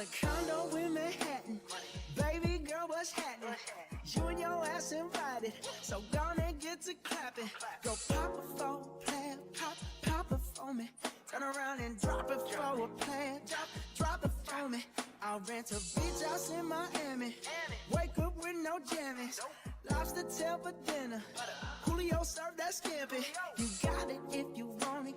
a condo in Manhattan. Baby girl, what's happening? You and your ass invited, so gonna get to clapping. Go pop it for a plan, pop it for me. Turn around and drop it for a plan, drop it for me. I'll rent a beach house in Miami. Wake up with no jammies. Lobster tail for dinner. Julio served that scampi. You got it if you want it.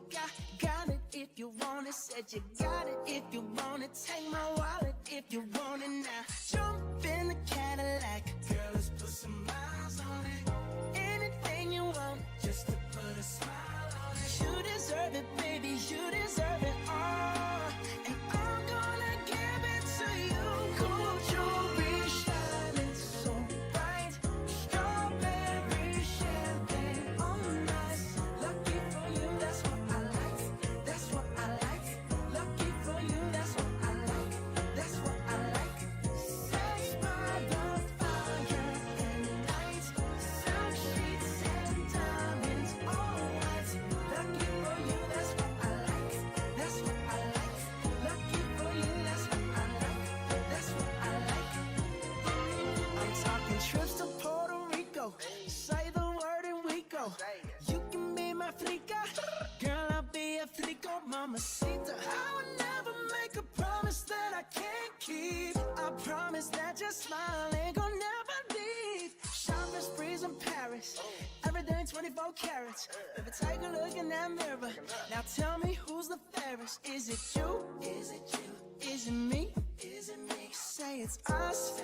Got it if you want it. Said you got it if you want it. Take my wallet if you want it now. Jump in the Cadillac. Girl, let's put some miles on it. Anything you want, just to put a smile on it. You deserve it, baby. You deserve it all. And I'm gonna give it to you. Cool jewelry shining so bright. Strawberry champagne on ice. Lucky for you, that's what I like. That's what I like. Lucky for you, that's what I like. That's what I like. Sex by the fire and night. Silk sheets and diamonds all white. Lucky for you, that's what I like. That's what I like. Lucky for you, that's what I like. That's what I like. I'm talking trips to Puerto Rico. Say the word and we go. You can be my flica. Girl, I'll be a flico, mamacita. I would never make a promise that I can't keep. I promise that your smile ain't gonna never leave. Shopping sprees in Paris. Everything 24 carats. Baby, take a look in that mirror. Now tell me who's the fairest. Is it you? Is it you? Is it me? Is it me? Say it's us.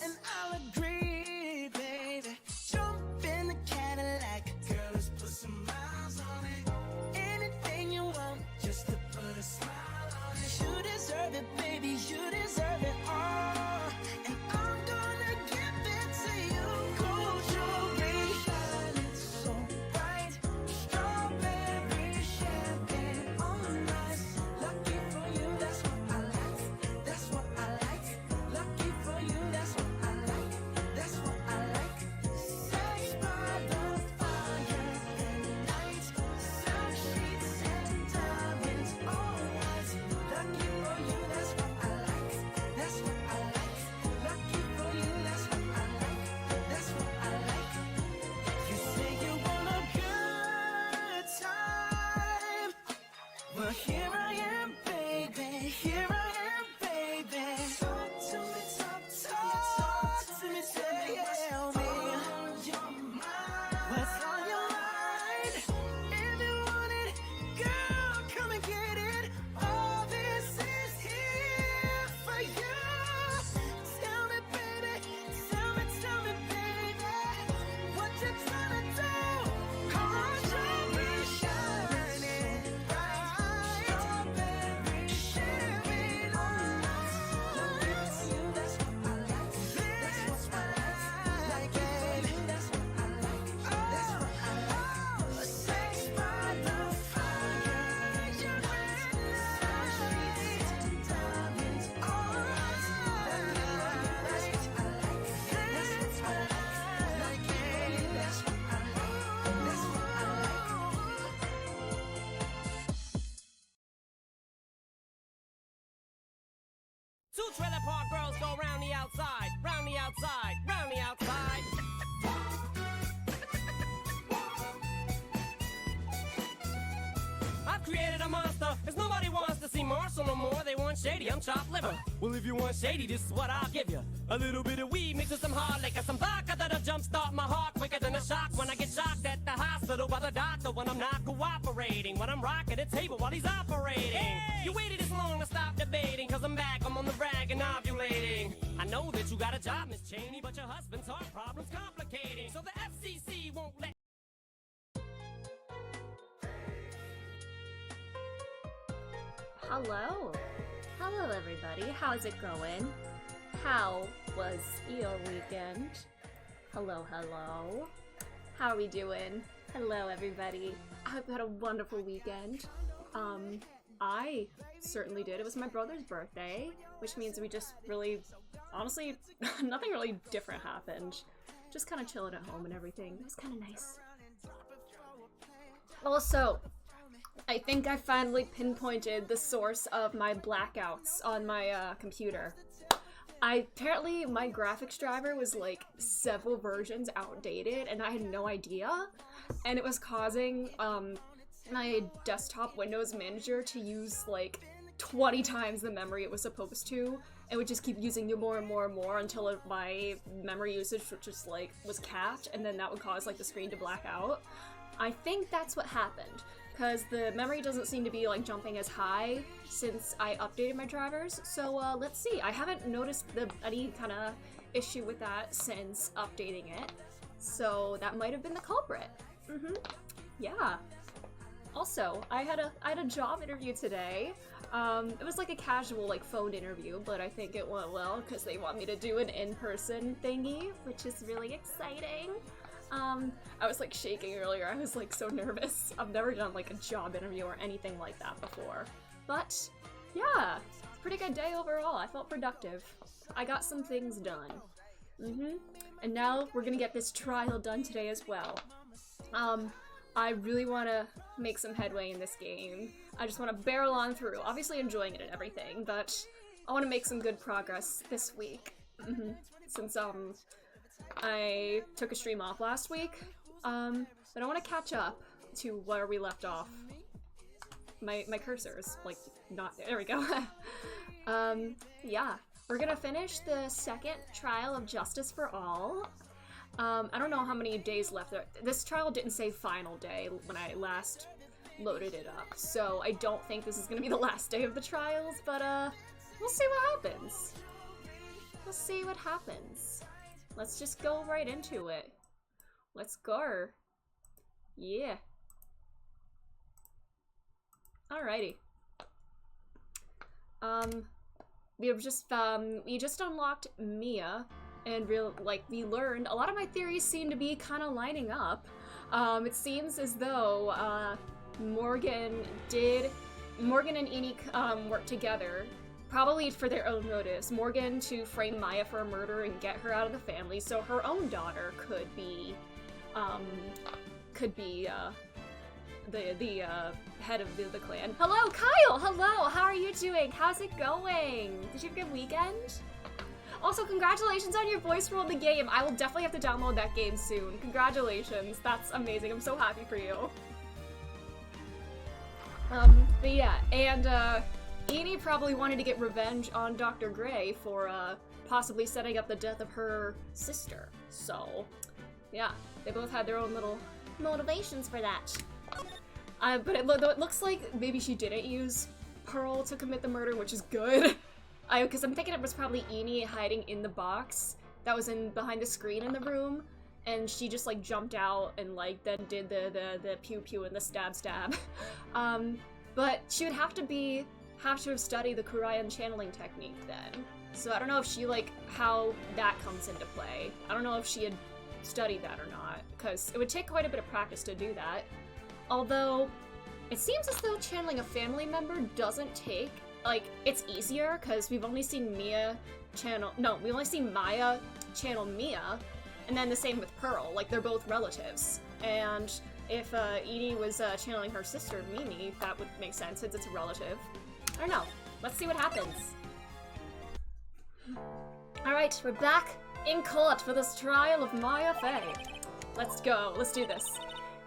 And I'll agree, baby. Jump in the Cadillac. Girl, let's put some miles on it. Anything you want, just to put a smile on it. You deserve it, baby. You deserve it all. And I'm gonna give it to you. Gold jewelry shining so bright. Strawberry champagne on ice. Lucky for you, that's what I like. That's what I like. Lucky for you, that's what I like. That's what I like. Sex by the fire and night. Silk sheets and diamonds all white. Lucky for you, that's what I like. That's what I like. Lucky for you, that's what I like. That's what I like. You say you want a good time. Well, here I am, baby. Here I am, baby. Talk to me, talk to me, tell me what's on your mind. If you want it, girl, come and get it. All this is here for you. Tell me, baby, tell me, baby, what you tryna do? Gold jewelry shining bright. Strawberry champagne on ice. Lucky for you, that's what I like. That's what I like, baby. That's what I like. That's what I like. Sex by the fire. You're sheets and diamonds all right. Lucky for you, that's what I like. That's what I like. That's what I like. That's what I like. Two trailer park girls go round the outside, round the outside, round the outside. I've created a monster, cause nobody wants to see Marshall no more. They want shady, I'm chopped liver. Well, if you want shady, this is what I'll give you. A little bit of weed mixed with some hard liquor, some vodka that'll jumpstart my heart quicker than a shock when I get shocked at the hospital by the doctor when I'm not cooperating, when I'm rocking the table while he's operating. Hey! You waited this long to stop debating, cause I'm back, I'm on the rag and ovulating. I know that you got a job, Miss Cheney, but your husband's heart problem's complicating, so the FCC won't let. Hello. Hello, everybody. How's it going? How was your weekend? Hello, hello. How are we doing? Hello, everybody. I hope you had a wonderful weekend. I certainly did. It was my brother's birthday, which means we just really, honestly, nothing really different happened. Just kind of chilling at home and everything. It was kind of nice. Also, I think I finally pinpointed the source of my blackouts on my computer. Apparently my graphics driver was like several versions outdated and I had no idea, and it was causing my desktop Windows Manager to use like 20 times the memory it was supposed to. It would just keep using more and more and more until my memory usage just like was capped, and then that would cause like the screen to black out. I think that's what happened, because the memory doesn't seem to be like jumping as high since I updated my drivers. So let's see. I haven't noticed any kind of issue with that since updating it, so that might have been the culprit. Yeah. Also, I had a job interview today. It was like a casual like phone interview, but I think it went well because they want me to do an in-person thingy, which is really exciting. I was like shaking earlier. I was like so nervous. I've never done like a job interview or anything like that before. But yeah, it's a pretty good day overall. I felt productive. I got some things done. And now we're gonna get this trial done today as well. I really want to make some headway in this game. I just want to barrel on through. Obviously enjoying it and everything, but I want to make some good progress this week. Since I took a stream off last week, but I want to catch up to where we left off. My cursor's like not there. There we go. Yeah, we're gonna finish the second trial of Justice for All. I don't know how many days left there. This trial didn't say final day when I last loaded it up, so I don't think this is gonna be the last day of the trials, but we'll see what happens. We'll see what happens. Let's just go right into it. Let's go. Yeah. Alrighty. We just unlocked Mia, and we learned a lot of my theories seem to be kind of lining up. It seems as though Morgan and Eni worked together, probably for their own motives. Morgan to frame Maya for a murder and get her out of the family, so her own daughter could be the head of the clan. Hello, Kyle! Hello! How are you doing? How's it going? Did you have a good weekend? Also, congratulations on your voice role in the game. I will definitely have to download that game soon. Congratulations. That's amazing. I'm so happy for you. But yeah, and Eni probably wanted to get revenge on Dr. Gray for possibly setting up the death of her sister. So, yeah, they both had their own little motivations for that. But it looks like maybe she didn't use Pearl to commit the murder, which is good. Because I'm thinking it was probably Eni hiding in the box that was behind the screen in the room, and she just like jumped out and like then did the pew pew and the stab stab. But she would have to have studied the Kurayan channeling technique then. So I don't know if she how that comes into play. I don't know if she had studied that or not, because it would take quite a bit of practice to do that. Although it seems as though channeling a family member doesn't take, it's easier because we've only seen Maya channel Mia, and then the same with Pearl. They're both relatives, and if Edie was channeling her sister Mimi, that would make sense since it's a relative. I don't know. Let's see what happens. Alright, we're back in court for this trial of Maya Fey. Let's go. Let's do this.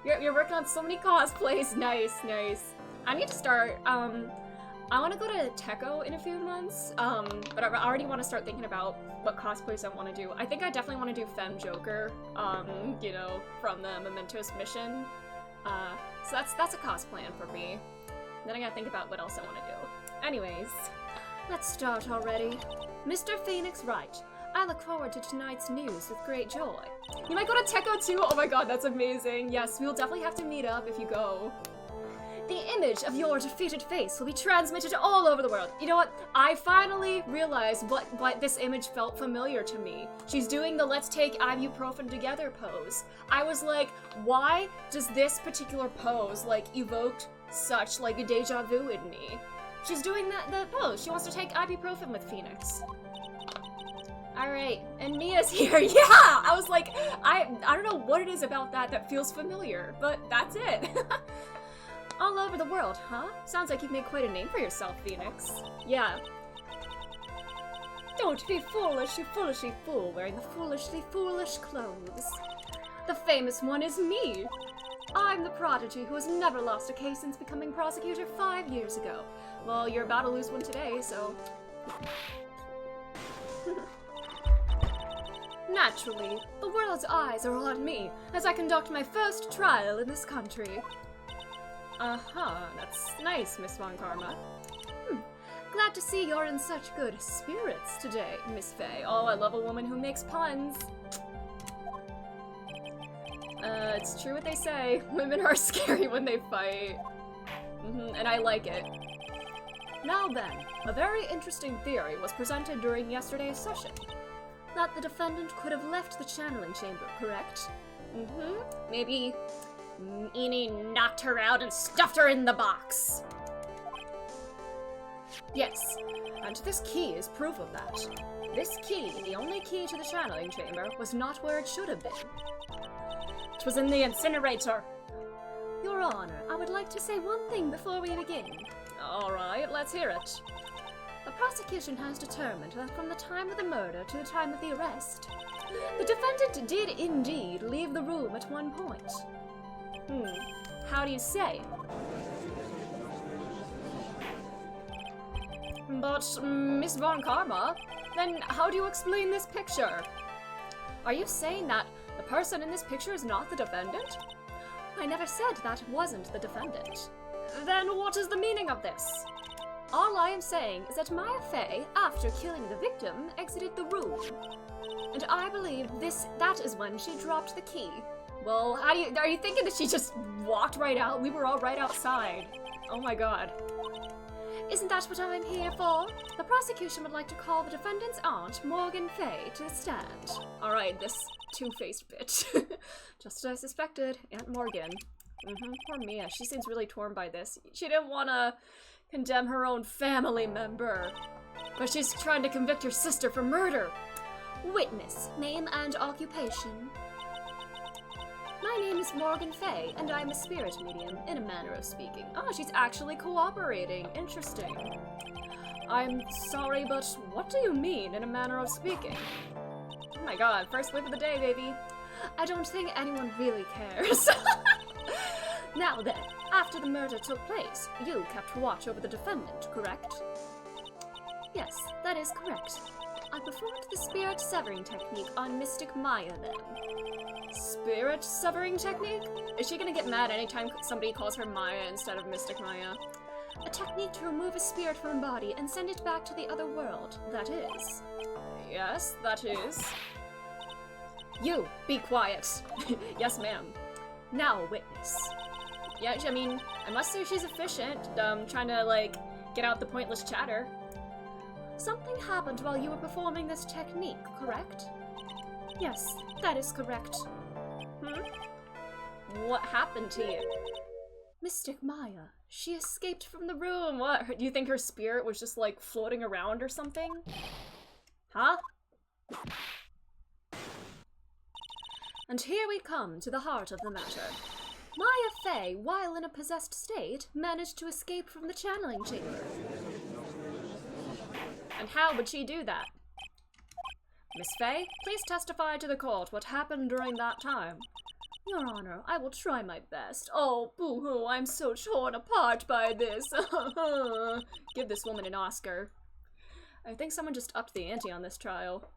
You're working on so many cosplays. Nice, nice. I need to start, I want to go to Techo in a few months, but I already want to start thinking about what cosplays I want to do. I think I definitely want to do Femme Joker, you know, from the Mementos mission. So that's a cos plan for me. Then I gotta think about what else I want to do. Anyways, let's start already. Mr. Phoenix Wright, I look forward to tonight's news with great joy. You might go to Techo too? Oh my god, that's amazing. Yes, we'll definitely have to meet up if you go. The image of your defeated face will be transmitted all over the world. You know what? I finally realized what this image felt familiar to me. She's doing the let's take ibuprofen together pose. I was like, why does this particular pose evoke such a deja vu in me? She's doing that pose. She wants to take ibuprofen with Phoenix. Alright, and Mia's here. Yeah! I was like, I don't know what it is about that feels familiar, but that's it. All over the world, huh? Sounds like you've made quite a name for yourself, Phoenix. Yeah. Don't be foolish, you foolishly fool, wearing the foolishly foolish clothes. The famous one is me. I'm the prodigy who has never lost a case since becoming prosecutor 5 years ago. Well, you're about to lose one today, so... Naturally, the world's eyes are on me as I conduct my first trial in this country. Uh-huh, that's nice, Miss Von Karma. Glad to see you're in such good spirits today, Miss Faye. Oh, I love a woman who makes puns. It's true what they say. Women are scary when they fight. And I like it. Now then, a very interesting theory was presented during yesterday's session. That the defendant could have left the channeling chamber, correct? Maybe Eni knocked her out and stuffed her in the box. Yes, and this key is proof of that. This key, the only key to the channeling chamber, was not where it should have been. It was in the incinerator. Your Honor, I would like to say one thing before we begin. Alright, let's hear it. The prosecution has determined that from the time of the murder to the time of the arrest, the defendant did indeed leave the room at one point. How do you say? But, Miss Von Karma, then how do you explain this picture? Are you saying that the person in this picture is not the defendant? I never said that wasn't the defendant. Then what is the meaning of this? All I am saying is that Maya Fey, after killing the victim, exited the room. And I believe that is when she dropped the key. Well, are you thinking that she just walked right out? We were all right outside. Oh my god. Isn't that what I'm here for? The prosecution would like to call the defendant's aunt, Morgan Fey, to the stand. Alright, this two-faced bitch. Just as I suspected, Aunt Morgan. Poor Mia, she seems really torn by this. She didn't want to condemn her own family member, but she's trying to convict her sister for murder. Witness, name and occupation. My name is Morgan Fey, and I'm a spirit medium, in a manner of speaking. Oh, she's actually cooperating. Interesting. I'm sorry, but what do you mean, in a manner of speaking? Oh my god, first whip of the day, baby. I don't think anyone really cares. Now then, after the murder took place, you kept watch over the defendant, correct? Yes, that is correct. I performed the spirit severing technique on Mystic Maya then. Spirit severing technique? Is she gonna get mad anytime somebody calls her Maya instead of Mystic Maya? A technique to remove a spirit from a body and send it back to the other world, that is. Yes, that is. You, be quiet. Yes, ma'am. Now, witness. Yeah, I mean, I must say she's efficient, trying to, like, get out the pointless chatter. Something happened while you were performing this technique, correct? Yes, that is correct. What happened to you? Mystic Maya. She escaped from the room. What? Do you think her spirit was just, like, floating around or something? Huh? And here we come to the heart of the matter. Maya Fey, while in a possessed state, managed to escape from the channeling chamber. And how would she do that? Miss Fey, please testify to the court what happened during that time. Your Honor, I will try my best. Oh, boo-hoo, I'm so torn apart by this. Give this woman an Oscar. I think someone just upped the ante on this trial.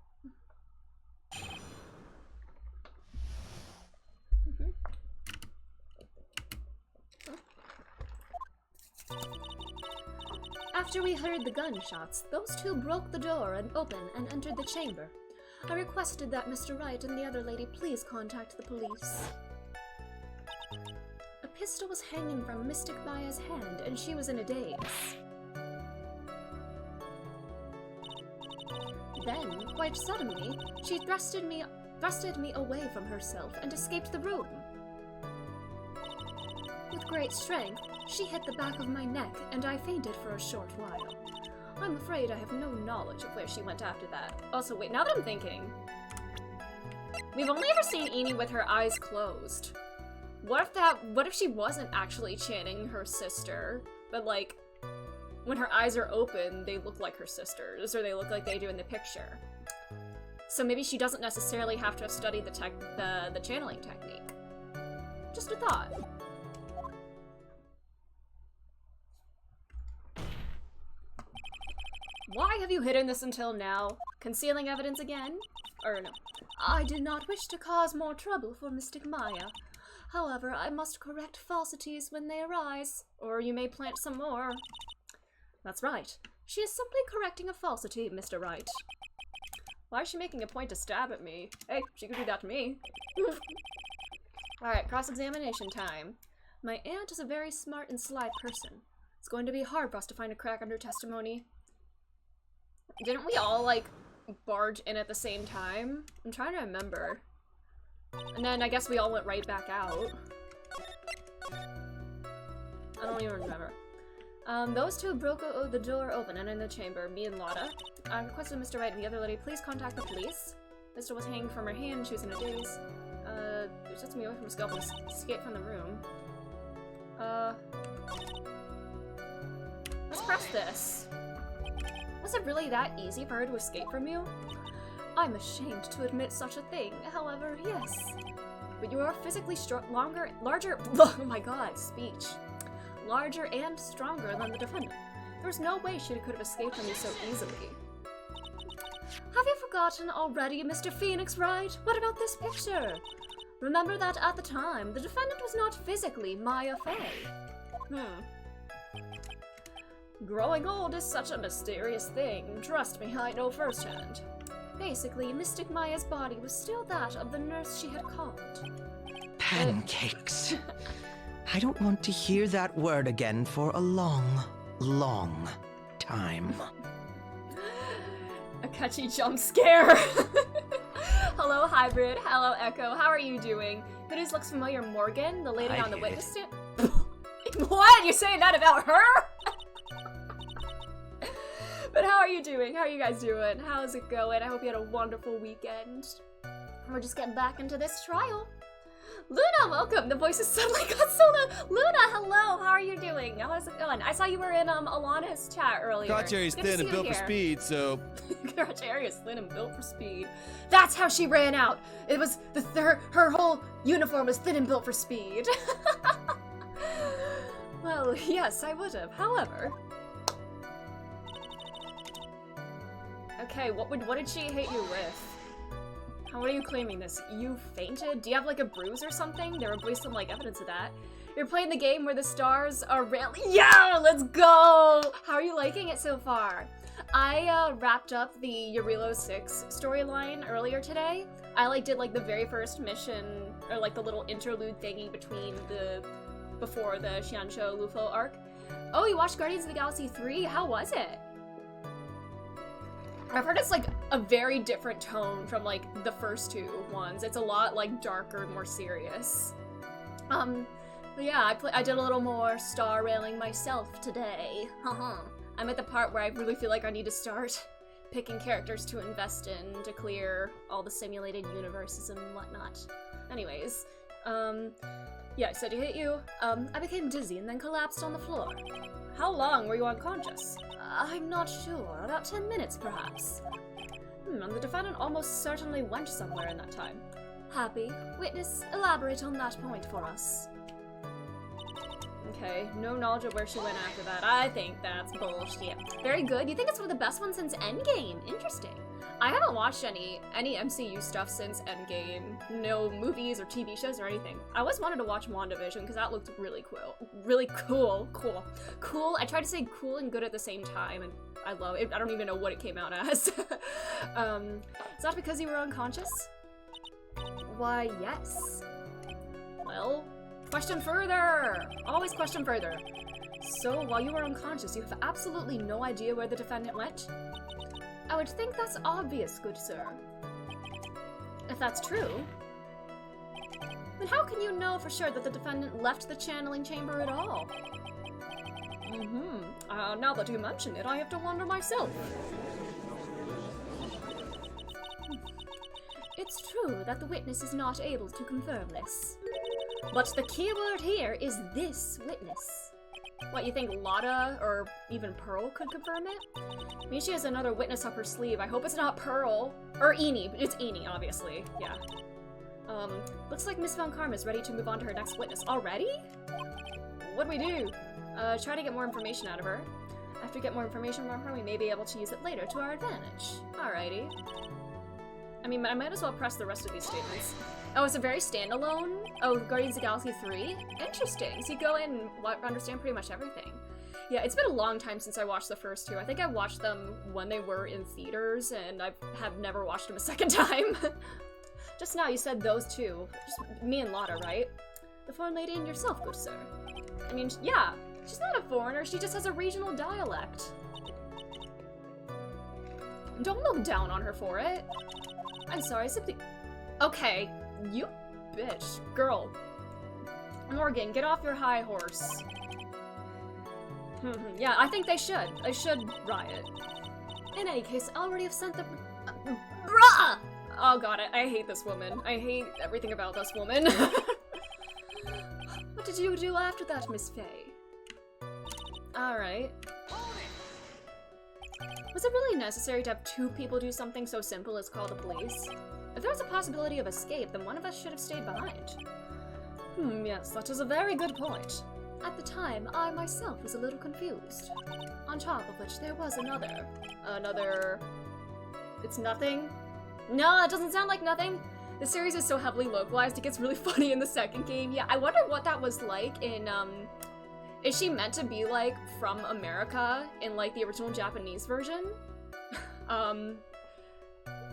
After we heard the gunshots, those two broke the door open and entered the chamber. I requested that Mr. Wright and the other lady please contact the police. A pistol was hanging from Mystic Maya's hand, and she was in a daze. Then, quite suddenly, she thrusted me away from herself and escaped the room. With great strength, she hit the back of my neck, and I fainted for a short while. I'm afraid I have no knowledge of where she went after that. Also, wait, now that I'm thinking, we've only ever seen Eni with her eyes closed. What if she wasn't actually chanting her sister, but like, when her eyes are open, they look like her sisters, or they look like they do in the picture. So maybe she doesn't necessarily have to have studied the channeling technique. Just a thought. Why have you hidden this until now? Concealing evidence again? Or no. I did not wish to cause more trouble for Mystic Maya. However, I must correct falsities when they arise, or you may plant some more. That's right. She is simply correcting a falsity, Mr. Wright. Why is she making a point to stab at me? Hey, she could do that to me. Alright, cross-examination time. My aunt is a very smart and sly person. It's going to be hard for us to find a crack under testimony. Didn't we all, like, barge in at the same time? I'm trying to remember. And then I guess we all went right back out. I don't even remember. Those two broke the door open and in the chamber, me and Lotta. I requested Mr. Wright and the other lady please contact the police. Mister was hanging from her hand, she was in a daze. It sets me away from her scalp and escaped from the room. Let's press this. Was it really that easy for her to escape from you? I'm ashamed to admit such a thing, however, yes. But you are physically larger, oh my god, speech. Larger and stronger than the defendant. There's no way she could have escaped from you so easily. Have you forgotten already, Mr. Phoenix Wright? What about this picture? Remember that at the time, the defendant was not physically Maya Fey. Growing old is such a mysterious thing. Trust me, I know firsthand. Basically, Mystic Maya's body was still that of the nurse she had called. Pancakes. I don't want to hear that word again for a long, long time. A catchy jump scare. Hello, Hybrid. Hello, Echo. How are you doing? Who just looks familiar? Morgan, the lady on the witness stand? What? You're saying that about her? But how are you doing? How are you guys doing? How's it going? I hope you had a wonderful weekend. We're just getting back into this trial. Luna, welcome! The voices suddenly got so loud. Luna, hello! How are you doing? How's it going? I saw you were in Alana's chat earlier. Gotcherry's thin and built for speed, so... Gotcherry is thin and built for speed. That's how she ran out! It was, her whole uniform was thin and built for speed. Well, yes, I would have. However... Okay, what did she hit you with? What are you claiming this? You fainted? Do you have like a bruise or something? There would be some like evidence of that. You're playing the game where the stars are railing. Yeah, let's go! How are you liking it so far? I wrapped up the Yarilo 6 storyline earlier today. I like did like the very first mission, or like the little interlude thingy before the Xianzhou Lufo arc. Oh, you watched Guardians of the Galaxy 3? How was it? I've heard it's like a very different tone from like the first two ones. It's a lot like darker and more serious. But yeah, I did a little more star railing myself today. I'm at the part where I really feel like I need to start picking characters to invest in to clear all the simulated universes and whatnot. Anyways, yeah, I said to hit you. I became dizzy and then collapsed on the floor. How long were you unconscious? I'm not sure. About 10 minutes, perhaps. And the defendant almost certainly went somewhere in that time. Happy. Witness, elaborate on that point for us. Okay, no knowledge of where she went after that. I think that's bullshit. Very good. You think it's one of the best ones since Endgame. Interesting. I haven't watched any MCU stuff since Endgame. No movies or TV shows or anything. I always wanted to watch WandaVision because that looked really cool. Really cool. Cool. I tried to say cool and good at the same time, and I love it. I don't even know what it came out as. Is that because you were unconscious? Why, yes. Well, question further! Always question further. So, while you were unconscious, you have absolutely no idea where the defendant went? I would think that's obvious, good sir. If that's true, then how can you know for sure that the defendant left the channeling chamber at all? Now that you mention it, I have to wonder myself. It's true that the witness is not able to confirm this. But the key word here is this witness. What, you think Lotta or even Pearl could confirm it? I mean, she has another witness up her sleeve. I hope it's not Pearl. Or Eni. It's Eni, obviously. Yeah. Looks like Miss Von Karma is ready to move on to her next witness. Already? What do we do? Try to get more information out of her. After we get more information from her, we may be able to use it later to our advantage. Alrighty. I mean, I might as well press the rest of these statements. Oh, it's a very standalone? Oh, Guardians of the Galaxy 3? Interesting. So you go in and understand pretty much everything. Yeah, it's been a long time since I watched the first two. I think I watched them when they were in theaters, and I have never watched them a second time. Just now you said those two. Just me and Lotta, right? The foreign lady and yourself, good sir. I mean, yeah. She's not a foreigner, she just has a regional dialect. Don't look down on her for it. I'm sorry, simply... Okay, you bitch. Girl. Morgan, get off your high horse. Yeah, I think they should. They should riot. In any case, I already have sent the... Bruh! Oh god, I hate this woman. I hate everything about this woman. What did you do after that, Miss Faye? Alright. Was it really necessary to have two people do something so simple as call the police? If there was a possibility of escape, then one of us should have stayed behind. Yes, that is a very good point. At the time, I myself was a little confused. On top of which, there was another... It's nothing? No, it doesn't sound like nothing. The series is so heavily localized, it gets really funny in the second game. Yeah, I wonder what that was like in, Is she meant to be, like, from America in, like, the original Japanese version?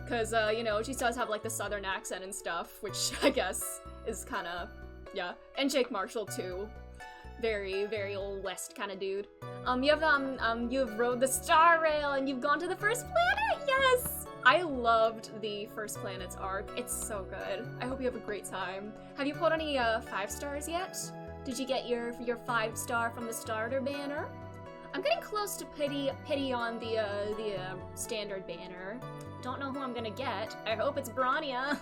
Cause, you know, she does have, like, the southern accent and stuff, which I guess is kinda, yeah. And Jake Marshall, too. Very, very old West kind of dude. You've rode the Star Rail and you've gone to the first planet? Yes! I loved the First Planet's arc. It's so good. I hope you have a great time. Have you pulled any, 5 stars yet? Did you get your 5-star from the starter banner? I'm getting close to pity on the standard banner. Don't know who I'm gonna get. I hope it's Brania.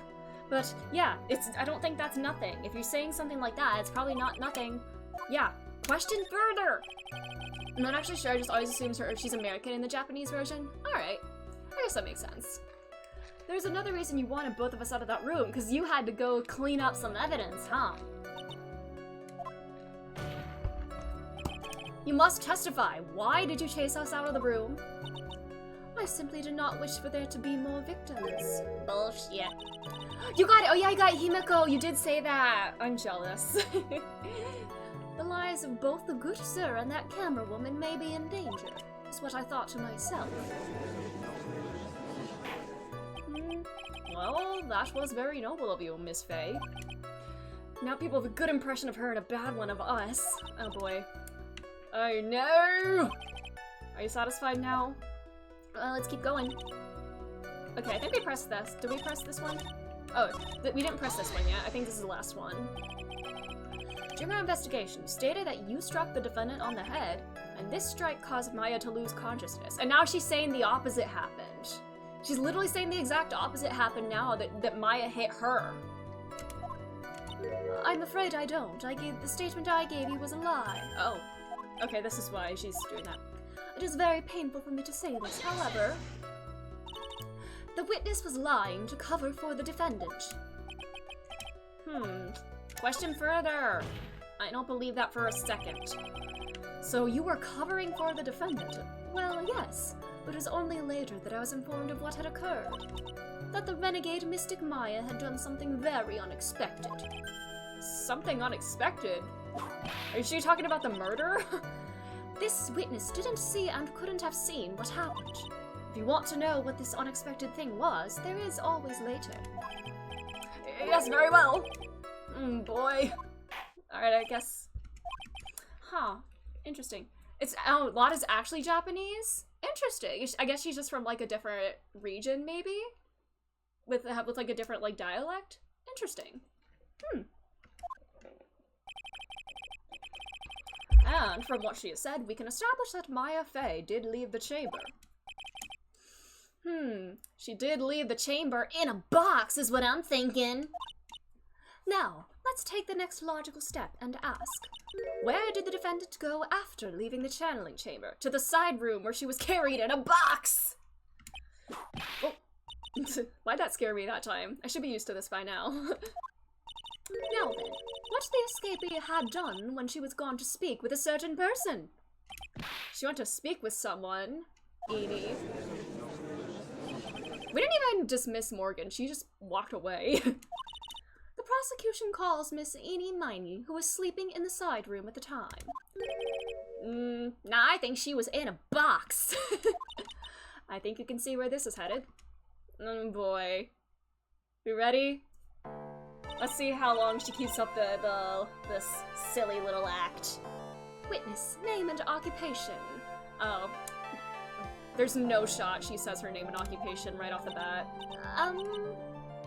But yeah, I don't think that's nothing. If you're saying something like that, it's probably not nothing. Yeah, question further! I'm not actually sure, I just always assume she's American in the Japanese version. Alright, I guess that makes sense. There's another reason you wanted both of us out of that room, because you had to go clean up some evidence, huh? You must testify. Why did you chase us out of the room? I simply did not wish for there to be more victims. Bullshit. You got it! Oh yeah, you got Himiko! You did say that! I'm jealous. The lives of both the good sir and that camera woman may be in danger, is what I thought to myself. Well, that was very noble of you, Miss Faye. Now people have a good impression of her and a bad one of us. Oh boy. Oh no! Are you satisfied now? Let's keep going. Okay, I think we pressed this. Did we press this one? Oh, we didn't press this one yet. I think this is the last one. During our investigation, you stated that you struck the defendant on the head, and this strike caused Maya to lose consciousness. And now she's saying the opposite happened. She's literally saying the exact opposite happened now, that Maya hit her. I'm afraid I don't. The statement I gave you was a lie. Oh. Okay, this is why she's doing that. It is very painful for me to say this, however. The witness was lying to cover for the defendant. Question further. I don't believe that for a second. So you were covering for the defendant? Well, yes, but it was only later that I was informed of what had occurred. That the renegade mystic Maya had done something very unexpected. Something unexpected? Are she talking about the murder? This witness didn't see and couldn't have seen what happened. If you want to know what this unexpected thing was, there is always later. Yes, very well. Boy. Alright, I guess. Huh. Interesting. Oh, Lotta's actually Japanese? Interesting. I guess she's just from, like, a different region, maybe? With like, a different, like, dialect? Interesting. And from what she has said, we can establish that Maya Fey did leave the chamber. She did leave the chamber in a box is what I'm thinking. Now, let's take the next logical step and ask, where did the defendant go after leaving the channeling chamber? To the side room where she was carried in a box! Oh. Why'd that scare me that time? I should be used to this by now. Now then, what the escapee had done when she was gone to speak with a certain person? She went to speak with someone. Edie. We didn't even dismiss Morgan, she just walked away. The prosecution calls Miss Eenie Miney, who was sleeping in the side room at the time. Nah, I think she was in a box. I think you can see where this is headed. Oh boy. You ready? Let's see how long she keeps up this silly little act. Witness, name and occupation. Oh. There's no shot she says her name and occupation right off the bat.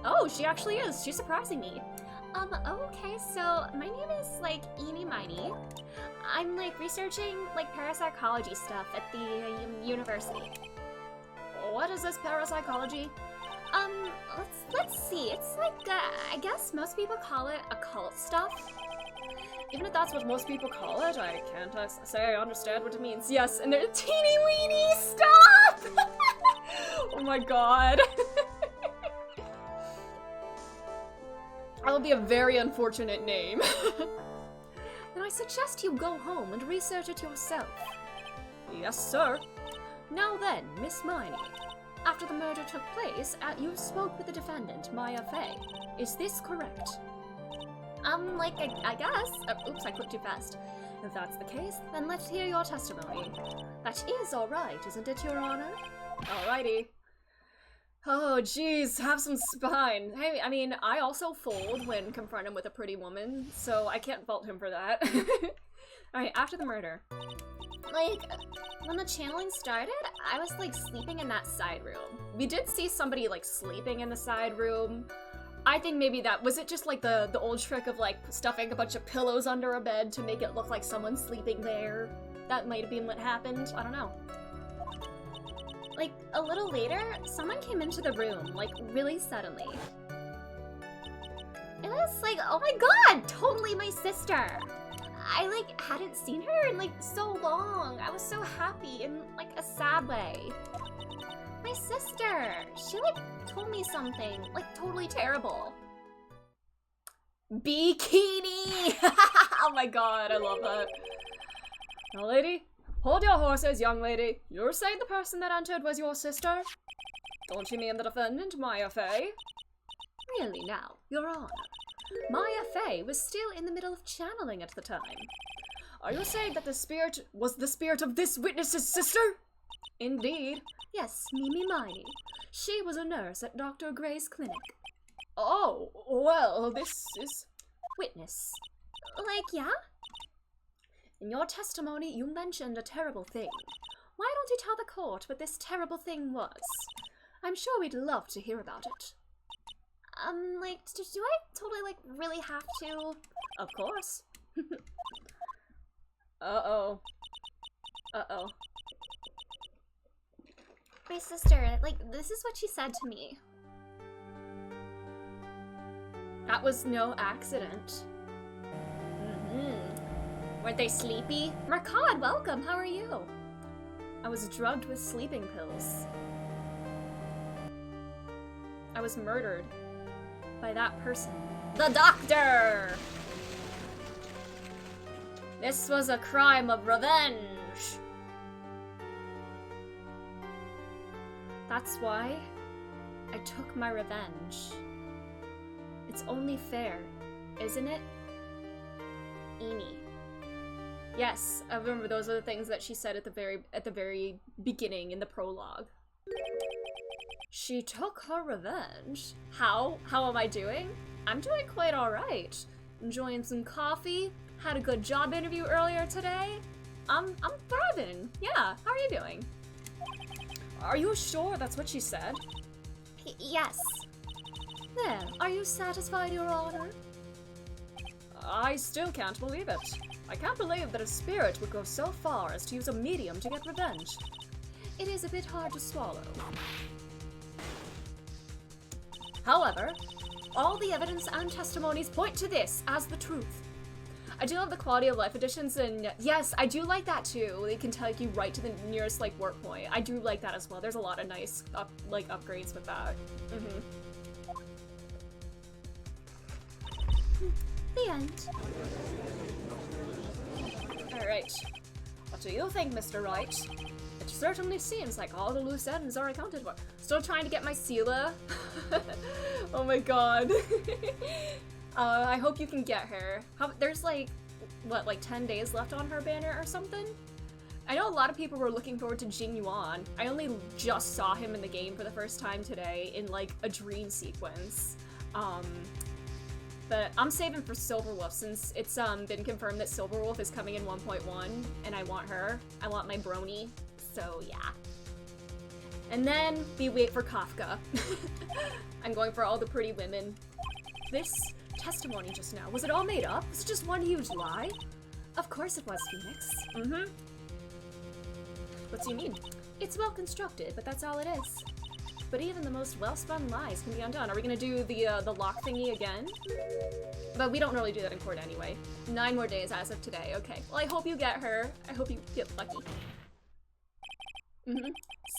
Oh, she actually is. She's surprising me. Okay, so my name is, like, Eenie Miney. I'm, like, researching, like, parapsychology stuff at the university. What is this parapsychology? Let's see. It's like, I guess most people call it occult stuff. Even if that's what most people call it, I can't say I understand what it means. Yes, and they're teeny weeny, stop! Oh my god. That would be a very unfortunate name. Then I suggest you go home and research it yourself. Yes, sir. Now then, Miss Miney. After the murder took place, you spoke with the defendant, Maya Fey. Is this correct? Like, I guess. Oops, I clicked too fast. If that's the case, then let's hear your testimony. That is alright, isn't it, Your Honor? Alrighty. Oh, jeez, have some spine. Hey, I mean, I also fold when confronted with a pretty woman, so I can't fault him for that. Alright, after the murder. Like, when the channeling started, I was, like, sleeping in that side room. We did see somebody, like, sleeping in the side room. I think maybe that, was it just, like, the old trick of, like, stuffing a bunch of pillows under a bed to make it look like someone's sleeping there? That might have been what happened, I don't know. Like, a little later, someone came into the room, like, really suddenly. It was like, oh my god, totally my sister! I, like, hadn't seen her in, like, so long. I was so happy in, like, a sad way. My sister! She, like, told me something, like, totally terrible. Bikini! Oh my god, I love that. Now, lady, hold your horses, young lady. You're saying the person that entered was your sister? Don't you mean the defendant, Maya Fey? Really now, Your Honor. Maya Fey was still in the middle of channeling at the time. Are you saying that the spirit was the spirit of this witness's sister? Indeed. Yes, Mimi Miney. She was a nurse at Dr. Gray's clinic. Oh, well, this is... Witness. Like, yeah? In your testimony, you mentioned a terrible thing. Why don't you tell the court what this terrible thing was? I'm sure we'd love to hear about it. Like, do I totally, like, really have to? Of course. Uh-oh. Uh-oh. My sister, like, this is what she said to me. That was no accident. Weren't they sleepy? Marcad, welcome, how are you? I was drugged with sleeping pills. I was murdered. By that person. The doctor! This was a crime of revenge. That's why I took my revenge. It's only fair, isn't it? Eenie. Yes, I remember those are the things that she said at the very beginning in the prologue. She took her revenge. How am I doing? I'm doing quite alright. Enjoying some coffee. Had a good job interview earlier today. I'm thriving. Yeah, how are you doing? Are you sure that's what she said? Yes. Then, are you satisfied, Your Honor? I still can't believe it. I can't believe that a spirit would go so far as to use a medium to get revenge. It is a bit hard to swallow. However, All the evidence and testimonies point to this as the truth. I do love the quality of life additions, and yes, I do like that too. They can take you right to the nearest like work point. I do like that as well. There's a lot of nice upgrades with that. The end. Alright. What do you think, Mr. Wright? It certainly seems like all the loose ends are accounted for. Still trying to get my Sela. Oh my god. I hope you can get her. There's like, what, like 10 days left on her banner or something? I know a lot of people were looking forward to Jing Yuan. I only just saw him in the game for the first time today in like a dream sequence. But I'm saving for Silverwolf since it's been confirmed that Silverwolf is coming in 1.1 and I want her. I want my brony. So yeah. And then we wait for Kafka. I'm going for all the pretty women. This testimony just now, was it all made up? Was it just one huge lie? Of course it was, Phoenix. What do you mean? It's well constructed, but that's all it is. But even the most well-spun lies can be undone. Are we gonna do the lock thingy again? But we don't really do that in court anyway. 9 more days as of today. Okay. Well, I hope you get her. I hope you get lucky.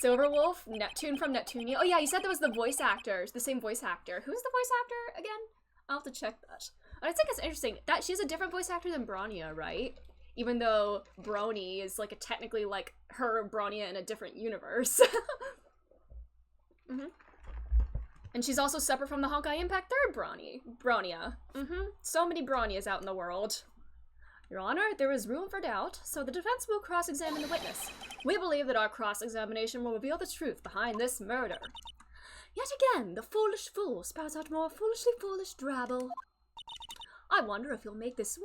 Silverwolf, Neptune from Neptunia. Oh yeah, you said that was the voice actors, the same voice actor. Who's the voice actor again? I'll have to check that. I think it's interesting that she's a different voice actor than Bronya, right? Even though Brony is like technically like her Bronya in a different universe. And she's also separate from the Honkai Impact 3rd Bronya. So many Bronyas out in the world. Your Honor, there is room for doubt, so the defense will cross-examine the witness. We believe that our cross-examination will reveal the truth behind this murder. Yet again, the foolish fool spouts out more foolishly foolish drabble. I wonder if you'll make this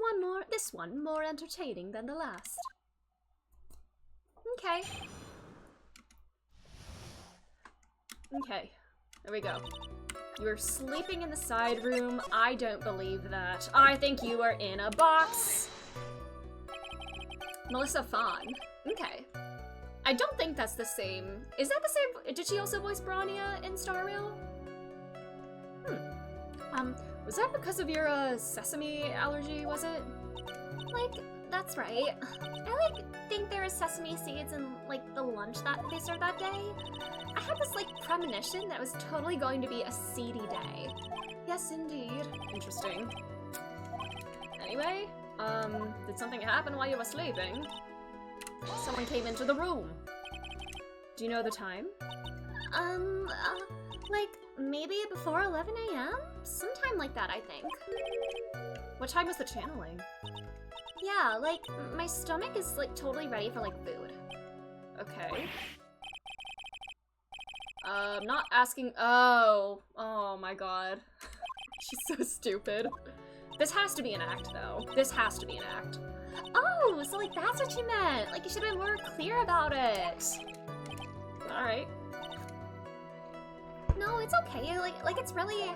one more entertaining than the last. Okay. Okay, there we go. You're sleeping in the side room. I don't believe that. I think you are in a box. Melissa Fawn. Okay. I don't think that's the same. Is that the same? Did she also voice Bronya in Star Rail? Was that because of your, sesame allergy, was it? Like, that's right. I, think there was sesame seeds in, like, the lunch that they served that day. I had this, like, premonition that it was totally going to be a seedy day. Yes, indeed. Interesting. Anyway, did something happen while you were sleeping? Someone came into the room. Do you know the time? Like, maybe before 11 a.m.? Sometime like that, I think. What time was the channeling? Yeah, like, my stomach is, like, totally ready for, like, food. Okay. Not asking- oh my god. She's so stupid. This has to be an act, though. This has to be an act. Oh, so, like, that's what you meant! Like, you should have been more clear about it! Alright. No, it's okay, like, it's really-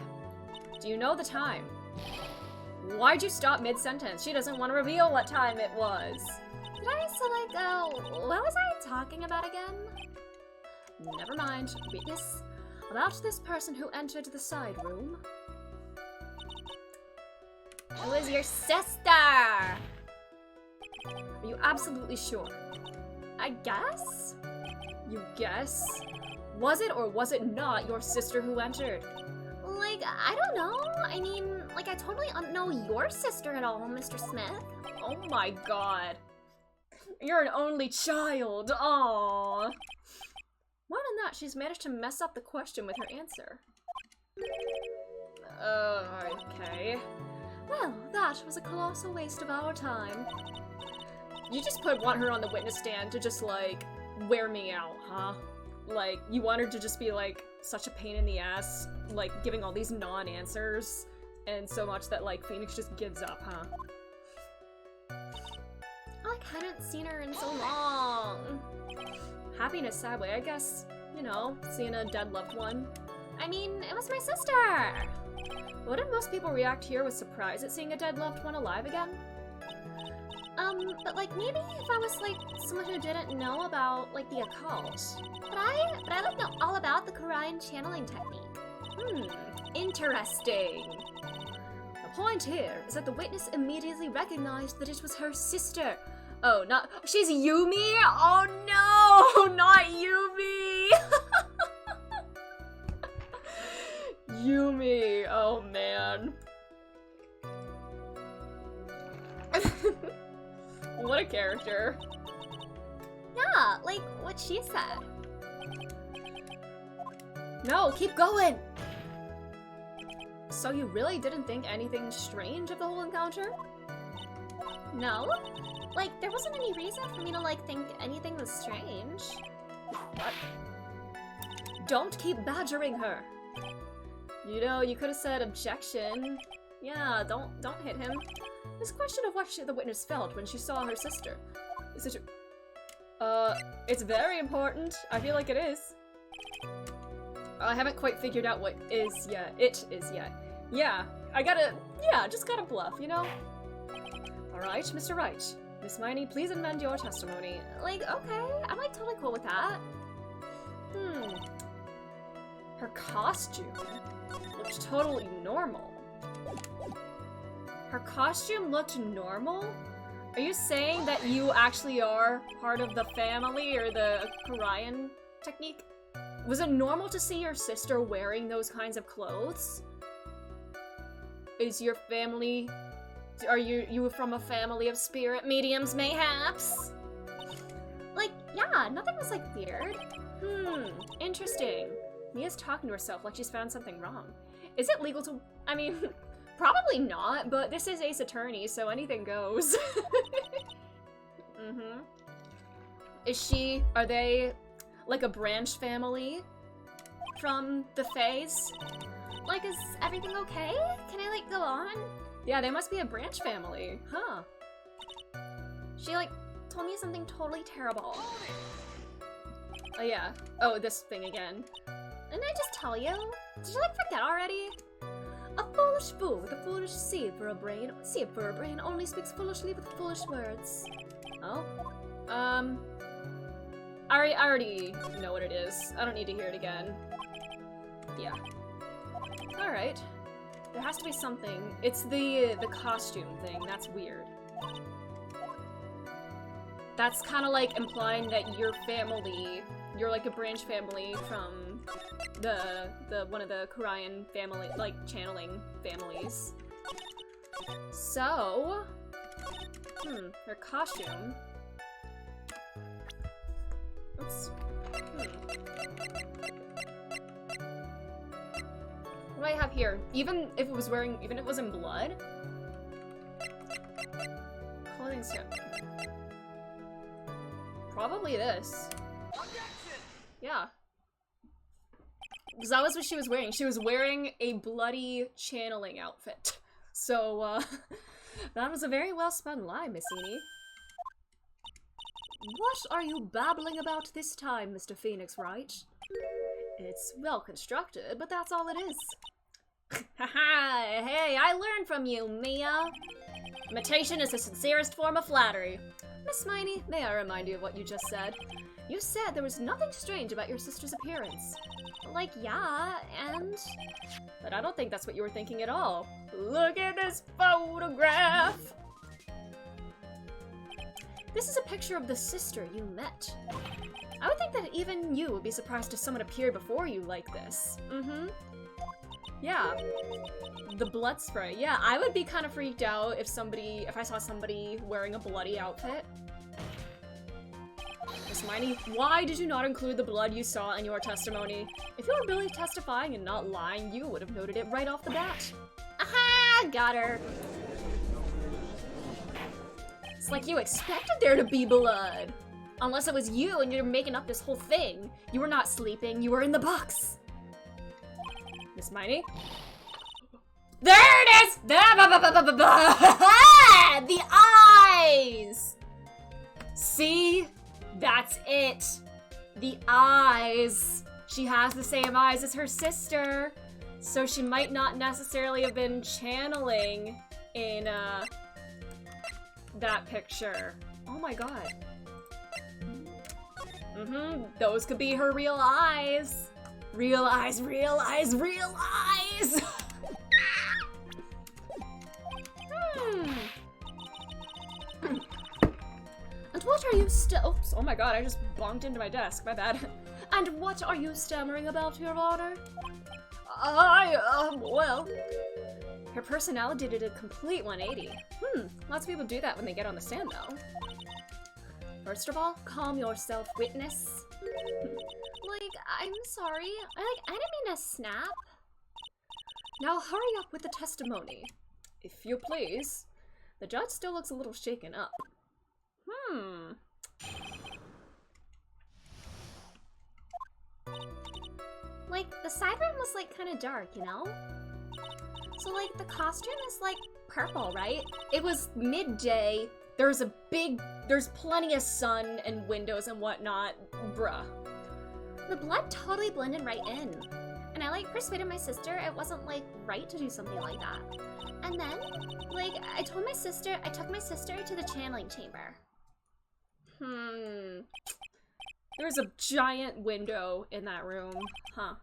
Do you know the time? Why'd you stop mid-sentence? She doesn't want to reveal what time it was. Did I say, like, what was I talking about again? Never mind. Witness. About this person who entered the side room. It was your sister! Are you absolutely sure? I guess? You guess? Was it or was it not your sister who entered? Like, I don't know. I mean, like, I totally don't know your sister at all, Mr. Smith. Oh my god. You're an only child. Aww. More than that, she's managed to mess up the question with her answer. Okay. Well, that was a colossal waste of our time. You just want her on the witness stand to just, like, wear me out, huh? Like, you want her to just be, like, such a pain in the ass, like, giving all these non-answers, and so much that, like, Phoenix just gives up, huh? I hadn't seen her in so long. Happy in a sad way, I guess. You know, seeing a dead loved one. I mean, it was my sister! Wouldn't most people react here with surprise at seeing a dead loved one alive again? But like, maybe if I was, like, someone who didn't know about, like, the occult. But I like know all about the Korean channeling technique. Interesting. The point here is that the witness immediately recognized that it was her sister. Oh, not- she's Yumi? Oh no! Not Yumi! Yumi, oh man. What a character. Yeah, like what she said. No, keep going! So you really didn't think anything strange of the whole encounter? No? Like, there wasn't any reason for me to, like, think anything was strange. What? Don't keep badgering her! You know, you could have said objection. Yeah, don't hit him. This question of what the witness felt when she saw her sister. Is it it's very important. I feel like it is. I haven't quite figured out what it is yet. Yeah, just gotta bluff, you know? Alright, Mr. Wright. Miss Miney, please amend your testimony. Like, okay, I'm, like, totally cool with that. Her costume looked totally normal. Her costume looked normal? Are you saying that you actually are part of the family or the Korean technique? Was it normal to see your sister wearing those kinds of clothes? Is your family... Are you from a family of spirit mediums, mayhaps? Like, yeah, nothing was, like, weird. Interesting. Mia's talking to herself like she's found something wrong. Is it legal to... I mean, probably not, but this is Ace Attorney, so anything goes. Are they, like, a branch family from the Fays? Like, is everything okay? Can I, like, go on? Yeah, they must be a branch family, huh? She, like, told me something totally terrible. Oh, yeah. Oh, this thing again. Didn't I just tell you? Did you, like, forget already? A foolish fool with a foolish seed for a brain only speaks foolishly with foolish words. Oh? I already know what it is. I don't need to hear it again. Yeah. Alright. There has to be something. It's the costume thing. That's weird. That's kind of like implying that your family, you're like a branch family from the one of the Korean family, like channeling families. So, her costume. Oops. What do I have here? Even if it was in blood? Clothing strip. Probably this. Yeah. Because that was what she was wearing. She was wearing a bloody channeling outfit. So, that was a very well-spun lie, Missini. What are you babbling about this time, Mr. Phoenix Wright? It's well-constructed, but that's all it is. Haha! Hey, I learned from you, Mia! Imitation is the sincerest form of flattery. Miss Miney, may I remind you of what you just said? You said there was nothing strange about your sister's appearance. Like, yeah, and... But I don't think that's what you were thinking at all. Look at this photograph! This is a picture of the sister you met. I would think that even you would be surprised if someone appeared before you like this. Yeah. The blood spray. Yeah, I would be kind of freaked out if I saw somebody wearing a bloody outfit. Miss Miney, why did you not include the blood you saw in your testimony? If you were really testifying and not lying, you would have noted it right off the bat. Aha! Got her. It's like you expected there to be blood. Unless it was you and you're making up this whole thing. You were not sleeping, you were in the box. Miss Miney? There it is! The eyes! See? That's it. The eyes. She has the same eyes as her sister. So she might not necessarily have been channeling in, that picture. Oh my god. Those could be her real eyes. Real eyes, real eyes, real eyes! And what are you oops, oh my god, I just bonked into my desk, my bad. And what are you stammering about, Your Honor? Well... Her personality did a complete 180. Lots of people do that when they get on the stand, though. First of all, calm yourself, witness. Like, I'm sorry. I didn't mean to snap. Now hurry up with the testimony. If you please. The judge still looks a little shaken up. Like, the side room was, like, kind of dark, you know? So, like, the costume is, like, purple, right? It was midday. There's plenty of sun and windows and whatnot. Bruh. The blood totally blended right in. And I, like, persuaded my sister it wasn't, like, right to do something like that. And then, like, I took my sister to the channeling chamber. There's a giant window in that room. Huh.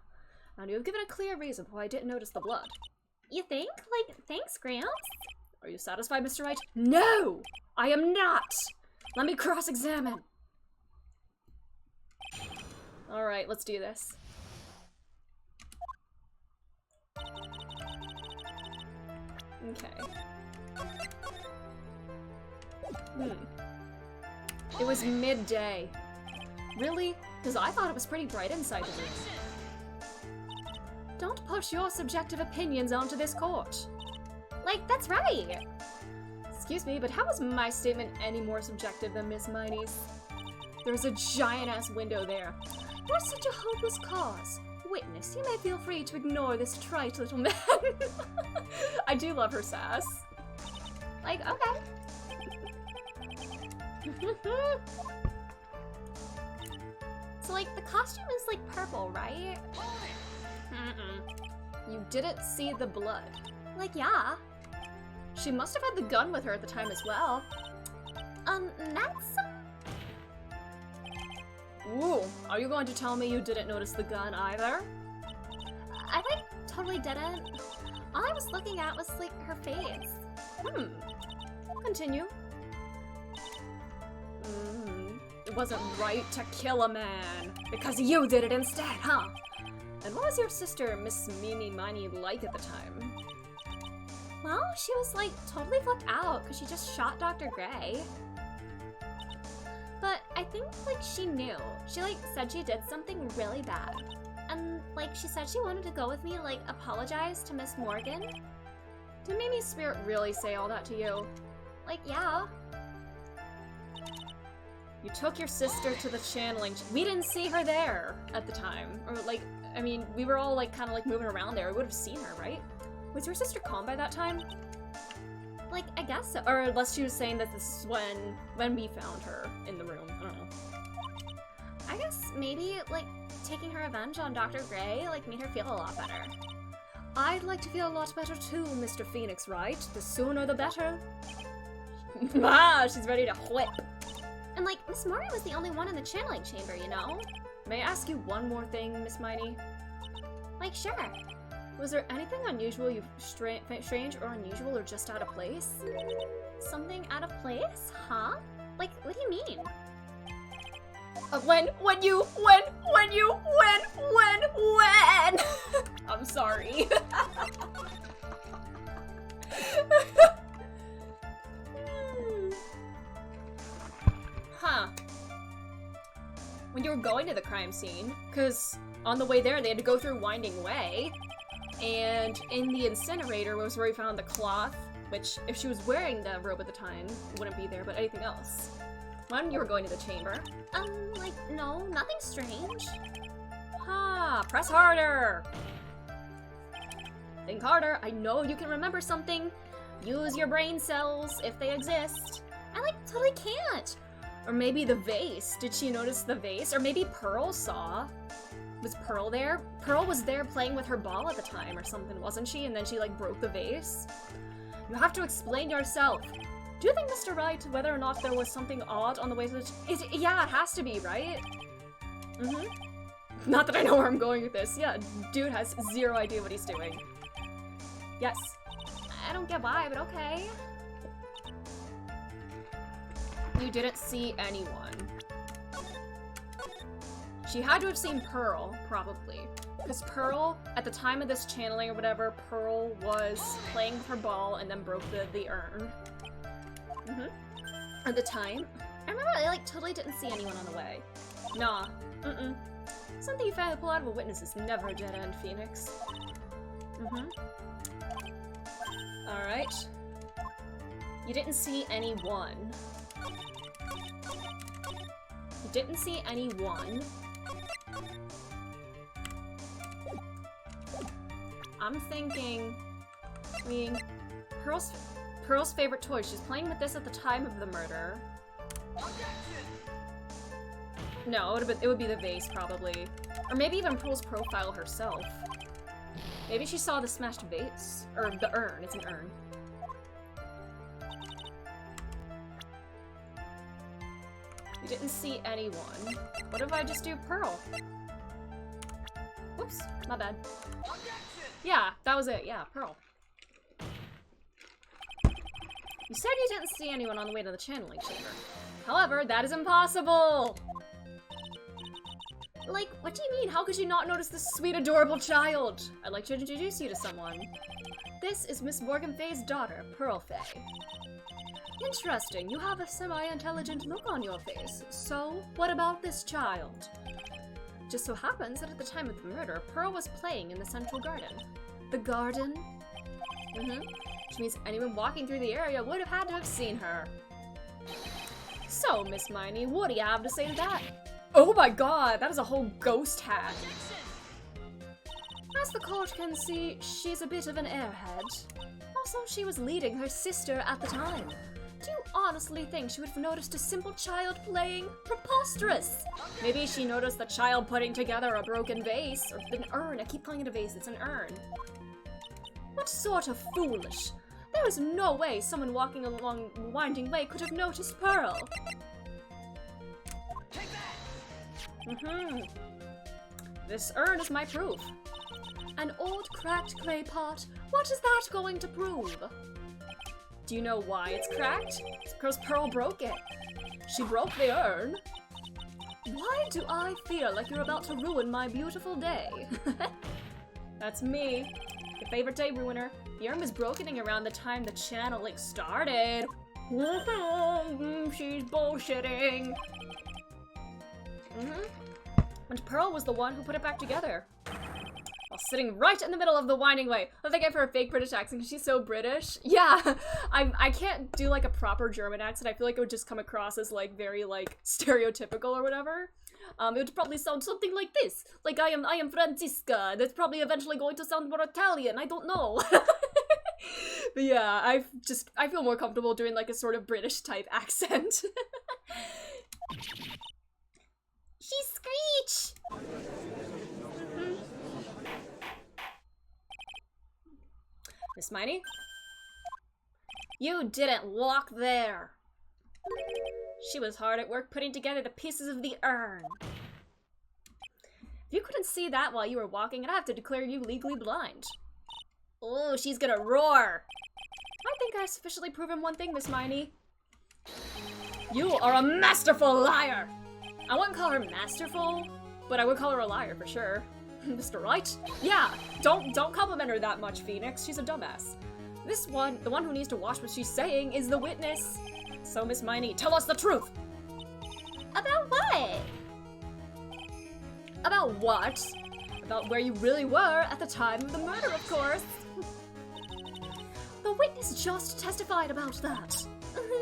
And you have given a clear reason why I didn't notice the blood. You think? Like, thanks, Gramps? Are you satisfied, Mr. Wright? No! I am not! Let me cross-examine. Alright, let's do this. Okay. It was midday. Really? Because I thought it was pretty bright inside the room. Don't push your subjective opinions onto this court. Like, that's right! Excuse me, but how is my statement any more subjective than Miss Miney's? There's a giant-ass window there. You're such a hopeless cause. Witness, you may feel free to ignore this trite little man. I do love her sass. Like, okay. So, like, the costume is, like, purple, right? You didn't see the blood. Like, yeah. She must have had the gun with her at the time as well. That's... Ooh, are you going to tell me you didn't notice the gun either? I, like, totally didn't. All I was looking at was, like, her face. Continue. It wasn't right to kill a man, because you did it instead, huh? And what was your sister, Miss Mimi Miney, like at the time? Well, she was, like, totally flipped out, because she just shot Dr. Gray. But I think, like, she knew. She, like, said she did something really bad. And, like, she said she wanted to go with me, like, apologize to Miss Morgan. Did Mimi's spirit really say all that to you? Like, yeah. You took your sister to the channeling. We didn't see her there at the time. Or, like, I mean, we were all, like, kind of, like, moving around there. We would have seen her, right? Was your sister calm by that time? Like, I guess so. Or unless she was saying that this is when we found her in the room. I don't know. I guess maybe, like, taking her revenge on Dr. Gray, like, made her feel a lot better. I'd like to feel a lot better too, Mr. Phoenix Wright. The sooner the better. Ah, she's ready to whip. And, like, Miss Morgan was the only one in the channeling chamber, you know? May I ask you one more thing, Miss Miney? Like, sure. Was there anything unusual strange or unusual or just out of place? Something out of place? Huh? Like, what do you mean? When? I'm sorry. Huh. When you were going to the crime scene, because on the way there they had to go through Winding Way, and in the incinerator was where we found the cloth, which, if she was wearing the robe at the time, wouldn't be there, but anything else. When you were going to the chamber. Like, no, nothing strange. Ah, press harder! Think harder. I know you can remember something. Use your brain cells, if they exist. I, like, totally can't. Or maybe the vase. Did she notice the vase? Or maybe Pearl saw. Was Pearl there? Pearl was there playing with her ball at the time or something, wasn't she? And then she, like, broke the vase. You have to explain yourself. Do you think, Mr. Wright, whether or not there was something odd on the way to the... Yeah, it has to be, right? Not that I know where I'm going with this. Yeah, dude has zero idea what he's doing. Yes. I don't get why, but okay. You didn't see anyone. She had to have seen Pearl, probably. Because Pearl, at the time of this channeling or whatever, Pearl was playing with her ball and then broke the urn. At the time. I remember I like totally didn't see anyone on the way. Nah. Something you finally pull out of a witness is never a dead end, Phoenix. Alright. You didn't see anyone. You didn't see anyone. I'm thinking... I mean, Pearl's favorite toy. She's playing with this at the time of the murder. No, it would be the vase, probably. Or maybe even Pearl's profile herself. Maybe she saw the smashed vase. Or the urn. It's an urn. You didn't see anyone. What if I just do Pearl? Whoops, my bad. Yeah, that was it. Yeah, Pearl. You said you didn't see anyone on the way to the channeling chamber. However, that is impossible! Like, What do you mean? How could you not notice this sweet, adorable child? I'd like to introduce you to someone. This is Miss Morgan Fay's daughter, Pearl Fay. Interesting. You have a semi-intelligent look on your face. So, what about this child? Just so happens that at the time of the murder, Pearl was playing in the central garden. The garden? Which means anyone walking through the area would have had to have seen her. So, Miss Miney, what do you have to say to that? Oh my god, that is a whole ghost hat. As the court can see, she's a bit of an airhead. Also, she was leading her sister at the time. Do you honestly think she would have noticed a simple child playing? Preposterous! Maybe she noticed the child putting together a broken vase, or an urn. I keep calling it a vase, it's an urn. What sort of foolish? There is no way someone walking along the winding way could have noticed Pearl. This urn is my proof. An old cracked clay pot? What is that going to prove? Do you know why it's cracked? It's because Pearl broke it. She broke the urn. Why do I feel like you're about to ruin my beautiful day? That's me. Your favorite day ruiner. The urn was broken around the time the channeling started. She's bullshitting. And Pearl was the one who put it back together. While sitting right in the middle of the winding way. I think I have her fake British accent because she's so British. Yeah, I can't do like a proper German accent. I feel like it would just come across as like very like stereotypical or whatever. It would probably sound something like this. Like I am Franziska. That's probably eventually going to sound more Italian. I don't know. But yeah, I feel more comfortable doing like a sort of British type accent. she screech! Miss Miney? You didn't walk there! She was hard at work putting together the pieces of the urn. If you couldn't see that while you were walking, I'd have to declare you legally blind. Oh, she's gonna roar! I think I've sufficiently proven one thing, Miss Miney. You are a masterful liar! I wouldn't call her masterful, but I would call her a liar for sure. Mr. Wright? Yeah, don't compliment her that much, Phoenix. She's a dumbass. The one who needs to watch what she's saying, is the witness. So, Miss Miney, tell us the truth! About what? About what? About where you really were at the time of the murder, of course. The witness just testified about that.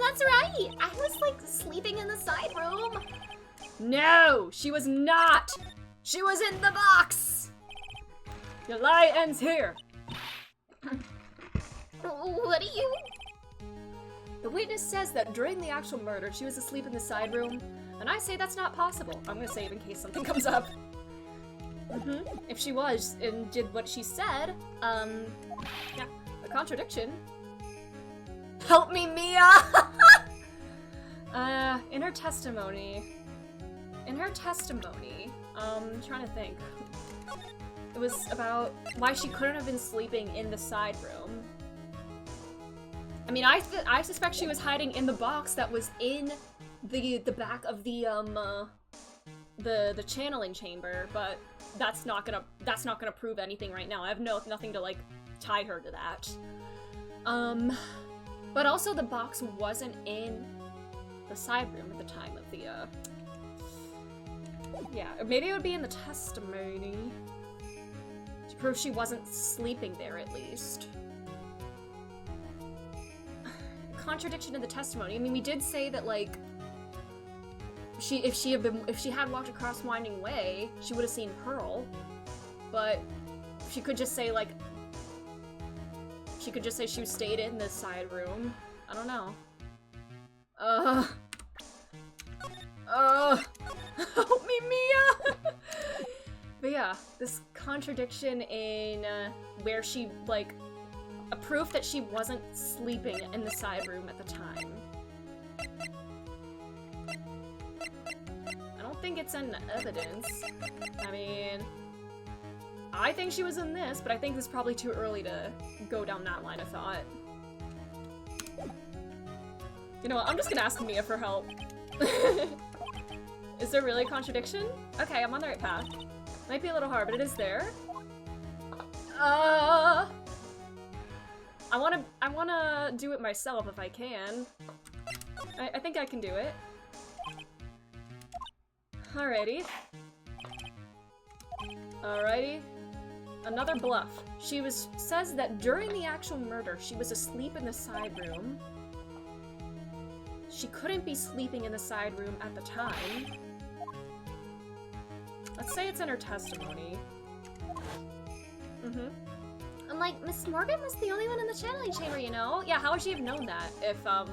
That's right! I was, like, sleeping in the side room. No, she was not! She was in the box! Your lie ends here. What do you... The witness says that during the actual murder, she was asleep in the side room, and I say that's not possible. I'm gonna save in case something comes up. If she was and did what she said, yeah, a contradiction. Help me, Mia! In her testimony, Trying to think. It was about why she couldn't have been sleeping in the side room. I mean, I suspect she was hiding in the box that was in the back of the channeling chamber, but that's not gonna prove anything right now. I have nothing to like tie her to that. But also the box wasn't in the side room at the time of the yeah, maybe it would be in the testimony to prove she wasn't sleeping there at least. Contradiction in the testimony. I mean, we did say that like if she had walked across Winding Way, she would have seen Pearl, but she could just say like she stayed in the side room. I don't know. Help me, Mia! But yeah, this contradiction in where she like a proof that she wasn't sleeping in the side room at the time. I don't think it's in evidence. I mean, I think she was in this, but I think it's probably too early to go down that line of thought. You know what, I'm just gonna ask Mia for help. Is there really a contradiction? Okay, I'm on the right path. Might be a little hard, but it is there. I wanna do it myself if I can. I think I can do it. Alrighty. Alrighty. Another bluff. She says that during the actual murder, she was asleep in the side room. She couldn't be sleeping in the side room at the time. Let's say it's in her testimony. I'm like, Miss Morgan was the only one in the channeling chamber, you know? Yeah, how would she have known that if, how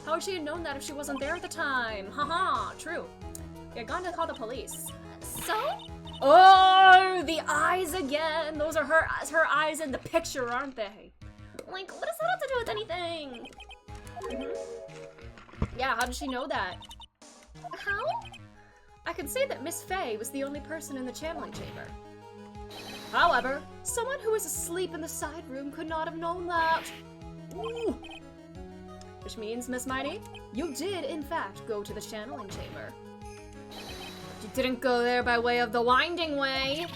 would she have known that if she wasn't there at the time? Haha, true. Yeah, gone to call the police. So? Oh, the eyes again! Those are her eyes in the picture, aren't they? Like, what does that have to do with anything? Yeah, how did she know that? How? I can say that Miss Faye was the only person in the channeling chamber. However, someone who was asleep in the side room could not have known that. Ooh. Which means, Miss Miney, you did, in fact, go to the channeling chamber. You didn't go there by way of the Winding Way.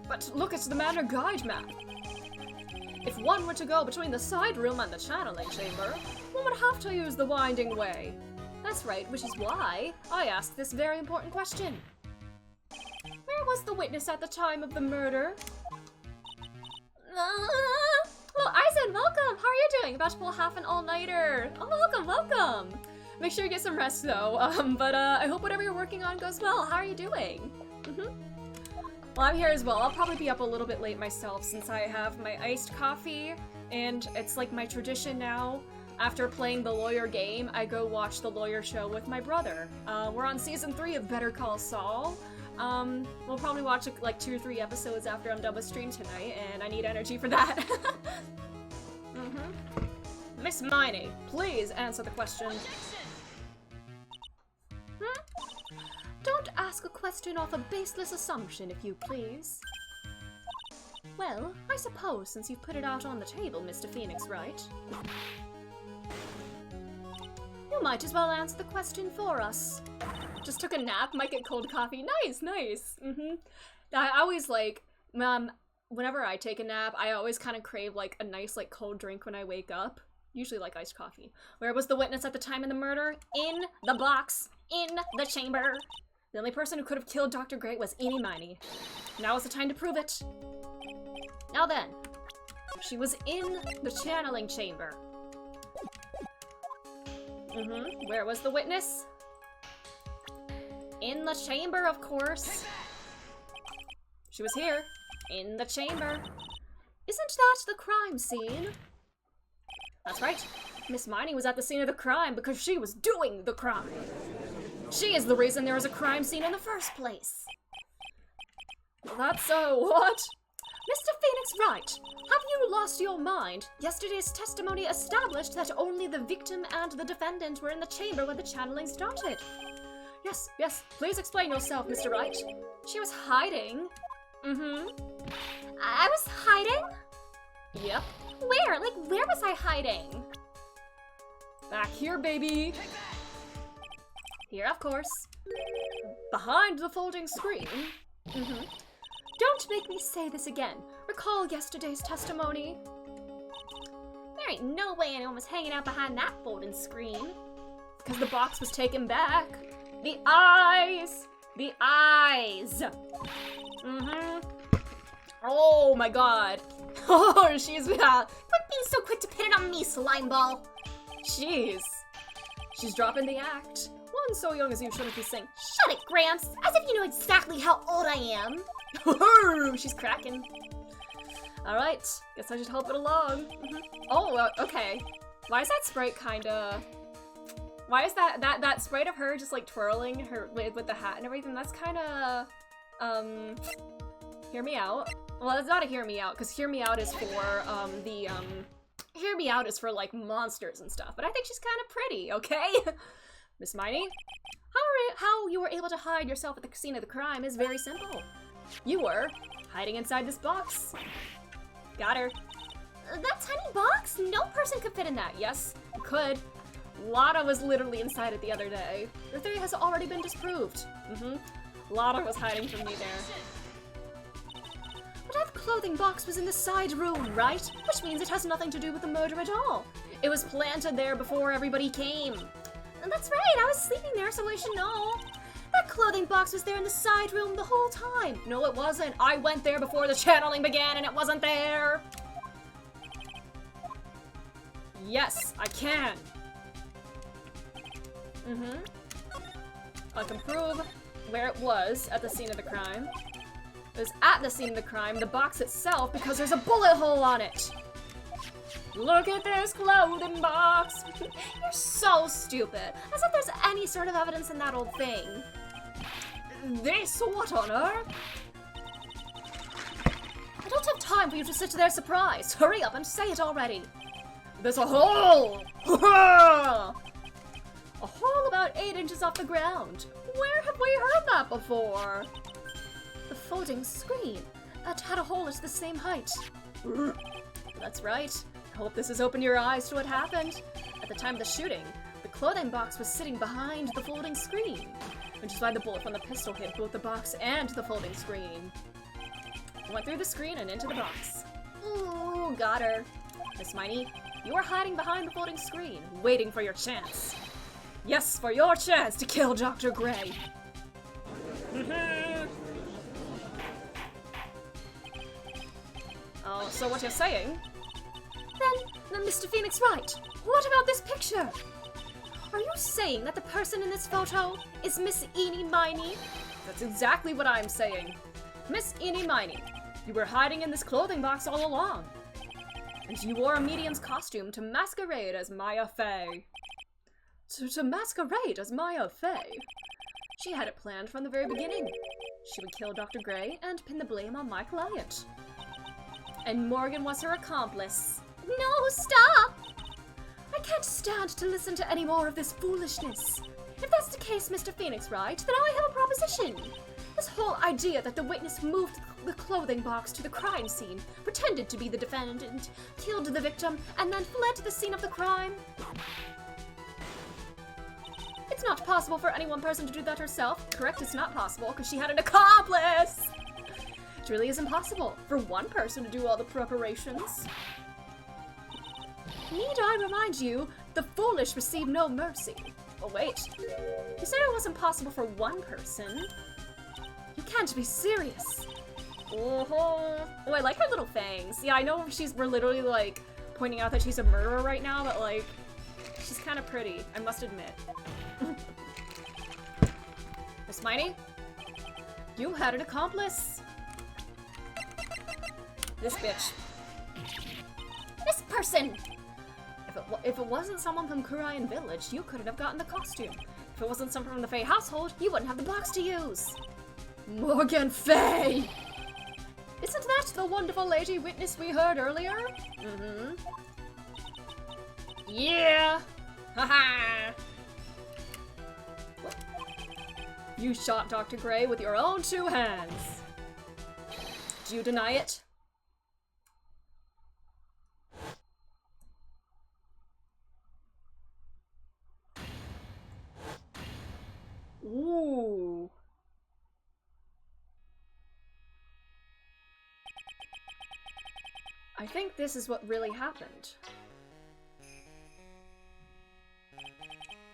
But look at the Manor Guide map. If one were to go between the side room and the channeling chamber, one would have to use the Winding Way. That's right, which is why I asked this very important question. Where was the witness at the time of the murder? Well, Aizen, welcome! How are you doing? About to pull half an all-nighter. Oh, welcome, welcome! Make sure you get some rest, though. I hope whatever you're working on goes well. How are you doing? Well, I'm here as well. I'll probably be up a little bit late myself since I have my iced coffee, and it's like my tradition now. After playing the lawyer game, I go watch the lawyer show with my brother. We're on season 3 of Better Call Saul. We'll probably watch like 2 or 3 episodes after I'm done with stream tonight, and I need energy for that. Miss Miney, please answer the question. Don't ask a question off a baseless assumption, if you please. Well, I suppose since you've put it out on the table, Mr. Phoenix, Wright, you might as well answer the question for us. Just took a nap, might get cold coffee. Nice, nice. I always like, whenever I take a nap, I always kind of crave like a nice like cold drink when I wake up. Usually like iced coffee. Where was the witness at the time of the murder? In the box, in the chamber. The only person who could have killed Dr. Great was Eenie Miney. Now is the time to prove it. Now then, she was in the channeling chamber. Where was the witness? In the chamber, of course. She was here, in the chamber. Isn't that the crime scene? That's right. Miss Miney was at the scene of the crime because she was doing the crime. She is the reason there was a crime scene in the first place. That's so what? Mr. Phoenix Wright, have you lost your mind? Yesterday's testimony established that only the victim and the defendant were in the chamber when the channeling started. Yes, please explain yourself, Mr. Wright. She was hiding. I was hiding? Yep. Where? Like, where was I hiding? Back here, baby. Here, of course. Behind the folding screen. Don't make me say this again. Recall yesterday's testimony. There ain't no way anyone was hanging out behind that folding screen. Because the box was taken back. The eyes! The eyes! Oh my god. Oh, she's Quit being so quick to pin it on me, slime ball. Jeez. She's dropping the act. One so young as you shouldn't be saying, Shut it, Gramps. As if you know exactly how old I am. she's cracking. Alright, guess I should help it along. Oh, okay. Why is that sprite kinda... Why is that sprite of her just like twirling her with the hat and everything? That's kinda... Hear me out. Well, it's not a hear me out, because hear me out is for, hear me out is for, like, monsters and stuff, but I think she's kind of pretty, okay? Miss Miney, how you were able to hide yourself at the scene of the crime is very simple. You were hiding inside this box. Got her. That tiny box? No person could fit in that. Yes, you could. Lada was literally inside it the other day. Your theory has already been disproved. Lada was hiding from me there. But that clothing box was in the side room, right? Which means it has nothing to do with the murder at all. It was planted there before everybody came. That's right, I was sleeping there, so I should know. That clothing box was there in the side room the whole time. No, it wasn't. I went there before the channeling began and it wasn't there. Yes, I can. I can prove where it was at the scene of the crime. It was at the scene of the crime, the box itself, because there's a bullet hole on it. Look at this clothing box. You're so stupid. As if there's any sort of evidence in that old thing. This? What on earth? I don't have time for you to sit there surprised. Hurry up and say it already. There's a hole! A hole about 8 inches off the ground. Where have we heard that before? The folding screen. That had a hole at the same height. That's right. I hope this has opened your eyes to what happened. At the time of the shooting, the clothing box was sitting behind the folding screen, which is why the bullet from the pistol hit both the box and the folding screen. It went through the screen and into the box. Ooh, got her. Miss Miney, you are hiding behind the folding screen, waiting for your chance. Yes, for your chance to kill Dr. Gray. Oh, so what you're saying? Then Mr. Phoenix Wright, what about this picture? Are you saying that the person in this photo is Miss Eenie Miney? That's exactly what I'm saying. Miss Eenie Miney, you were hiding in this clothing box all along. And you wore a medium's costume to masquerade as Maya Fey. To masquerade as Maya Fey? She had it planned from the very beginning. She would kill Dr. Gray and pin the blame on my client. And Morgan was her accomplice. No, stop! I can't stand to listen to any more of this foolishness. If that's the case, Mr. Phoenix Wright, then I have a proposition. This whole idea that the witness moved the clothing box to the crime scene, pretended to be the defendant, killed the victim, and then fled to the scene of the crime. It's not possible for any one person to do that herself. Correct, it's not possible, because she had an accomplice! It really is impossible for one person to do all the preparations. Need I remind you, the foolish receive no mercy. Oh wait, you said it wasn't possible for one person. You can't be serious. Oh, I like her little fangs. Yeah, I know we're literally like pointing out that she's a murderer right now, but like, she's kind of pretty, I must admit. Miss Miney, you had an accomplice. This bitch. This person! If it wasn't someone from Kurian Village, you couldn't have gotten the costume. If it wasn't someone from the Fey household, you wouldn't have the box to use. Morgan Fey! Isn't that the wonderful lady witness we heard earlier? Mm-hmm. Yeah! Haha! You shot Dr. Gray with your own 2 hands. Do you deny it? Ooh. I think this is what really happened.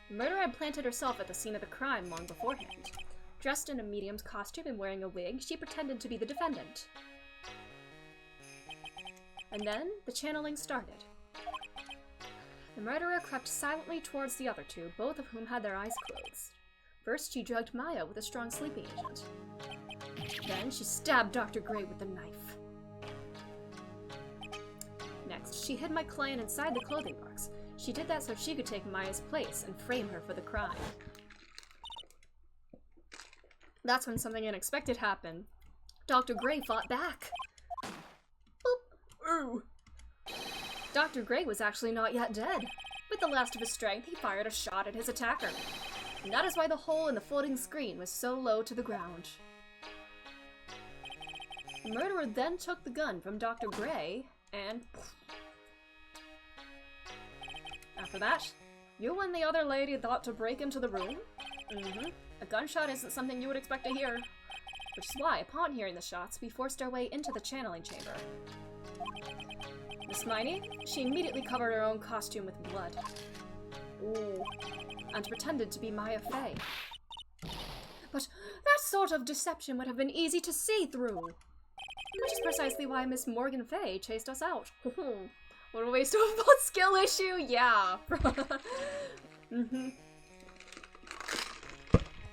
The murderer had planted herself at the scene of the crime long beforehand. Dressed in a medium's costume and wearing a wig, she pretended to be the defendant. And then, the channeling started. The murderer crept silently towards the other 2, both of whom had their eyes closed. First, she drugged Maya with a strong sleeping agent. Then, she stabbed Dr. Gray with a knife. Next, she hid my client inside the clothing box. She did that so she could take Maya's place and frame her for the crime. That's when something unexpected happened. Dr. Gray fought back. Boop. Ooh. Dr. Gray was actually not yet dead. With the last of his strength, he fired a shot at his attacker. And that is why the hole in the floating screen was so low to the ground. The murderer then took the gun from Dr. Gray and... After that, you and the other lady thought to break into the room? Mm-hmm. A gunshot isn't something you would expect to hear. Which is why, upon hearing the shots, we forced our way into the channeling chamber. Miss Miney, she immediately covered her own costume with blood. Ooh. And pretended to be Maya Fey. But that sort of deception would have been easy to see through. Which is precisely why Miss Morgan Fey chased us out. What a waste of a skill issue, yeah. Mm-hmm.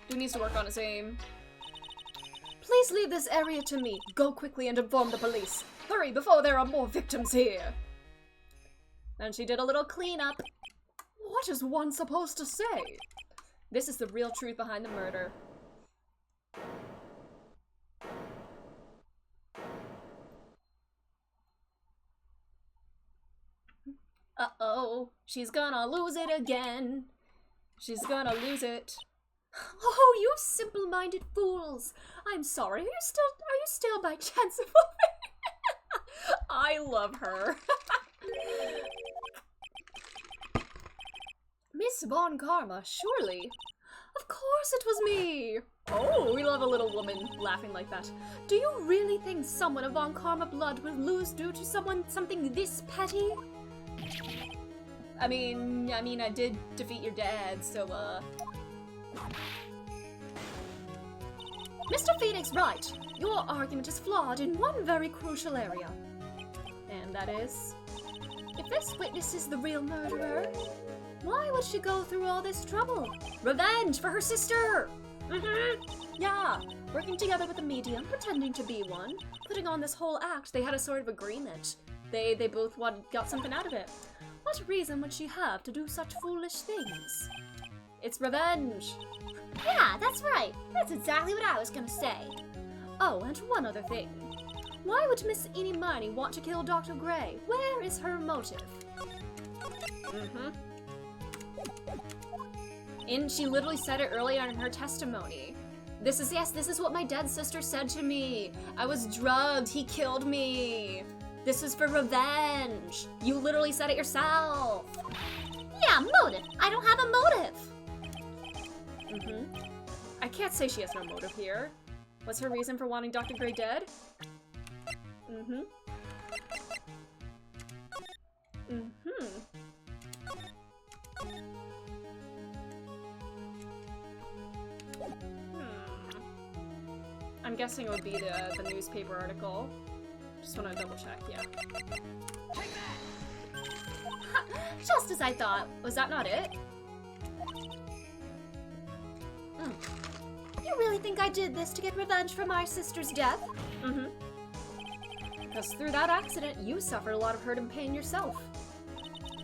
Dude needs to work on his aim. Please leave this area to me. Go quickly and inform the police. Hurry before there are more victims here. And she did a little cleanup. What is one supposed to say? This is the real truth behind the murder. Uh-oh, she's gonna lose it again. She's gonna lose it. Oh, you simple-minded fools! I'm sorry. Are you still by chance a woman? I love her. Miss Von Karma, surely. Of course it was me. Oh, we love a little woman laughing like that. Do you really think someone of Von Karma blood would lose due to something this petty? I mean, I did defeat your dad, so, Mr. Phoenix Wright, your argument is flawed in one very crucial area. And that is? If this witness is the real murderer, why would she go through all this trouble? Revenge for her sister! Yeah, working together with a medium, pretending to be one, putting on this whole act, they had a sort of agreement. They both got something out of it. What reason would she have to do such foolish things? It's revenge! Yeah, that's right. That's exactly what I was gonna say. Oh, and one other thing. Why would Miss Eenie Miney want to kill Dr. Gray? Where is her motive? And she literally said it earlier in her testimony. This is what my dead sister said to me. I was drugged, he killed me. This is for revenge. You literally said it yourself. Yeah, motive. I don't have a motive. I can't say she has no motive here. What's her reason for wanting Dr. Gray dead? I'm guessing it would be the newspaper article. Just want to double check, yeah. Just as I thought. Was that not it? You really think I did this to get revenge for my sister's death? Because through that accident, you suffered a lot of hurt and pain yourself.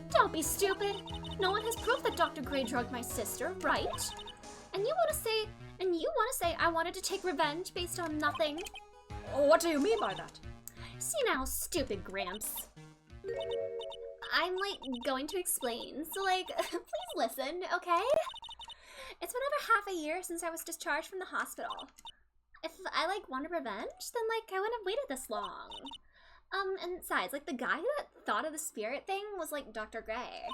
Don't be stupid. No one has proof that Dr. Gray drugged my sister, right? And you want to say I wanted to take revenge based on nothing? What do you mean by that? See now, stupid Gramps. I'm, like, going to explain, so, like, please listen, okay? It's been over half a year since I was discharged from the hospital. If I, like, wanted revenge, then, like, I wouldn't have waited this long. And besides, like, the guy that thought of the spirit thing was, like, Dr. Gray.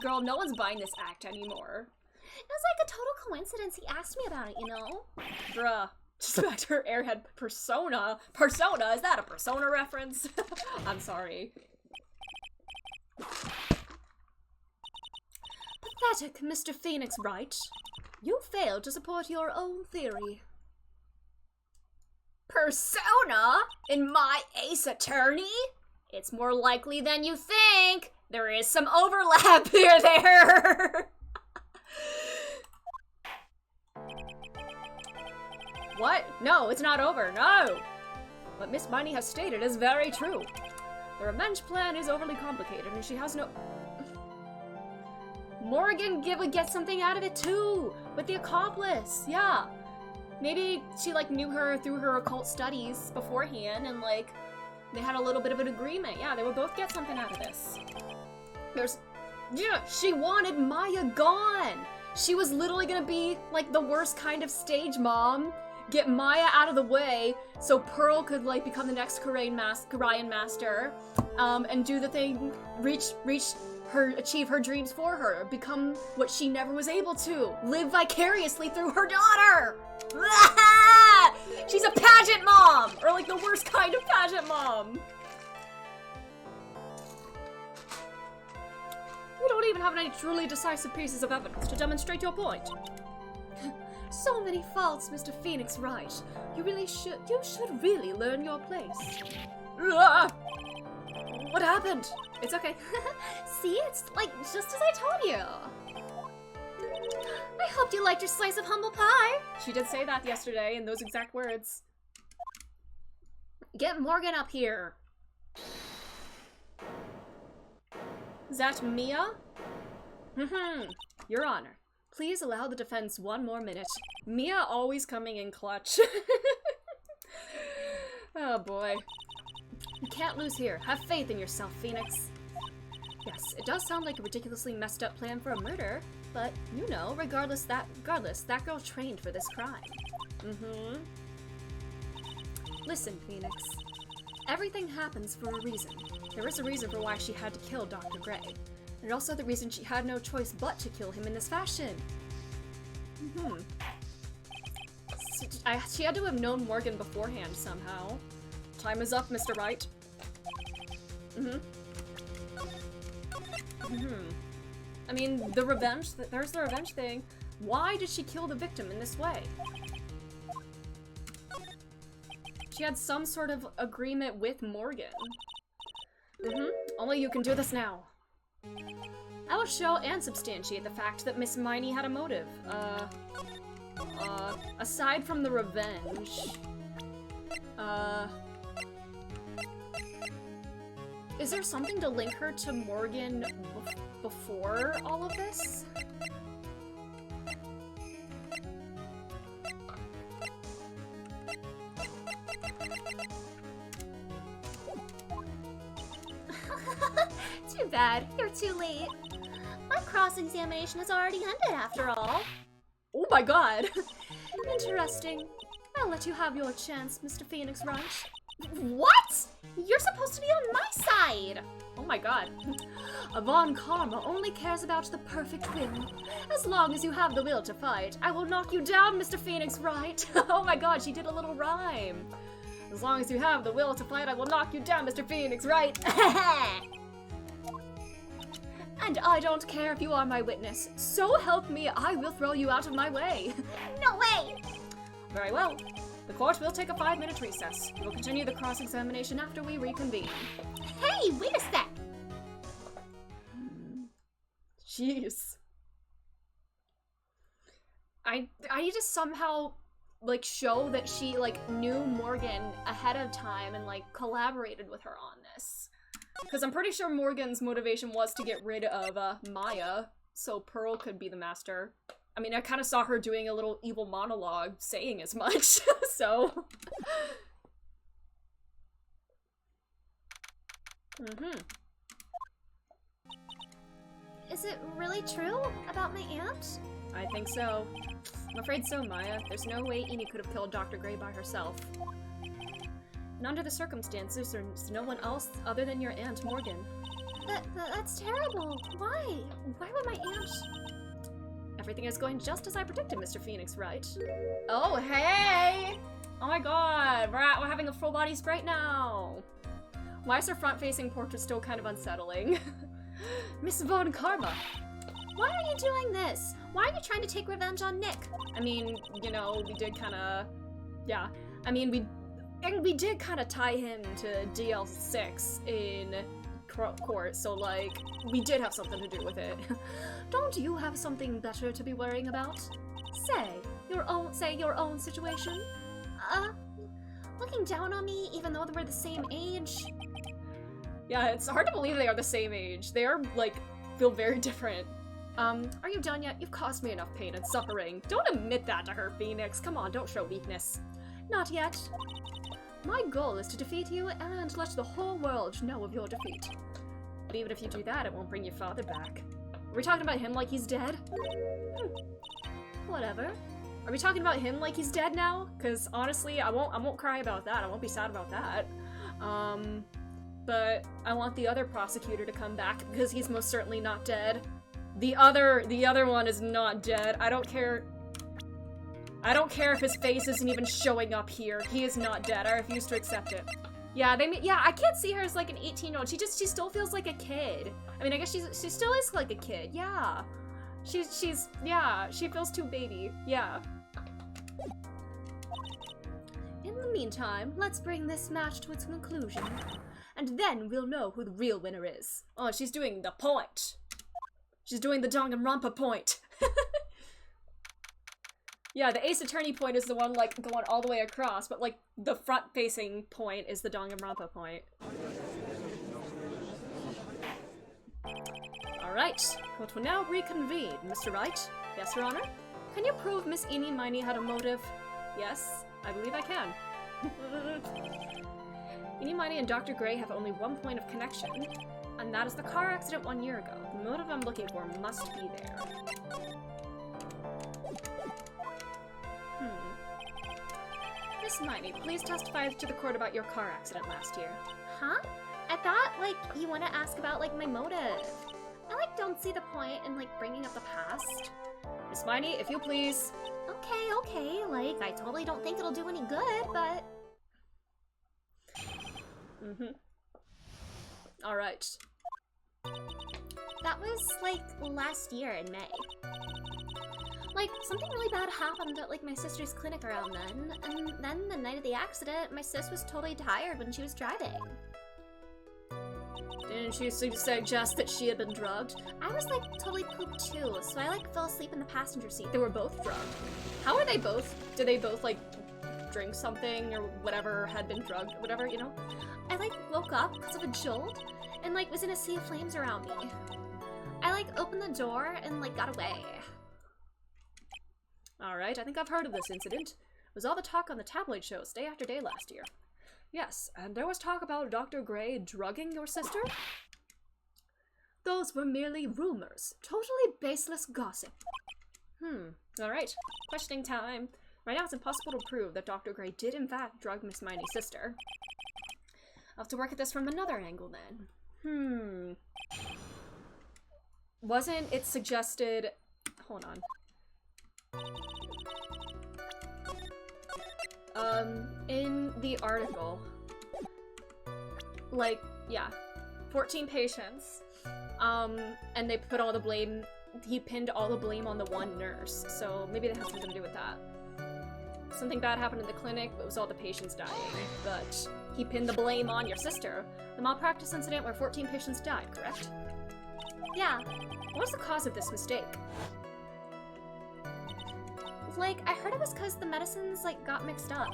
Girl, no one's buying this act anymore. It was, like, a total coincidence he asked me about it, you know? Bruh. Just back to her airhead persona. Persona? Is that a persona reference? I'm sorry. Pathetic, Mr. Phoenix Wright. You failed to support your own theory. Persona? In my Ace Attorney? It's more likely than you think. There is some overlap here there. What? No, it's not over. No! What Miss Miney has stated is very true. The revenge plan is overly complicated and she has no... Morgan would get something out of it too! With the accomplice, yeah. Maybe she, like, knew her through her occult studies beforehand and, like, they had a little bit of an agreement. Yeah, they would both get something out of this. Yeah, she wanted Maya gone! She was literally gonna be, like, the worst kind of stage mom. Get Maya out of the way so Pearl could, like, become the next Korean Master, and do the thing, achieve her dreams for her, become what she never was able to, live vicariously through her daughter! She's a pageant mom! Or, like, the worst kind of pageant mom! You don't even have any truly decisive pieces of evidence to demonstrate your point. So many faults, Mr. Phoenix Wright. You should really learn your place. What happened? It's okay. See, it's, like, just as I told you. I hoped you liked your slice of humble pie. She did say that yesterday in those exact words. Get Morgan up here. Is that Mia? Your Honor. Please allow the defense one more minute. Mia always coming in clutch. Oh boy. You can't lose here. Have faith in yourself, Phoenix. Yes, it does sound like a ridiculously messed up plan for a murder, but you know, regardless, that girl trained for this crime. Listen, Phoenix. Everything happens for a reason. There is a reason for why she had to kill Dr. Gray. And also the reason she had no choice but to kill him in this fashion. She had to have known Morgan beforehand somehow. Time is up, Mr. Wright. I mean, there's the revenge thing. Why did she kill the victim in this way? She had some sort of agreement with Morgan. Only you can do this now. I will show and substantiate the fact that Miss Miney had a motive. Aside from the revenge. Is there something to link her to Morgan before all of this? Too bad. You're too late. My cross-examination has already ended, after all. Oh my god! Interesting. I'll let you have your chance, Mr. Phoenix Wright. What? You're supposed to be on my side! Oh my god. Avon Karma only cares about the perfect will. As long as you have the will to fight, I will knock you down, Mr. Phoenix Wright. Oh my god, she did a little rhyme. As long as you have the will to fight, I will knock you down, Mr. Phoenix Wright. And I don't care if you are my witness. So help me, I will throw you out of my way. No way! Very well. The court will take a 5-minute recess. We'll continue the cross-examination after we reconvene. Hey, wait a sec! Jeez. I need to somehow, like, show that she, like, knew Morgan ahead of time and, like, collaborated with her on this. Because I'm pretty sure Morgan's motivation was to get rid of Maya, so Pearl could be the master. I mean, I kind of saw her doing a little evil monologue saying as much, so... Mm-hmm. Is it really true about my aunt? I think so. I'm afraid so, Maya. There's no way Amy could have killed Dr. Gray by herself. And under the circumstances, there's no one else other than your Aunt Morgan. That's terrible. Why? Why would my aunt... Everything is going just as I predicted, Mr. Phoenix, right? Oh, hey! Oh my god, we're having a full body sprite now! Why is her front-facing portrait still kind of unsettling? Miss Von Karma! Why are you doing this? Why are you trying to take revenge on Nick? I mean, you know, we did kinda... Yeah. I mean, we did kinda tie him to DL6 in court, so like, we did have something to do with it. Don't you have something better to be worrying about? Say your own situation? Looking down on me even though we're the same age? Yeah, it's hard to believe they are the same age. They are, like, feel very different. Are you done yet? You've caused me enough pain and suffering. Don't admit that to her, Phoenix. Come on, don't show weakness. Not yet. My goal is to defeat you and let the whole world know of your defeat. But even if you do that, it won't bring your father back. Are we talking about him like he's dead? Whatever. Are we talking about him like he's dead now? Because honestly, I won't cry about that. I won't be sad about that. But I want the other prosecutor to come back because he's most certainly not dead. The other one is not dead. I don't care if his face isn't even showing up here. He is not dead. I refuse to accept it. Yeah, I can't see her as like an 18-year-old. She still feels like a kid. I mean, I guess she still is like a kid. Yeah. She feels too baby. Yeah. In the meantime, let's bring this match to its conclusion. And then we'll know who the real winner is. Oh, she's doing the point. She's doing the Danganronpa point. Yeah, the Ace Attorney point is the one, like, going all the way across, but, like, the front-facing point is the Danganronpa point. Alright, court will now reconvene. Mr. Wright? Yes, Your Honor? Can you prove Miss Eenie Miney had a motive? Yes, I believe I can. Eenie Miney and Dr. Gray have only one point of connection, and that is the car accident 1 year ago. The motive I'm looking for must be there. Miss Miney, please testify to the court about your car accident last year. Huh? I thought, like, you want to ask about, like, my motive. I, like, don't see the point in, like, bringing up the past. Miss Miney, if you please. Okay, like, I totally don't think it'll do any good, but... Alright. That was, like, last year in May. Like, something really bad happened at, like, my sister's clinic around then, and then the night of the accident, my sis was totally tired when she was driving. Didn't she suggest that she had been drugged? I was, like, totally pooped too, so I, like, fell asleep in the passenger seat. They were both drugged. How are they both? Did they both, like, drink something or whatever had been drugged or whatever, you know? I, like, woke up because of a jolt and, like, was in a sea of flames around me. I, like, opened the door and, like, got away. Alright, I think I've heard of this incident. It was all the talk on the tabloid shows day after day last year. Yes, and there was talk about Dr. Gray drugging your sister? Those were merely rumors. Totally baseless gossip. Alright. Questioning time. Right now it's impossible to prove that Dr. Gray did in fact drug Miss Miney's sister. I'll have to work at this from another angle then. Wasn't it suggested... Hold on. In the article, like, yeah, 14 patients, and they put all the blame, he pinned all the blame on the one nurse, so maybe that has something to do with that. Something bad happened in the clinic, but it was all the patients dying, but he pinned the blame on your sister. The malpractice incident where 14 patients died, correct? Yeah. What was the cause of this mistake? Like, I heard it was because the medicines, like, got mixed up.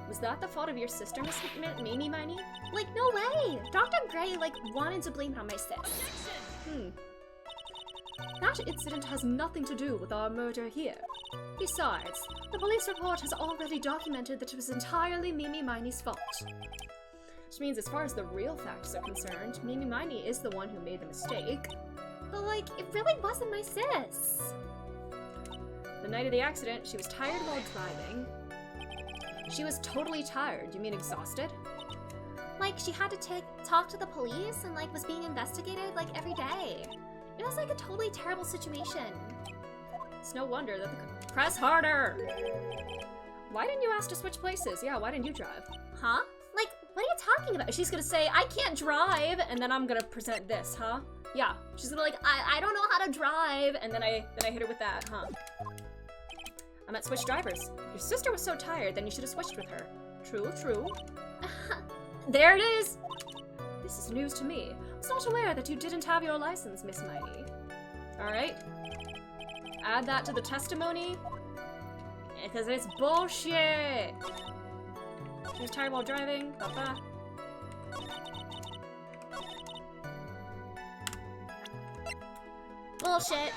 Was that the fault of your sister, Miss Eenie Miney? Like, no way! Dr. Gray, like, wanted to blame it on my sis. That incident has nothing to do with our murder here. Besides, the police report has already documented that it was entirely Mimi Miney's fault. Which means as far as the real facts are concerned, Mimi Miney is the one who made the mistake. But like, it really wasn't my sis. The night of the accident, she was tired while driving. She was totally tired. You mean exhausted? Like, she had to talk to the police and like was being investigated like every day. It was like a totally terrible situation. It's no wonder that the press harder! Why didn't you ask to switch places? Yeah, why didn't you drive? Huh? Like, what are you talking about? She's gonna say, I can't drive, and then I'm gonna present this, huh? Yeah, she's gonna like, I don't know how to drive, and then I hit her with that, huh? I meant switch drivers. If your sister was so tired, then you should have switched with her. True, true. There it is! This is news to me. I was not aware that you didn't have your license, Miss Miney. Alright. Add that to the testimony. Because it's bullshit! She was tired while driving. Ba-ba. Bullshit.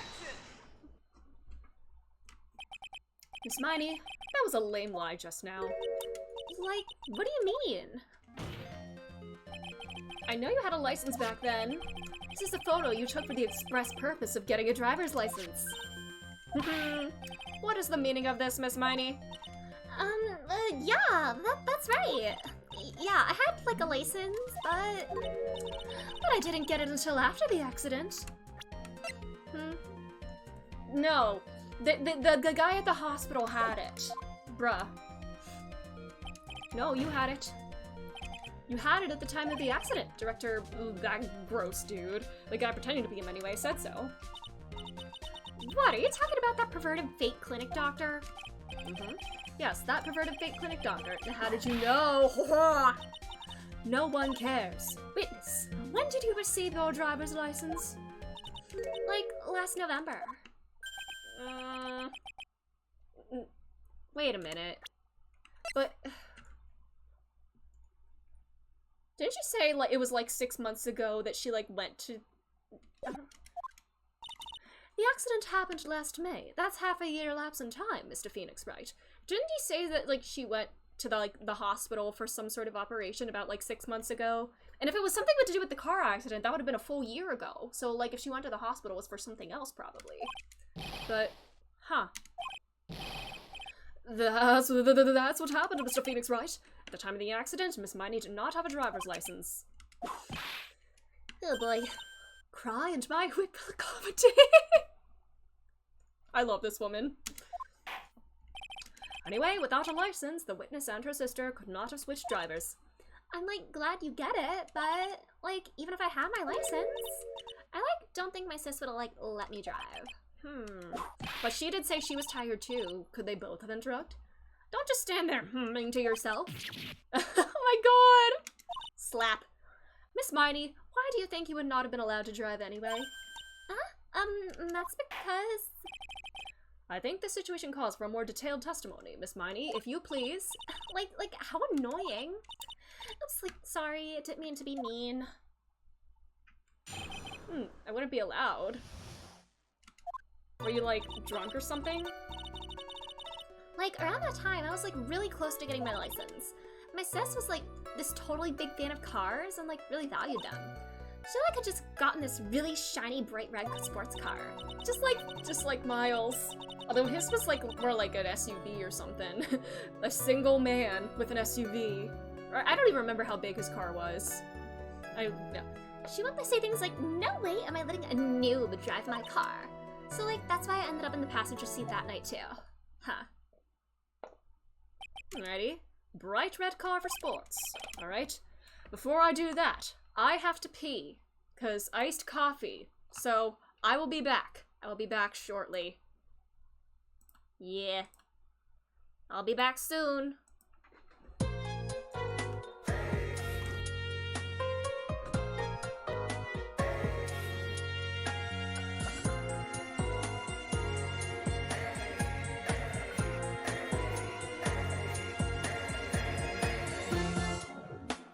Miss Miney, that was a lame lie just now. Like, what do you mean? I know you had a license back then. This is a photo you took for the express purpose of getting a driver's license. What is the meaning of this, Miss Miney? Yeah, that's right. Yeah, I had like a license, but I didn't get it until after the accident. No, the guy at the hospital had it. Bruh. No, you had it. You had it at the time of the accident. Director, that gross dude. The guy pretending to be him anyway said so. What, are you talking about that perverted fake clinic doctor? Yes, that perverted fake clinic doctor. How did you know? No one cares. Witness, when did you receive your driver's license? Like, last November. Wait a minute. But... Didn't you say like it was like 6 months ago that she like went to... The accident happened last May. That's half a year lapse in time, Mr. Phoenix Wright. Didn't you say that like she went to the hospital for some sort of operation about like 6 months ago? And if it was something to do with the car accident, that would have been a full year ago. So like if she went to the hospital, it was for something else probably. But, huh. That's what happened to Mr. Phoenix Wright. At the time of the accident, Miss Miney did not have a driver's license. Oh boy. Cry and my whip will accommodate. I love this woman. Anyway, without a license, the witness and her sister could not have switched drivers. I'm like glad you get it, but like even if I had my license, I like don't think my sis would have like let me drive. But she did say she was tired too. Could they both have interrupted? Don't just stand there humming to yourself. Oh my god! Slap. Miss Miney, why do you think you would not have been allowed to drive anyway? That's because... I think the situation calls for a more detailed testimony, Miss Miney, if you please. Like, how annoying. I'm just like, sorry, I didn't mean to be mean. I wouldn't be allowed. Were you, like, drunk or something? Like, around that time, I was, like, really close to getting my license. My sis was, like, this totally big fan of cars and, like, really valued them. She, like, had just gotten this really shiny, bright red sports car. Just like Miles. Although his was, like, more like an SUV or something. A single man with an SUV. Or I don't even remember how big his car was. Yeah. She would say things like, no way am I letting a noob drive my car. So, like, that's why I ended up in the passenger seat that night, too. Huh. Alrighty. Bright red car for sports. Alright? Before I do that, I have to pee. 'Cause iced coffee. So, I will be back. I will be back shortly. Yeah. I'll be back soon.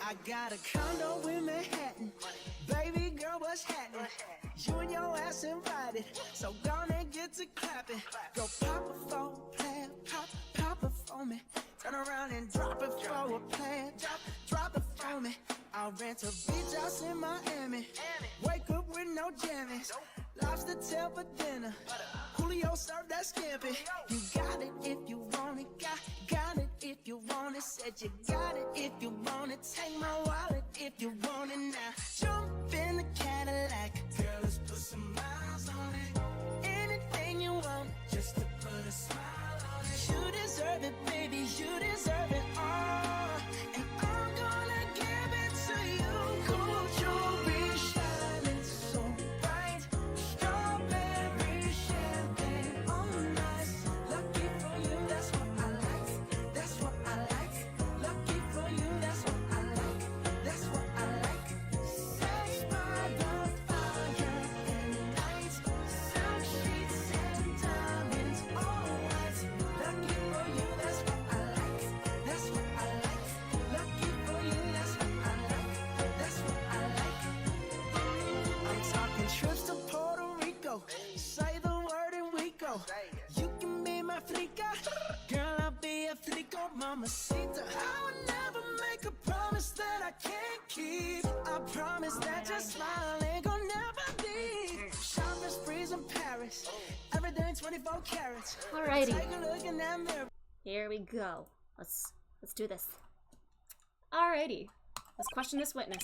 I got a condo in Manhattan. Baby girl, what's happening? You and your ass invited. So gonna get to clapping. Go pop a phone, plan, pop it for me. Turn around and drop it for a plan. Drop it for me. said you got it if you want it. Take my wallet if you want it now. Jump in the Cadillac, girl, let's put some miles on it. Anything you want, just to put a smile on it. You deserve it, baby, you deserve it all. And I'm gonna give it to you. Gold jewelry shining so bright. Strawberry champagne on ice. Lucky for you, that's what I like. That's what I like. Lucky for you, that's what I like. That's what I like. Sex by the fire and night. Silk sheets and diamonds, all white. Lucky for you, that's what I like. That's what I like. Lucky for you, that's what I like. That's what I like. I'm talking trips to Puerto Rico. Say the word and we go. You can be my flica. Girl, I'll be a flico, mamacita. I would never make a promise that I can't keep. I promise that your smile ain't gonna never leave. Shopping sprees in Paris. Everything 24 carats. Alrighty. Take a look in that mirror. Here we go. Let's do this. Alrighty. Let's question this witness.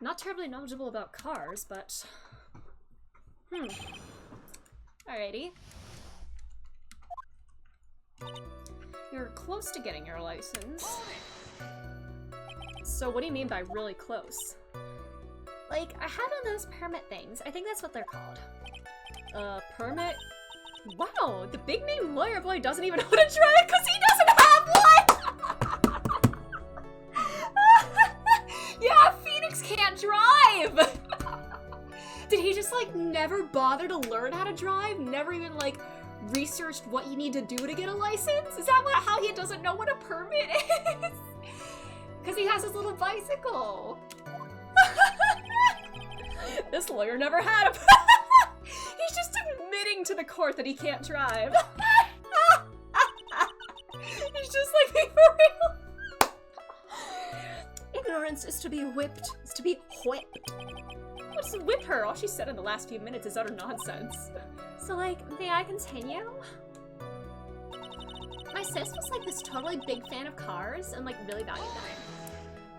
Not terribly knowledgeable about cars, but... Alrighty. You're close to getting your license. So what do you mean by really close? Like, I had one of those permit things. I think that's what they're called. Permit? Wow, the big name lawyer boy doesn't even know how to drive because he doesn't have one! Yeah, Phoenix can't drive! Did he just, like, never bother to learn how to drive? Never even, like, researched what you need to do to get a license? Is that how he doesn't know what a permit is? Because he has his little bicycle. This lawyer never had a He's just admitting to the court that he can't drive. He's just like, me for real. Ignorance is to be whipped, is to be whipped. What's to whip her? All she said in the last few minutes is utter nonsense. So, like, may I continue? My sis was, like, this totally big fan of cars and, like, really valued them.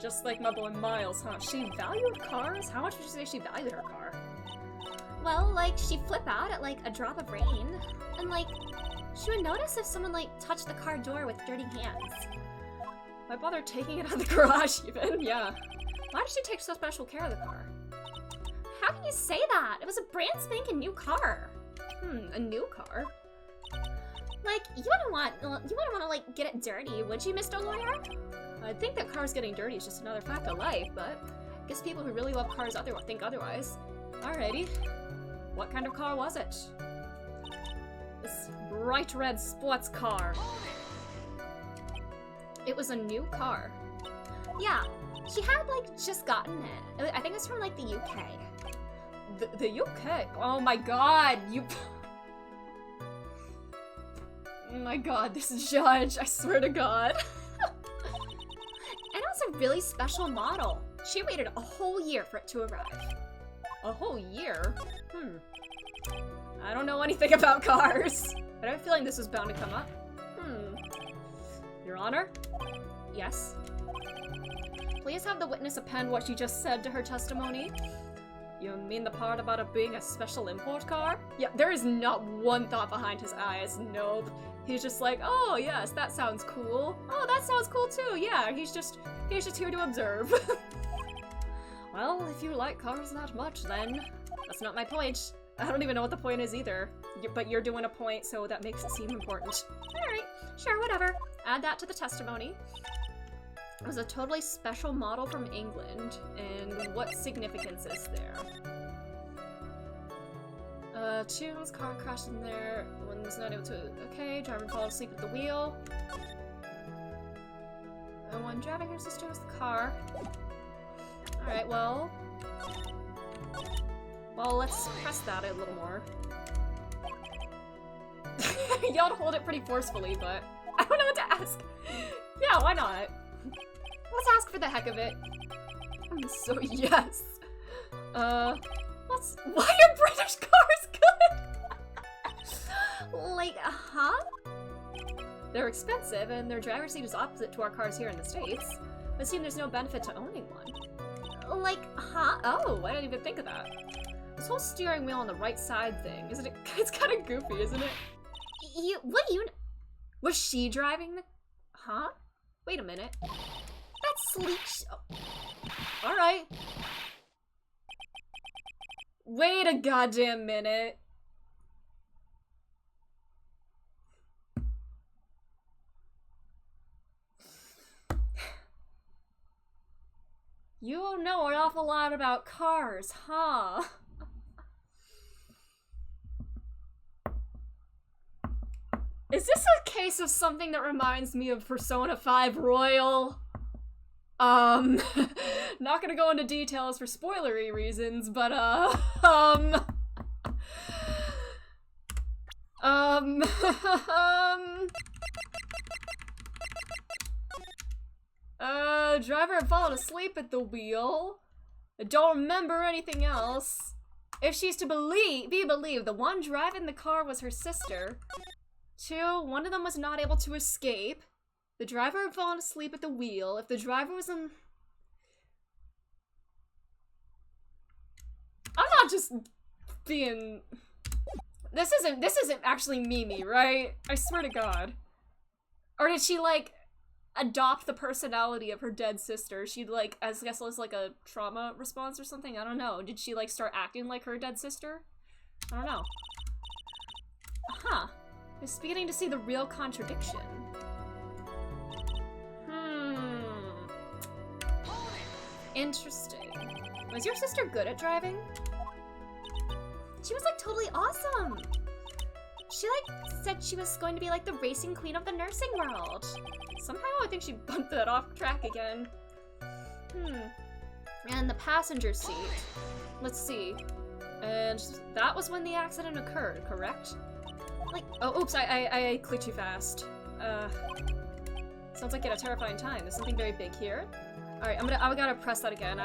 Just like my boy Miles, huh? She valued cars? How much would you say she valued her car? Well, like, she'd flip out at, like, a drop of rain. And, like, she would notice if someone, like, touched the car door with dirty hands. Why bother taking it out of the garage even? Yeah. Why did she take so special care of the car? How can you say that? It was a brand spanking new car. A new car? Like, you wouldn't want to, like, get it dirty, would you, Mr. Lawyer? I think that cars getting dirty is just another fact of life, but I guess people who really love cars think otherwise. Alrighty. What kind of car was it? This bright red sports car. It was a new car. Yeah, she had, like, just gotten it. I think it's from, like, the UK. The UK? Oh my god, you... Oh my god, this judge, I swear to god. And it was a really special model. She waited a whole year for it to arrive. A whole year? I don't know anything about cars. But I have a feeling this was bound to come up. Your Honor? Yes? Please have the witness append what she just said to her testimony. You mean the part about it being a special import car? Yeah, there is not one thought behind his eyes, nope. He's just like, oh yes, that sounds cool. Oh, that sounds cool too, yeah, he's just here to observe. Well, if you like cars that much, then that's not my point. I don't even know what the point is either. But you're doing a point, so that makes it seem important. Alright, sure, whatever. Add that to the testimony. It was a totally special model from England, and what significance is there? Tunes, car crashed in there, one was not able to, okay, driver fell asleep at the wheel. And one driving her sister was the car. Alright, well, let's press that a little more. Y'all hold it pretty forcefully, but I don't know what to ask. Yeah, why not? Let's ask for the heck of it. So, yes. Why are British cars good? Like, huh? They're expensive, and their driver's seat is opposite to our cars here in the States. But it seems there's no benefit to owning one. Like, huh? Oh, I didn't even think of that. This whole steering wheel on the right side thing, isn't it? It's kind of goofy, isn't it? What do you... Was she driving the... Huh? Wait a minute. That's sleek Alright. Wait a goddamn minute. You don't know an awful lot about cars, huh? Is this a case of something that reminds me of Persona 5 Royal? Not gonna go into details for spoilery reasons, but, driver had fallen asleep at the wheel. I don't remember anything else. If she's to be believed, the one driving the car was her sister. 2, one of them was not able to escape. The driver had fallen asleep at the wheel. If the driver was in... I'm not just being... This isn't actually Mimi, right? I swear to God. Or did she, like, adopt the personality of her dead sister? She'd, like, I guess it was, like, a trauma response or something? I don't know. Did she, like, start acting like her dead sister? I don't know. Huh. I'm beginning to see the real contradiction. Interesting. Was your sister good at driving? She was, like, totally awesome. She, like, said she was going to be, like, the racing queen of the nursing world. Somehow I think she bumped that off track again. And the passenger seat. Let's see. And that was when the accident occurred, correct? Like, oh, oops, I clicked too fast. Sounds like you had a terrifying time. There's something very big here. Alright, I gotta press that again.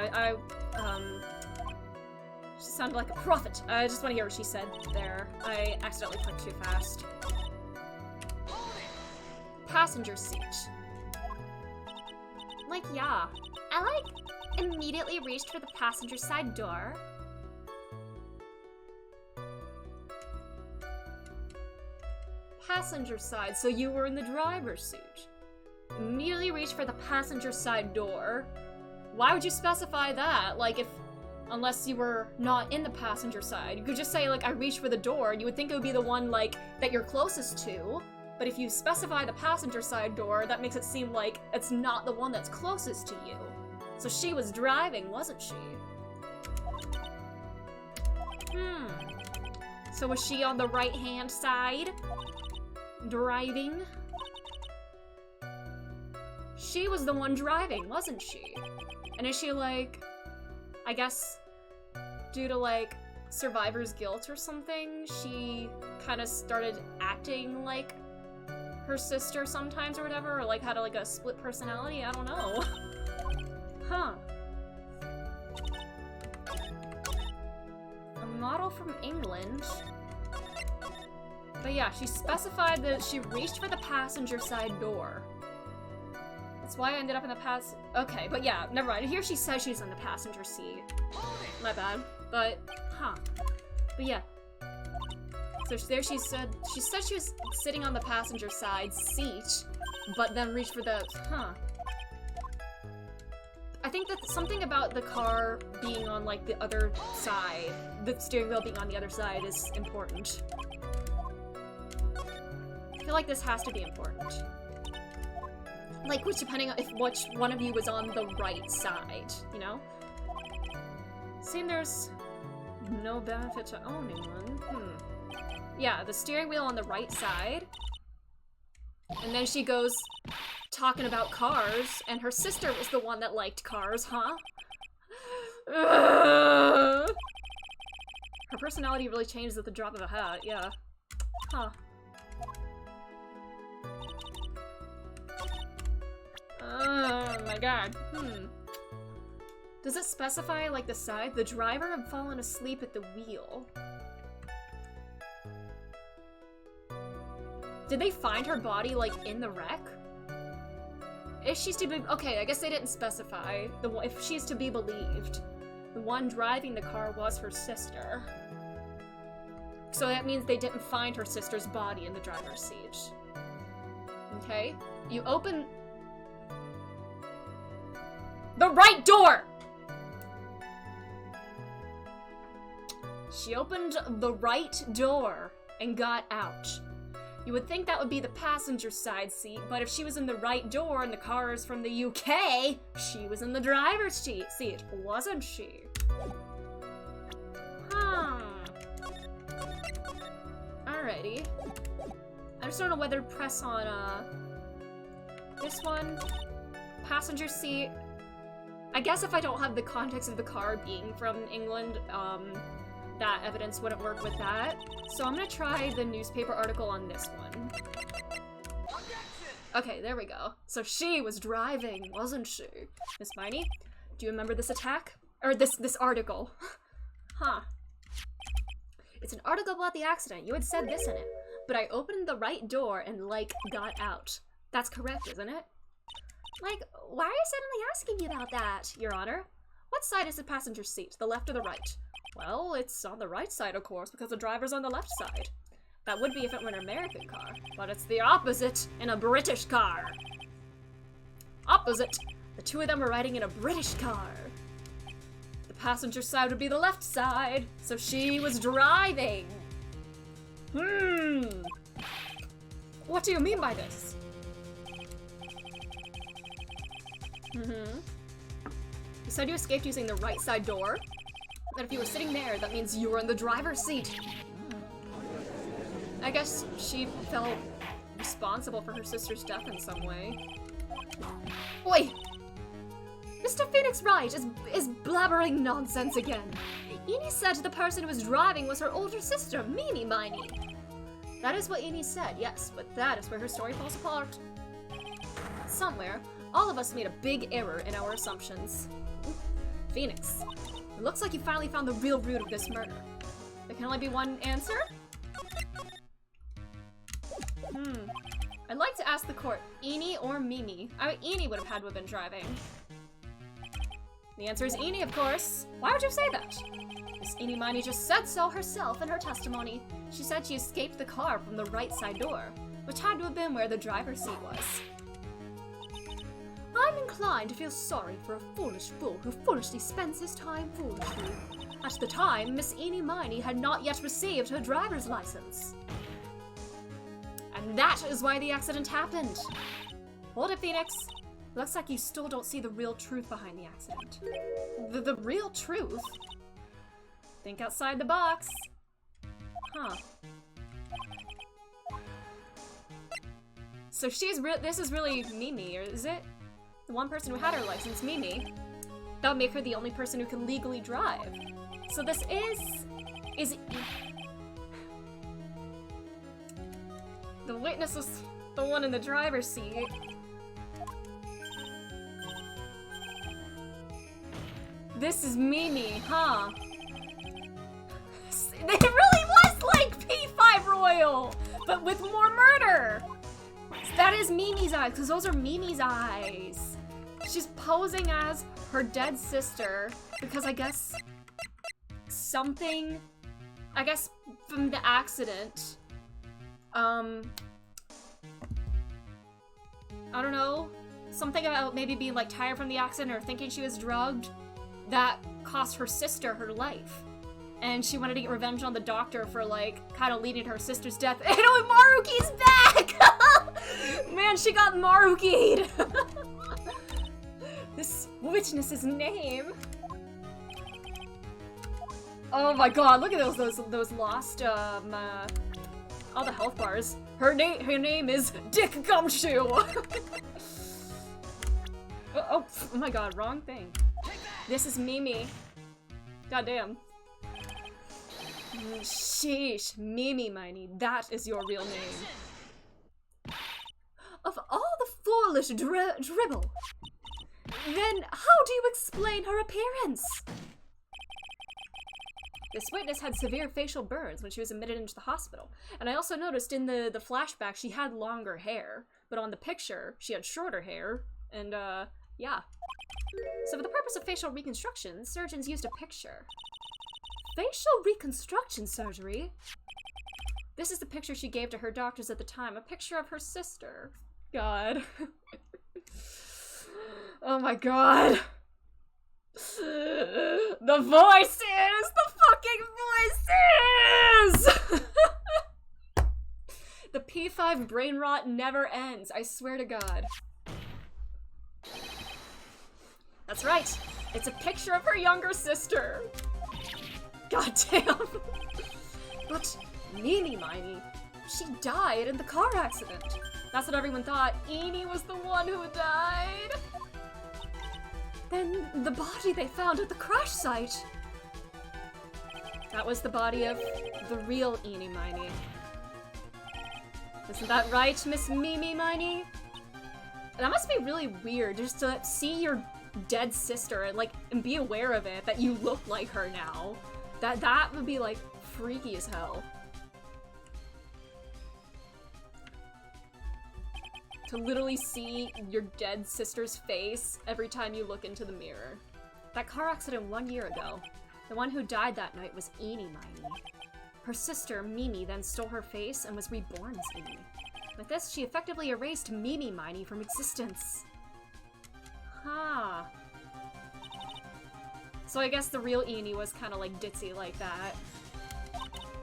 She sounded like a prophet. I just want to hear what she said there. I accidentally clicked too fast. Passenger seat. Like, yeah. I, like, immediately reached for the passenger side door. Passenger side, so you were in the driver's seat. Immediately reached for the passenger side door. Why would you specify that? Like, unless you were not in the passenger side. You could just say, like, I reached for the door, and you would think it would be the one, like, that you're closest to. But if you specify the passenger side door, that makes it seem like it's not the one that's closest to you. So she was driving, wasn't she? So was she on the right-hand side? Driving? She was the one driving, wasn't she? And is she, like, I guess, due to, like, survivor's guilt or something, she kind of started acting like her sister sometimes or whatever, or, like, had, like, a split personality? I don't know. Huh. A model from England. But yeah, she specified that she reached for the passenger side door. That's why I ended up in the Okay, but yeah, never mind. Here she says she's in the passenger seat. My bad. But, huh. But yeah. So there she said she was sitting on the passenger side seat, but then reached for the, I think that something about the car being on, like, the other side, the steering wheel being on the other side is important. I feel like this has to be important. Like, depending on which one of you was on the right side, you know? Seeing there's no benefit to owning one. Yeah, the steering wheel on the right side. And then she goes talking about cars, and her sister was the one that liked cars, huh? Her personality really changes at the drop of a hat, yeah. Huh. Oh my god. Does it specify, like, the side? The driver had fallen asleep at the wheel. Did they find her body, like, in the wreck? Is she to be- okay, I guess they didn't specify. If she's to be believed, the one driving the car was her sister. So that means they didn't find her sister's body in the driver's seat. Okay? You open... the right door! She opened the right door and got out. You would think that would be the passenger side seat, but if she was in the right door and the car is from the UK, she was in the driver's seat, wasn't she? Alrighty. I just don't know whether to press on, this one. Passenger seat. I guess if I don't have the context of the car being from England, that evidence wouldn't work with that. So I'm gonna try the newspaper article on this one. Okay, there we go. So she was driving, wasn't she? Miss Miney, do you remember this attack? Or this article? Huh. It's an article about the accident. You had said this in it. But I opened the right door and, like, got out. That's correct, isn't it? Like, why are you suddenly asking me about that, Your Honor? What side is the passenger seat, the left or the right? Well, it's on the right side, of course, because the driver's on the left side. That would be if it were an American car, but it's the opposite in a British car. Opposite. The two of them are riding in a British car. The passenger side would be the left side, so she was driving. What do you mean by this? You said you escaped using the right side door? That if you were sitting there, that means you were in the driver's seat. I guess she felt responsible for her sister's death in some way. Oi! Mr. Phoenix Wright is blabbering nonsense again. Eni said the person who was driving was her older sister, Mimi Miney. That is what Eni said, yes, but that is where her story falls apart. Somewhere, all of us made a big error in our assumptions. Phoenix, it looks like you finally found the real root of this murder. There can only be one answer? I'd like to ask the court, Eni or Mimi? Eni would have had to have been driving. The answer is Eni, of course. Why would you say that? Miss Eni Miney just said so herself in her testimony. She said she escaped the car from the right side door, which had to have been where the driver's seat was. I'm inclined to feel sorry for a foolish fool who foolishly spends his time foolishly. At the time, Miss Eni Miney had not yet received her driver's license. And that is why the accident happened. Hold it, Phoenix. Looks like you still don't see the real truth behind the accident. The real truth? Think outside the box. Huh. So this is really Mimi, or is it? The one person who had her license, Mimi. That would make her the only person who can legally drive. So this is the witness was the one in the driver's seat. This is Mimi, huh? It really was like P5 Royal, but with more murder. That is Mimi's eyes, because those are Mimi's eyes. She's posing as her dead sister, because I guess something, from the accident, I don't know, something about maybe being like tired from the accident or thinking she was drugged that cost her sister her life. And she wanted to get revenge on the doctor for like kind of leading to her sister's death. And oh, Maruki's back! Man, she got Maruki'd! This witness's name. Oh my god, look at those lost all the health bars. Her name is Dick Gumshoe. oh my god, wrong thing. This is Mimi. Goddamn. Sheesh, Mimi Miney, that is your real name. Of all the foolish dribble, then how do you explain her appearance? This witness had severe facial burns when she was admitted into the hospital. And I also noticed in the flashback she had longer hair, but on the picture she had shorter hair, and yeah. So for the purpose of facial reconstruction, surgeons used a picture. Facial reconstruction surgery? This is the picture she gave to her doctors at the time, a picture of her sister. God. Oh my god. The voices! The fucking voices! The P5 brain rot never ends, I swear to God. That's right, it's a picture of her younger sister. God damn. But Mimi Miney, she died in the car accident. That's what everyone thought. Eenie was the one who died. Then the body they found at the crash site. That was the body of the real Eenie Miney. Isn't that right, Miss Mimi Miney? That must be really weird, just to see your dead sister and be aware of it, that you look like her now. That would be like freaky as hell. To literally see your dead sister's face every time you look into the mirror. That car accident 1 year ago, the one who died that night was Eenie Miney. Her sister, Mimi, then stole her face and was reborn as Eenie. With this, she effectively erased Mimi Miney from existence. Huh. So I guess the real Eenie was kind of like ditzy like that.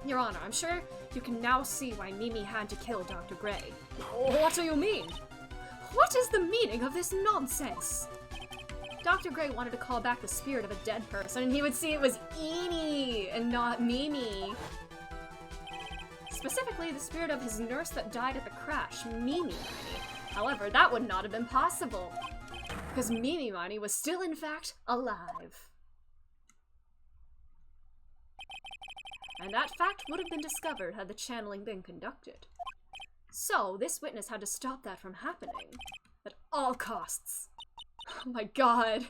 Your Honor, I'm sure you can now see why Mimi had to kill Dr. Gray. What do you mean? What is the meaning of this nonsense? Dr. Gray wanted to call back the spirit of a dead person, and he would see it was Eenie and not Mimi. Specifically, the spirit of his nurse that died at the crash, Mimi Miney. However, that would not have been possible, because Mimi Miney was still, in fact, alive. And that fact would have been discovered had the channeling been conducted. So, this witness had to stop that from happening. At all costs. Oh my god.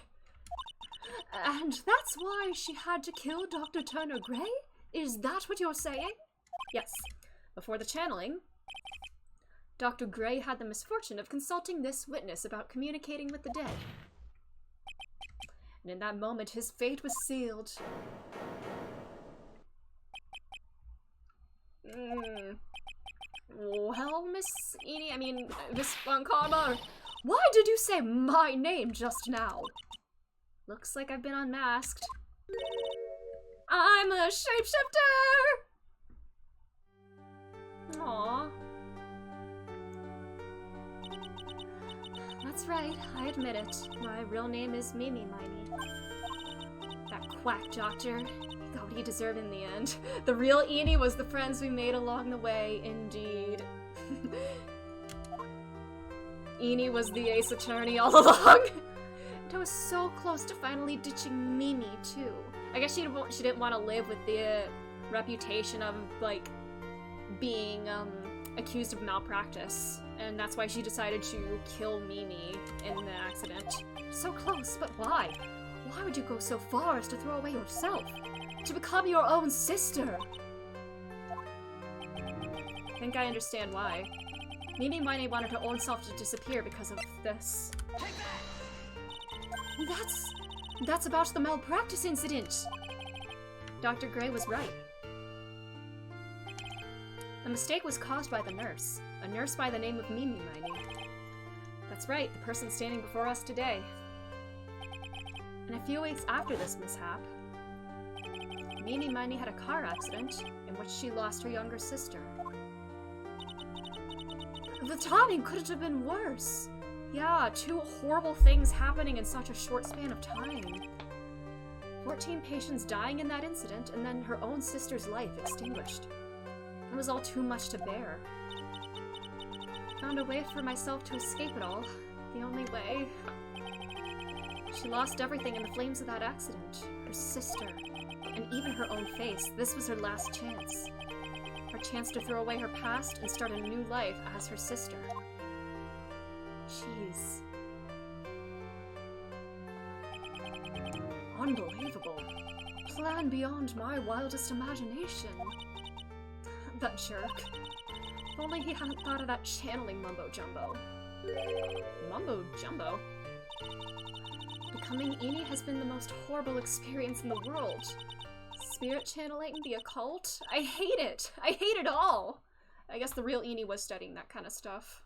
And that's why she had to kill Dr. Turner Gray? Is that what you're saying? Yes. Before the channeling, Dr. Gray had the misfortune of consulting this witness about communicating with the dead. And in that moment, his fate was sealed. Well, Miss Von Karma, why did you say my name just now? Looks like I've been unmasked. I'm a shapeshifter! Aww. That's right, I admit it. My real name is Mimi Miney. That quack doctor. Got what he deserved in the end. The real Eenie was the friends we made along the way, indeed. Eenie was the ace attorney all along. And I was so close to finally ditching Mimi, too. I guess she didn't want to live with the reputation of, being, accused of malpractice. And that's why she decided to kill Mimi in the accident. So close, but why? Why would you go so far as to throw away yourself? To become your own sister? I think I understand why. Mimi Miney wanted her own self to disappear because of this. That's about the malpractice incident. Dr. Gray was right. The mistake was caused by the nurse. A nurse by the name of Mimi Miney. That's right, the person standing before us today. And a few weeks after this mishap, Mimi Miney had a car accident in which she lost her younger sister. The timing couldn't have been worse. Yeah, 2 horrible things happening in such a short span of time. 14 patients dying in that incident, and then her own sister's life extinguished. It was all too much to bear. Found a way for myself to escape it all. The only way. She lost everything in the flames of that accident. Her sister. And even her own face. This was her last chance. Her chance to throw away her past and start a new life as her sister. Jeez. Unbelievable. plan beyond my wildest imagination. That jerk. If only he hadn't thought of that channeling mumbo-jumbo. Mumbo-jumbo? Becoming Eni has been the most horrible experience in the world. Spirit channeling, the occult? I hate it! I hate it all! I guess the real Eni was studying that kind of stuff.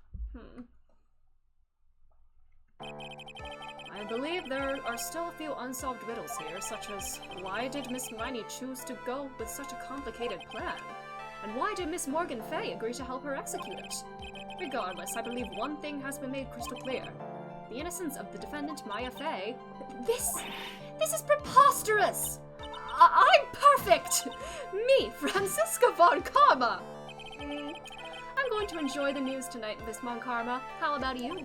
I believe there are still a few unsolved riddles here, such as why did Miss Miney choose to go with such a complicated plan? And why did Miss Morgan Fay agree to help her execute it? Regardless, I believe one thing has been made crystal clear. The innocence of the defendant, Maya Fay. This is preposterous! I'm perfect! Me, Franziska von Karma! I'm going to enjoy the news tonight, Miss Von Karma. How about you?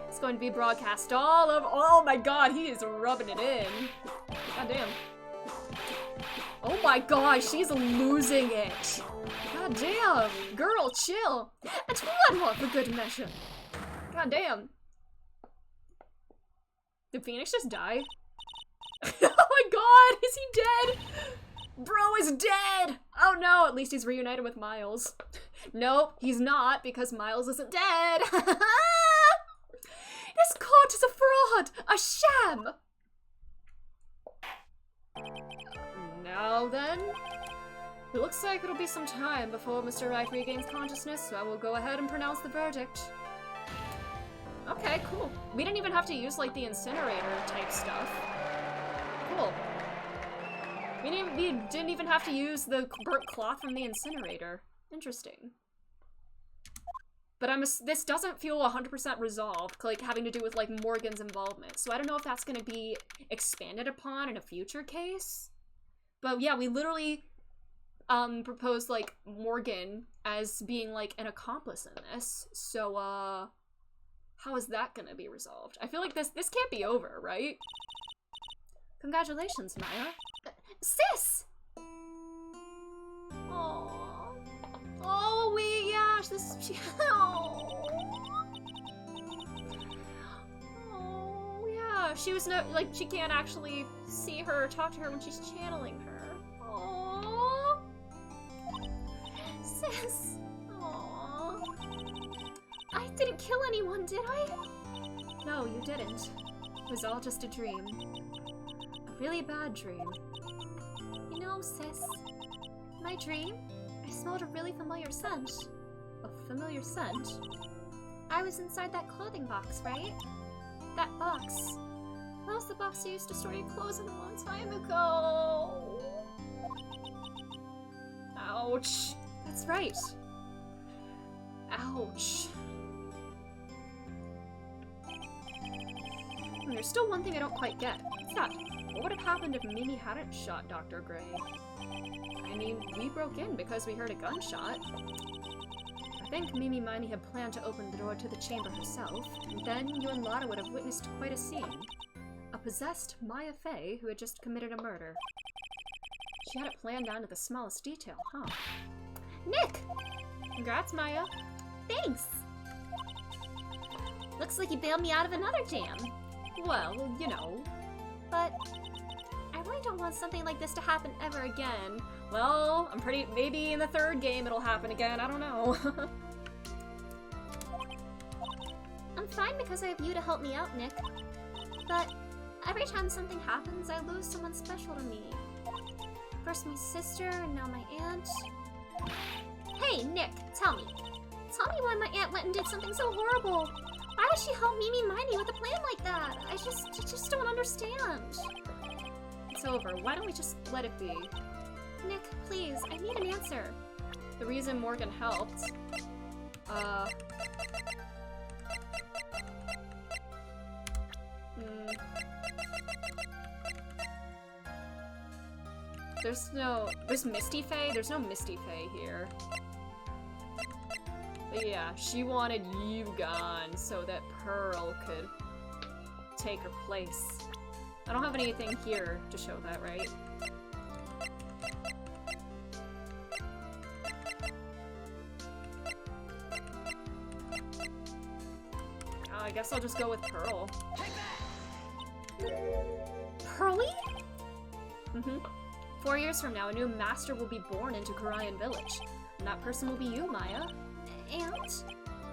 It's going to be broadcast all over. Oh my god, he is rubbing it in. God damn. Oh my gosh, she's losing it. God damn. Girl, chill. That's one more for good measure. God damn. Did Phoenix just die? Oh my god, is he dead? Bro is dead! Oh no, at least he's reunited with Miles. Nope, he's not, because Miles isn't dead. This court is a fraud! A sham! Now then, it looks like it'll be some time before Mr. Wright regains consciousness, so I will go ahead and pronounce the verdict. Okay, cool. We didn't even have to use, like, the incinerator type stuff. Cool. We didn't even have to use the burnt cloth from the incinerator. Interesting. But this doesn't feel 100% resolved, like, having to do with, like, Morgan's involvement. So I don't know if that's gonna be expanded upon in a future case. But yeah, we literally, proposed, like, Morgan as being, like, an accomplice in this. So, how is that gonna be resolved? I feel like this can't be over, right? Congratulations, Maya. Sis! Aww. Oh, wait, yeah, Oh, yeah, she was like, she can't actually see her or talk to her when she's channeling her. Aww. Sis. Aww. I didn't kill anyone, did I? No, you didn't. It was all just a dream. A really bad dream. You know, sis, my dream, I smelled a really familiar scent. A familiar scent? I was inside that clothing box, right? That box. That was the box you used to store your clothes in a long time ago. Ouch. That's right. Ouch. And there's still one thing I don't quite get. What's that? What would have happened if Mimi hadn't shot Dr. Gray? I mean, we broke in because we heard a gunshot. I think Mimi Miney had planned to open the door to the chamber herself, and then you and Lotta would have witnessed quite a scene. A possessed Maya Fay who had just committed a murder. She had it planned down to the smallest detail, huh? Nick! Congrats, Maya. Thanks! Looks like you bailed me out of another jam. Well, you know. But I really don't want something like this to happen ever again. Well, maybe in the third game it'll happen again, I don't know. I'm fine because I have you to help me out, Nick. But every time something happens, I lose someone special to me. First my sister, and now my aunt. Hey, Nick, tell me. Tell me why my aunt went and did something so horrible. Why would she help Mimi Miney with a plan like that? I just don't understand. It's over. Why don't we just let it be? Nick, please, I need an answer. The reason Morgan helped. There's Misty Faye? There's no Misty Faye here. But yeah, she wanted you gone so that Pearl could take her place. I don't have anything here to show that, right? I guess I'll just go with Pearl. Pearly? Mm-hmm. 4 years from now, a new master will be born into Korayan Village. And that person will be you, Maya. And?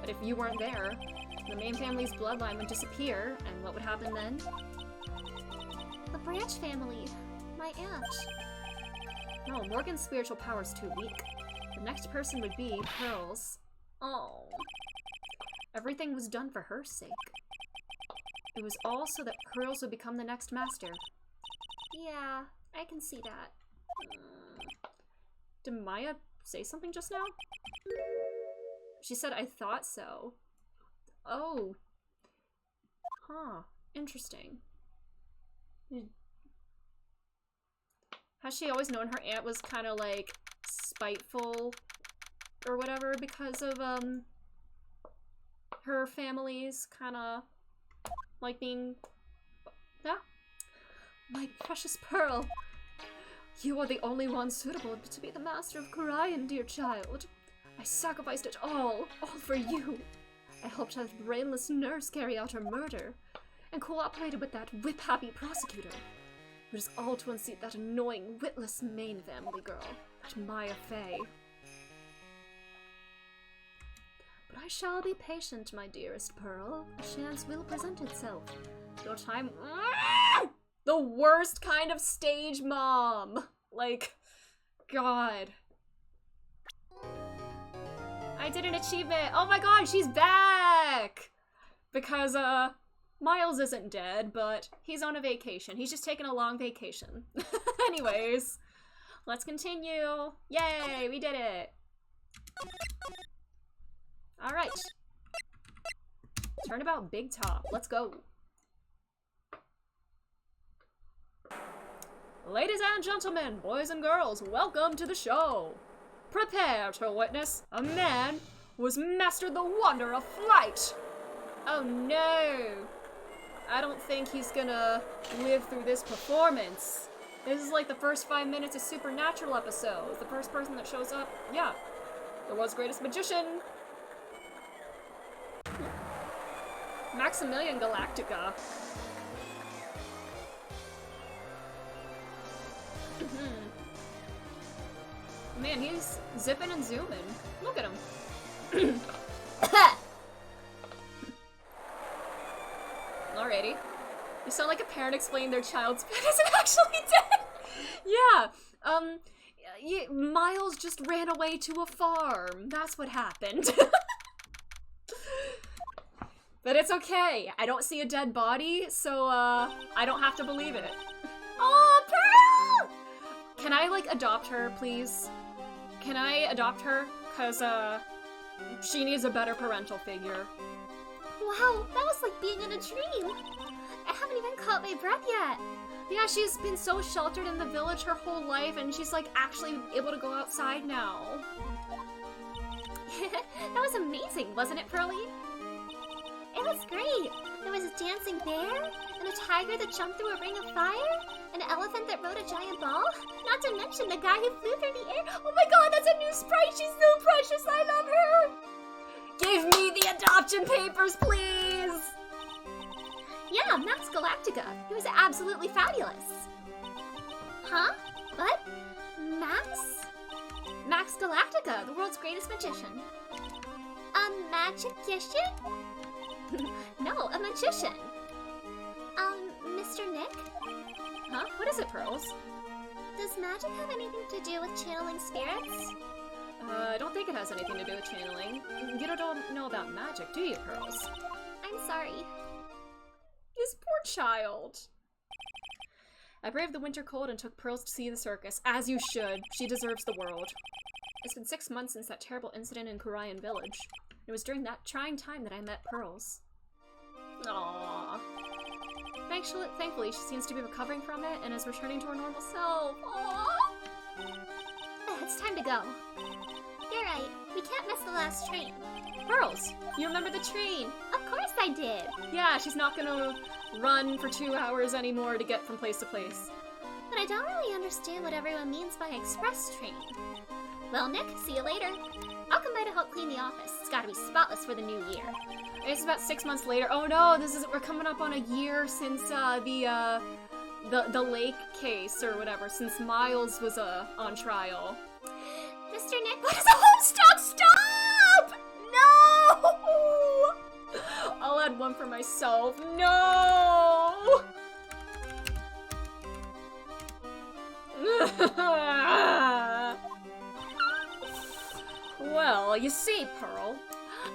But if you weren't there, the main family's bloodline would disappear, and what would happen then? The Branch family. My aunt. No, Morgan's spiritual power's too weak. The next person would be Pearls. Oh. Everything was done for her sake. It was all so that Pearls would become the next master. Yeah, I can see that. Did Maya say something just now? She said, I thought so. Oh. Huh. Interesting. Has she always known her aunt was kind of like spiteful or whatever because of her family's kind of like being, yeah? My precious Pearl, you are the only one suitable to be the master of Korayan, dear child. I sacrificed it all for you. I helped that brainless nurse carry out her murder, and cooperated with that whip-happy prosecutor. It was all to unseat that annoying, witless main family girl, that Maya Fey. But I shall be patient, my dearest Pearl. A chance will present itself. Your time— the worst kind of stage mom! Like, God. I did an achievement! Oh my god, she's back! Because, Miles isn't dead, but he's on a vacation. He's just taking a long vacation. Anyways, let's continue. Yay, we did it. Alright. Turnabout Big Top. Let's go. Ladies and gentlemen, boys and girls, welcome to the show. Prepare to witness a man who has mastered the wonder of flight. Oh no. I don't think he's gonna live through this performance. This is like the first 5 minutes of Supernatural episodes. The first person that shows up, yeah, the world's greatest magician. Maximilian Galactica. Man, he's zipping and zooming. Look at him. Alrighty. You sound like a parent explaining their child's pet isn't actually dead. Yeah, Miles just ran away to a farm. That's what happened. But it's okay. I don't see a dead body, so, I don't have to believe it. Oh, Pearl! Can I, like, adopt her, please? Can I adopt her? 'Cause, she needs a better parental figure. Wow, that was like being in a dream. I haven't even caught my breath yet. Yeah, she's been so sheltered in the village her whole life, and she's, like, actually able to go outside now. That was amazing, wasn't it, Pearlie? It was great. There was a dancing bear, and a tiger that jumped through a ring of fire, an elephant that rode a giant ball, not to mention the guy who flew through the air. Oh my god, that's a new sprite! She's so precious, I love her! Give me the adoption papers, please! Yeah, Max Galactica. He was absolutely fabulous. Huh? What? Max? Max Galactica, the world's greatest magician. A magician? No, a magician. Mr. Nick? Huh? What is it, Pearls? Does magic have anything to do with channeling spirits? I don't think it has anything to do with channeling. You don't know about magic, do you, Pearls? I'm sorry. This poor child. I braved the winter cold and took Pearls to see the circus, as you should. She deserves the world. It's been 6 months since that terrible incident in Korayan Village. It was during that trying time that I met Pearls. Aww. Thankfully, she seems to be recovering from it and is returning to her normal self. Aww. It's time to go. You're right. We can't miss the last train. Pearls, you remember the train? Of course I did. Yeah, she's not gonna run for 2 hours anymore to get from place to place. But I don't really understand what everyone means by express train. Well, Nick, see you later. I'll come by to help clean the office. It's gotta be spotless for the new year. It's about 6 months later. Oh no, we're coming up on a year since, the lake case or whatever, since Miles was on trial. Mr. Nick, what is a Homestuck? Stop! No! I'll add one for myself. No! Well, you see, Pearl,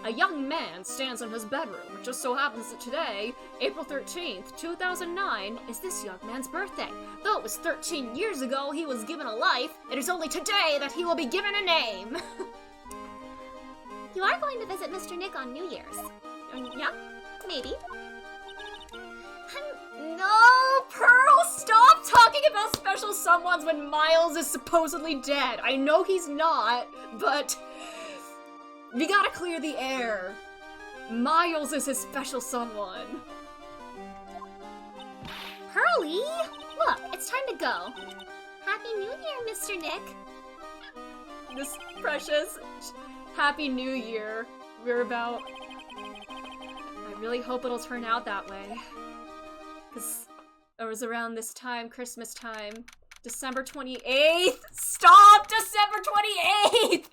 a young man stands in his bedroom. It just so happens that today, April 13th, 2009, is this young man's birthday. Though it was 13 years ago he was given a life, it is only today that he will be given a name. You are going to visit Mr. Nick on New Year's. Yeah, maybe. No, Pearl, stop talking about special someones when Miles is supposedly dead. I know he's not, but we gotta clear the air. Miles is his special someone. Pearly! Look, it's time to go. Happy New Year, Mr. Nick. This precious Happy New Year we're about. I really hope it'll turn out that way. Because it was around this time, Christmas time, December 28th! Stop! December 28th!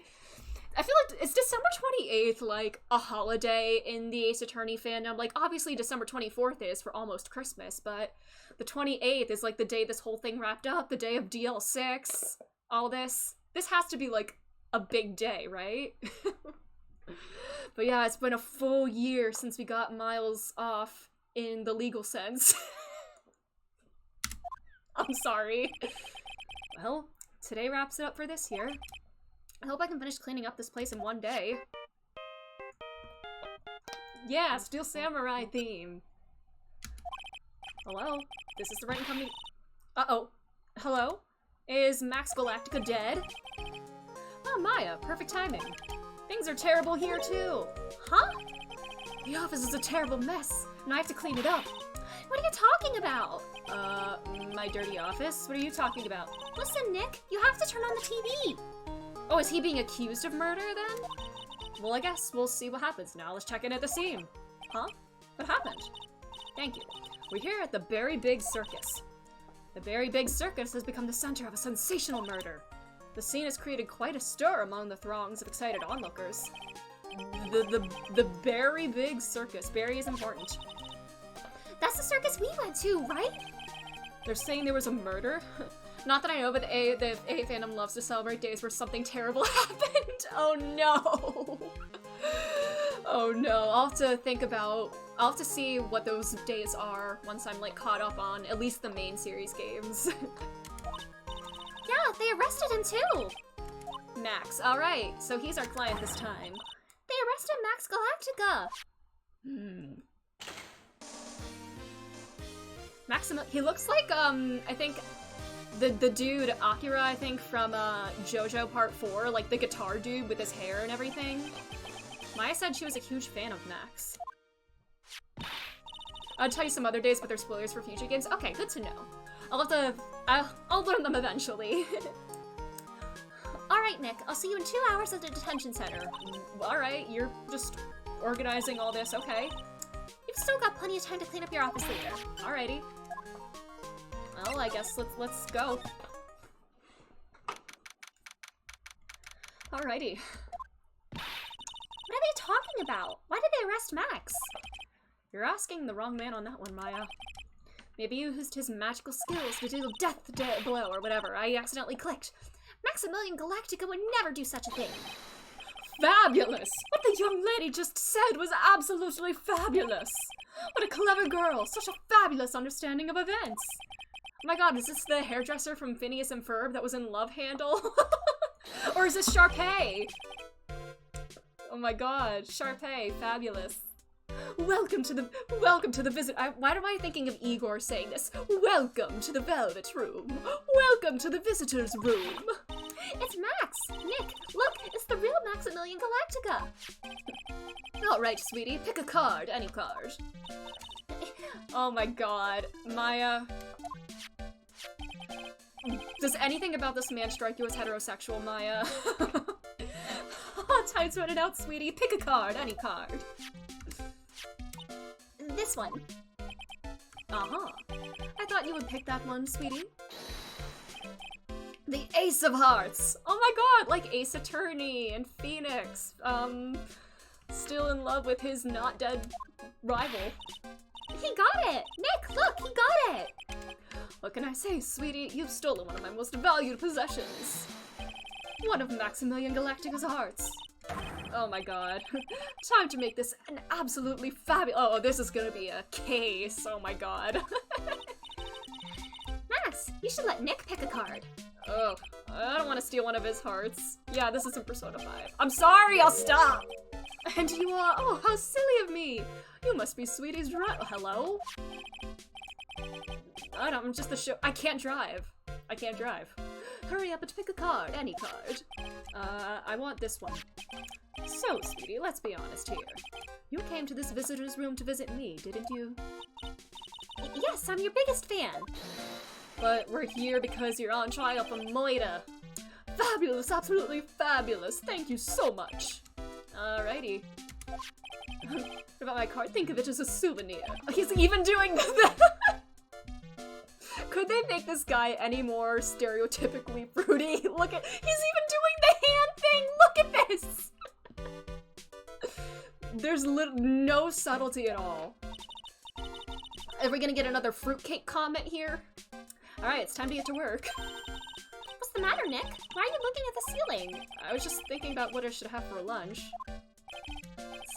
I feel like, is December 28th like a holiday in the Ace Attorney fandom? Like, obviously December 24th is for Almost Christmas, but the 28th is like the day this whole thing wrapped up, the day of DL6, all this. This has to be like a big day, right? But yeah, it's been a full year since we got Miles off in the legal sense. I'm sorry. Well, today wraps it up for this year. I hope I can finish cleaning up this place in one day. Yeah, Steel Samurai theme. Hello? This is the Wright & Company. Uh-oh. Hello? Is Max Galactica dead? Oh, Maya, perfect timing. Things are terrible here, too. Huh? The office is a terrible mess, and I have to clean it up. What are you talking about? My dirty office? What are you talking about? Listen, Nick, you have to turn on the TV. Oh, is he being accused of murder, then? Well, I guess we'll see what happens now. Let's check in at the scene. Huh? What happened? Thank you. We're here at the Berry Big Circus. The Berry Big Circus has become the center of a sensational murder. The scene has created quite a stir among the throngs of excited onlookers. The Berry Big Circus. Berry is important. That's the circus we went to, right? They're saying there was a murder? Not that I know, but the A fandom loves to celebrate days where something terrible happened. Oh no. Oh no. I'll have to see what those days are once I'm like caught up on at least the main series games. Yeah, they arrested him too. Max, alright. So he's our client this time. They arrested Max Galactica. He looks like, I think, the dude, Akira, I think, from, JoJo Part 4, like the guitar dude with his hair and everything. Maya said she was a huge fan of Max. I'll tell you some other days, but they're spoilers for future games. Okay, good to know. I'll learn them eventually. Alright, Nick, I'll see you in 2 hours at the detention center. Alright, you're just organizing all this, okay. You've still got plenty of time to clean up your office later. Alrighty. Well, I guess let's go. Alrighty. What are they talking about? Why did they arrest Max? You're asking the wrong man on that one, Maya. Maybe he used his magical skills to deal death blow or whatever. I accidentally clicked. Maximilian Galactica would never do such a thing. Fabulous! What the young lady just said was absolutely fabulous! What a clever girl! Such a fabulous understanding of events! Oh my god, is this the hairdresser from Phineas and Ferb that was in Love Handle? Or is this Sharpay? Oh my god, Sharpay, fabulous. Welcome to the visit. Why am I thinking of Igor saying this? Welcome to the Velvet Room. Welcome to the visitor's room. It's Max! Nick, look, it's the real Maximilian Galactica! Alright, sweetie, pick a card, any card. Oh my god, Maya. Does anything about this man strike you as heterosexual, Maya? Time to run it out, sweetie, pick a card, any card. This one. Uh-huh. I thought thought you would pick that one, sweetie. The Ace of Hearts! Oh my god, like Ace Attorney and Phoenix. Still in love with his not dead rival. He got it! Nick, look, he got it! What can I say, sweetie? You've stolen one of my most valued possessions. One of Maximilian Galactica's hearts. Oh my god. Time to make this an absolutely fabulous— oh, this is gonna be a case. Oh my god. Max, you should let Nick pick a card. Oh, I don't want to steal one of his hearts. Yeah, this isn't Persona 5. I'm sorry, I'll stop! And you are— oh, how silly of me! You must be Sweetie's hello? I'm just the show— I can't drive. I can't drive. Hurry up and pick a card, any card. I want this one. So, Sweetie, let's be honest here. You came to this visitor's room to visit me, didn't you? Yes, I'm your biggest fan. But we're here because you're on trial for murder. Fabulous, absolutely fabulous. Thank you so much. Alrighty. What about my card? Think of it as a souvenir. He's even doing that. Could they make this guy any more stereotypically fruity? Look at— he's even doing the hand thing! Look at this! There's no subtlety at all. Are we gonna get another fruitcake comment here? Alright, it's time to get to work. What's the matter, Nick? Why are you looking at the ceiling? I was just thinking about what I should have for lunch.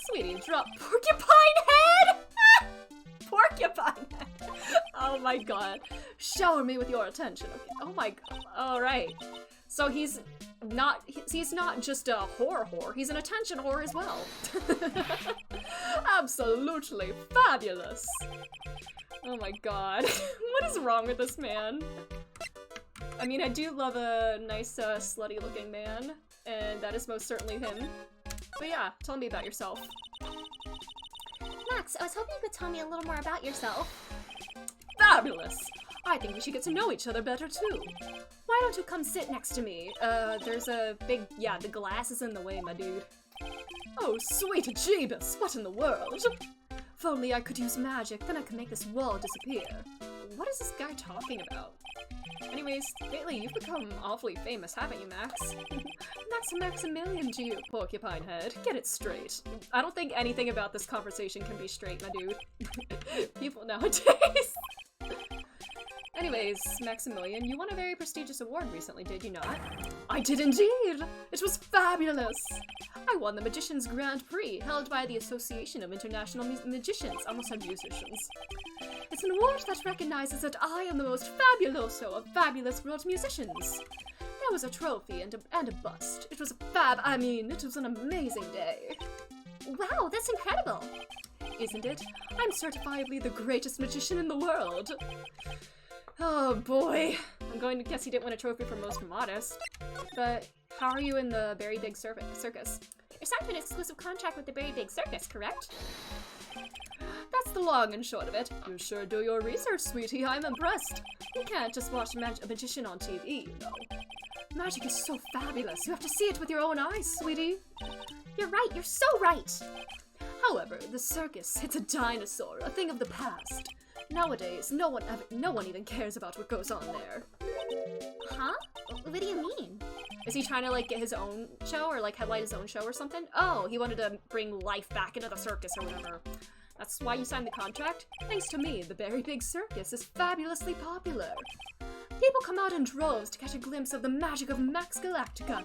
Sweetie, drop porcupine head! Porcupine head! Oh my god. Shower me with your attention. Okay. Oh my god. Alright. So he's not just a whore, he's an attention whore as well. Absolutely fabulous. Oh my god. What is wrong with this man? I mean, I do love a nice, slutty looking man, and that is most certainly him. But yeah, tell me about yourself. Max, I was hoping you could tell me a little more about yourself. Fabulous! I think we should get to know each other better too. Why don't you come sit next to me? There's a big— yeah, the glass is in the way, my dude. Oh, sweet Jeebus, what in the world? If only I could use magic, then I could make this wall disappear. What is this guy talking about? Anyways, lately you've become awfully famous, haven't you, Max? Maximilian to you, porcupine head. Get it straight. I don't think anything about this conversation can be straight, my dude. People nowadays. Anyways, Maximilian, you won a very prestigious award recently, did you not? I did indeed! It was fabulous! I won the Magician's Grand Prix, held by the Association of International Magicians. I almost said musicians. It's an award that recognizes that I am the most fabuloso of fabulous world musicians. There was a trophy and a bust. It was it was an amazing day. Wow, that's incredible! Isn't it? I'm certifiably the greatest magician in the world. Oh boy. I'm going to guess he didn't win a trophy for most modest. But how are you in the Very Big Circus? You're signed to an exclusive contract with the Very Big Circus, correct? That's the long and short of it. You sure do your research, sweetie. I'm impressed. You can't just watch a magician on TV, you know. Magic is so fabulous. You have to see it with your own eyes, sweetie. You're right. You're so right. However, the circus, it's a dinosaur, a thing of the past. Nowadays, no one even cares about what goes on there. Huh? What do you mean? Is he trying to, like, get his own show or, like, headline his own show or something? Oh, he wanted to bring life back into the circus or whatever. That's why you signed the contract? Thanks to me, the Very Big Circus is fabulously popular. People come out in droves to catch a glimpse of the magic of Max Galactica.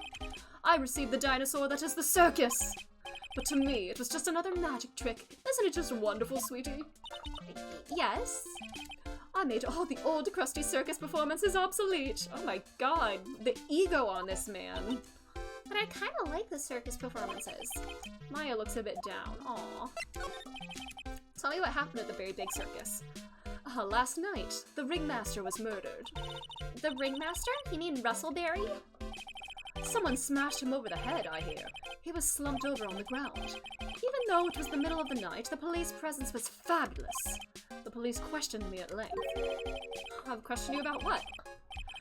I received the dinosaur that is the circus. But to me, it was just another magic trick. Isn't it just wonderful, sweetie? Yes? I made all the old crusty circus performances obsolete. Oh my god, the ego on this man. But I kind of like the circus performances. Maya looks a bit down. Aww. Tell me what happened at the Very Big Circus. Last night, the ringmaster was murdered. The ringmaster? You mean Russellberry? Someone smashed him over the head, I hear. He was slumped over on the ground. Even though it was the middle of the night, the police presence was fabulous. The police questioned me at length. I've questioned you about what?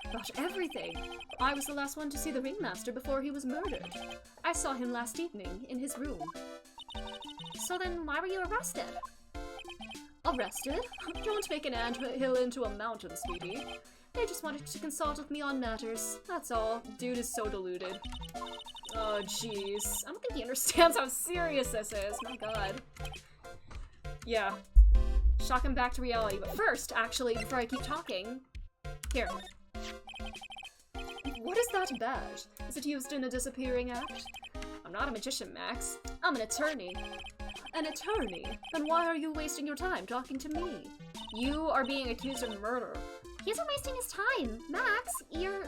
About everything. I was the last one to see the ringmaster before he was murdered. I saw him last evening in his room. So then why were you arrested? Arrested? Don't make an anthill into a mountain, sweetie. They just wanted to consult with me on matters. That's all. Dude is so deluded. Oh, jeez. I don't think he understands how serious this is. My god. Yeah. Shock him back to reality. But first, actually, before I keep talking... Here. What is that badge? Is it used in a disappearing act? I'm not a magician, Max. I'm an attorney. An attorney? Then why are you wasting your time talking to me? You are being accused of murder. He isn't wasting his time. Max, you're...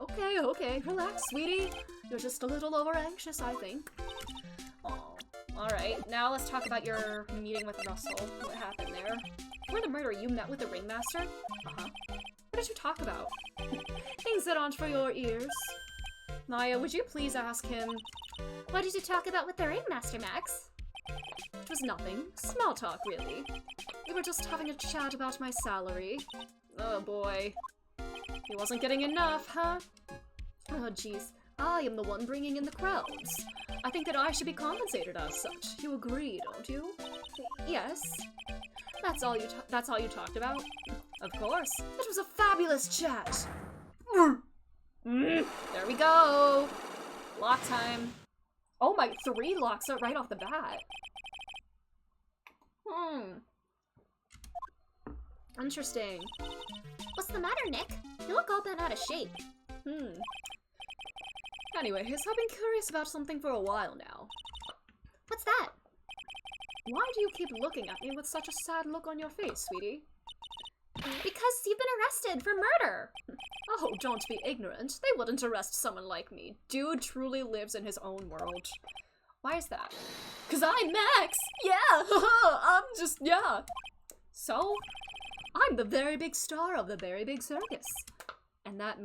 Okay, relax, sweetie. You're just a little over-anxious, I think. Oh, alright. Now let's talk about your meeting with Russell. What happened there? Before the murder, you met with the ringmaster? Uh-huh. What did you talk about? Things that aren't for your ears. Maya, would you please ask him? What did you talk about with the ringmaster, Max? It was nothing. Small talk, really. We were just having a chat about my salary. Oh boy. He wasn't getting enough, huh? Oh jeez. I am the one bringing in the crowds. I think that I should be compensated as such. You agree, don't you? Yes. That's all you talked about? Of course. It was a fabulous chat. There we go. Lock time. Oh my, 3 locks are right off the bat. Interesting. What's the matter, Nick? You look all bent out of shape. Anyways, I've been curious about something for a while now. What's that? Why do you keep looking at me with such a sad look on your face, sweetie? Because you've been arrested for murder. Oh, don't be ignorant. They wouldn't arrest someone like me. Dude truly lives in his own world. Why is that? 'Cause I'm Max! Yeah! yeah. So, I'm the very big star of the very big circus. And that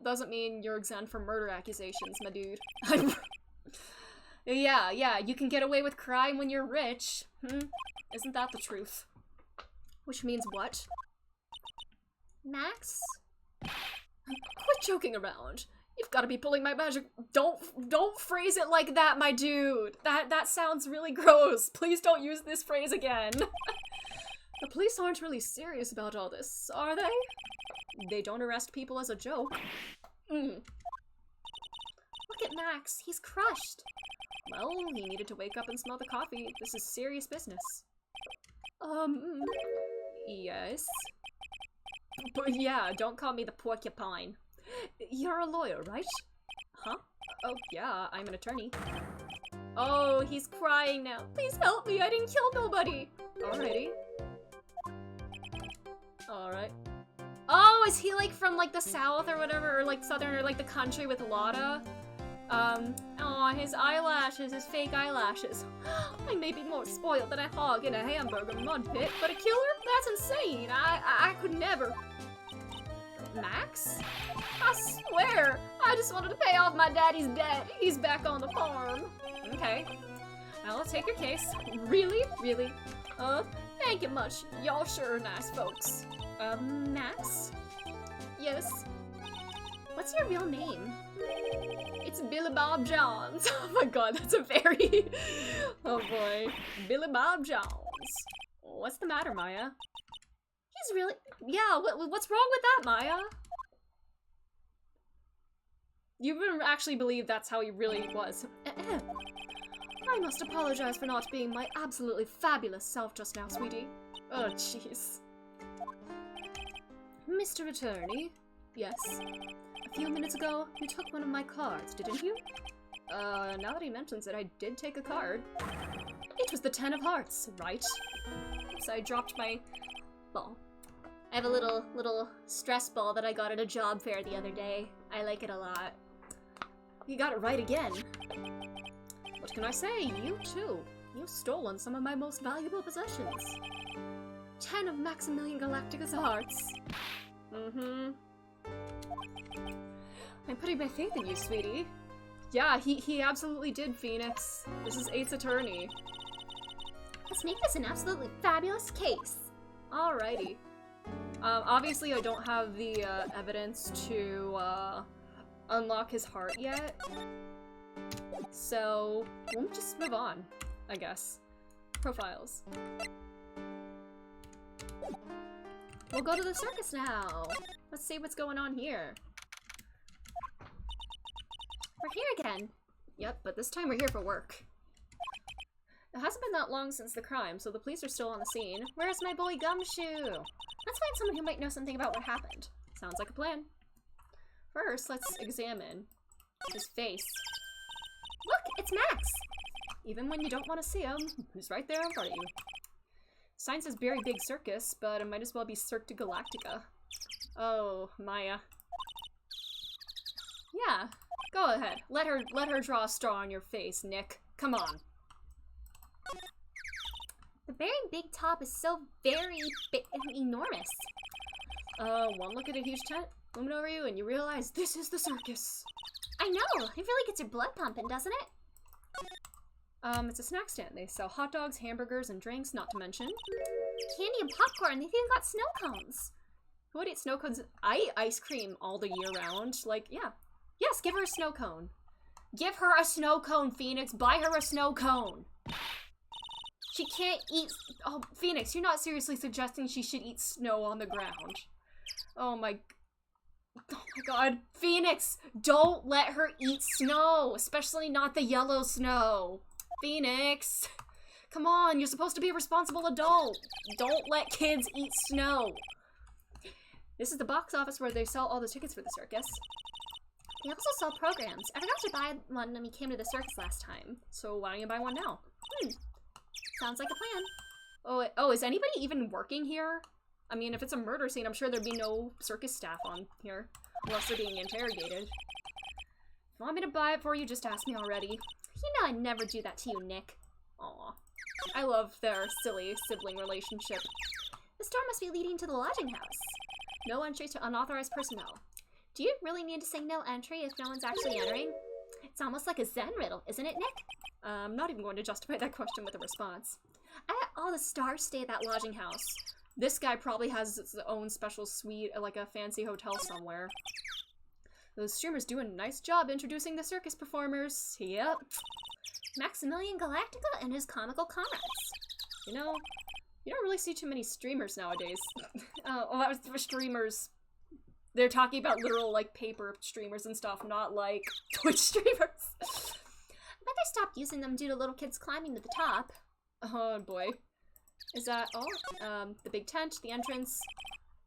doesn't mean you're exempt from murder accusations, my dude. Yeah, you can get away with crime when you're rich. Isn't that the truth? Which means what? Max? Quit joking around. You've got to be pulling my magic. Don't phrase it like that, my dude. That sounds really gross. Please don't use this phrase again. The police aren't really serious about all this, are they? They don't arrest people as a joke. Look at Max. He's crushed. Well, he needed to wake up and smell the coffee. This is serious business. Yes? But yeah, don't call me the porcupine. You're a lawyer, right? Huh? Oh, yeah, I'm an attorney. Oh, he's crying now. Please help me, I didn't kill nobody. Alrighty. Alright. Oh, is he like from like the south or whatever, or like southern, or like the country with Lotta? Oh, his eyelashes, his fake eyelashes. I may be more spoiled than a hog in a hamburger mud pit, but a killer? That's insane. I could never. Max? I swear, I just wanted to pay off my daddy's debt. He's back on the farm. Okay. Now let's take your case. Really? Really? Thank you much. Y'all sure are nice folks. Max? Yes? What's your real name? It's Billy Bob Johns. Oh my god, that's a very... Oh boy. Billy Bob Johns. What's the matter, Maya? He's really... Yeah, what's wrong with that, Maya? You wouldn't actually believe that's how he really was. I must apologize for not being my absolutely fabulous self just now, sweetie. Oh, jeez. Mr. Attorney? Yes? A few minutes ago, you took one of my cards, didn't you? Now that he mentions it, I did take a card. It was the 10 of hearts, right? Oops, I dropped my ball. I have a little stress ball that I got at a job fair the other day. I like it a lot. You got it right again. What can I say? You too. You've stolen some of my most valuable possessions. 10 of Maximilian Galactica's hearts. I'm putting my faith in you, sweetie. Yeah, he absolutely did, Phoenix. This is 8's attorney. Let's make this an absolutely fabulous case. Alrighty. Obviously I don't have the evidence to unlock his heart yet. So we'll just move on, I guess. Profiles. We'll go to the circus now. Let's see what's going on here. We're here again. Yep, but this time we're here for work. It hasn't been that long since the crime, so the police are still on the scene. Where's my boy Gumshoe? Let's find someone who might know something about what happened. Sounds like a plan. First, let's examine his face. Look, it's Max! Even when you don't want to see him, he's right there in front of you. Sign says Very Big Circus, but it might as well be Cirque Galactica. Oh, Maya. Yeah, go ahead. Let her draw a straw on your face, Nick. Come on. The very big top is so very big and enormous. One look at a huge tent looming over you and you realize this is the circus. I know! It really gets your blood pumping, doesn't it? It's a snack stand. They sell hot dogs, hamburgers, and drinks, not to mention Candy and popcorn. They've even got snow cones. who would eat snow cones? I eat ice cream all the year round. Like, yeah. Yes, give her a snow cone. Give her a snow cone, Phoenix. Buy her a snow cone. She can't eat... Oh, Phoenix, you're not seriously suggesting she should eat snow on the ground. Oh my god. Phoenix, don't let her eat snow. Especially not the yellow snow. Phoenix. Come on, you're supposed to be a responsible adult. Don't let kids eat snow. This is the box office where they sell all the tickets for the circus. They also sell programs. I forgot to buy one when we came to the circus last time. So why don't you buy one now? Sounds like a plan. Oh, is anybody even working here? I mean, if it's a murder scene, I'm sure there'd be no circus staff on here. Unless they're being interrogated. If you want me to buy it for you, just ask me already. You know I'd never do that to you, Nick. Aw. I love their silly sibling relationship. The store must be leading to the lodging house. No entry to unauthorized personnel. Do you really need to say no entry if no one's actually entering? It's almost like a Zen riddle, isn't it, Nick? I'm not even going to justify that question with a response. I bet all the stars stay at that lodging house. This guy probably has his own special suite at like a fancy hotel somewhere. Those streamers do a nice job introducing the circus performers. Yep. Maximilian Galactica and his comical comrades. You know, you don't really see too many streamers nowadays. Well, that was for streamers. They're talking about literal, like, paper streamers and stuff, not, like, Twitch streamers. I bet they stopped using them due to little kids climbing to the top. Oh, boy. Is that all? The big tent, the entrance.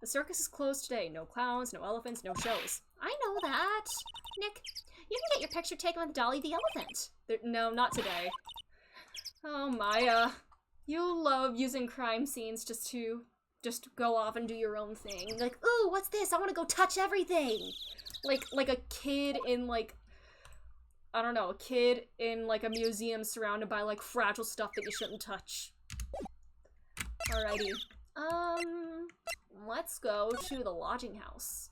The circus is closed today. No clowns, no elephants, no shows. I know that. Nick, you can get your picture taken with Dolly the elephant. No, not today. Oh, Maya. You love using crime scenes just to go off and do your own thing. Like, ooh, what's this? I want to go touch everything. Like a kid in, like, I don't know, a kid in, like, a museum surrounded by, like, fragile stuff that you shouldn't touch. Alrighty. Let's go to the lodging house.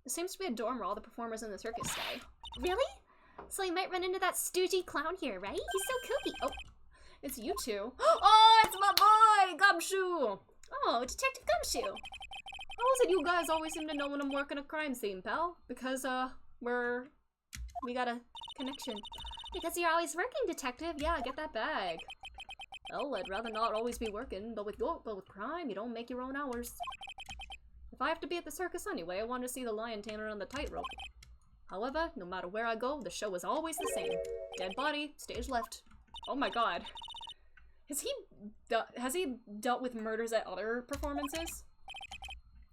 There seems to be a dorm where all the performers in the circus stay. Really? So you might run into that stoogey clown here, right? He's so kooky. Oh, it's you two. Oh, it's my boy, Gumshoe! Oh, Detective Gumshoe. How is it you guys always seem to know when I'm working a crime scene, pal? Because, we got a connection. Because you're always working, Detective. Yeah, get that bag. Well, I'd rather not always be working, but with crime, you don't make your own hours. If I have to be at the circus anyway, I want to see the lion tamer on the tightrope. However, no matter where I go, the show is always the same. Dead body, stage left. Oh my god. Has he dealt with murders at other performances?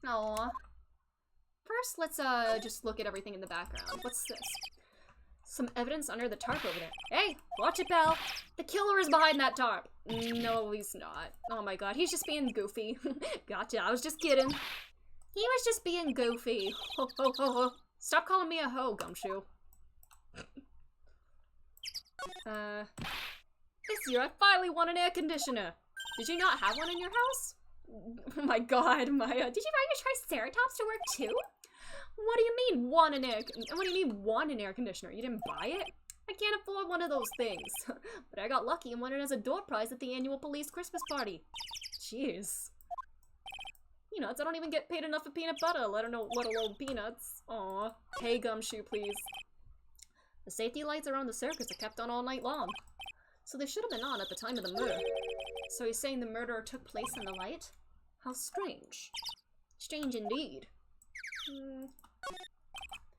Aww. First, let's just look at everything in the background. What's this? Some evidence under the tarp over there. Hey, watch it, Belle. The killer is behind that tarp. No, he's not. Oh my god, he's just being goofy. Gotcha, I was just kidding. He was just being goofy. Ho, ho, ho, ho. Stop calling me a hoe, Gumshoe. This year I finally won an air conditioner. Did you not have one in your house? Oh my god, Maya. Did you bring your Triceratops to work too? What do you mean, what do you mean, want an air conditioner? You didn't buy it? I can't afford one of those things. But I got lucky and won it as a door prize at the annual police Christmas party. Jeez. Peanuts, I don't even get paid enough for peanut butter, let alone peanuts. Aw. Hey, Gumshoe, please. The safety lights around the circus are kept on all night long. So they should have been on at the time of the murder. So he's saying the murderer took place in the light? How strange. Strange indeed.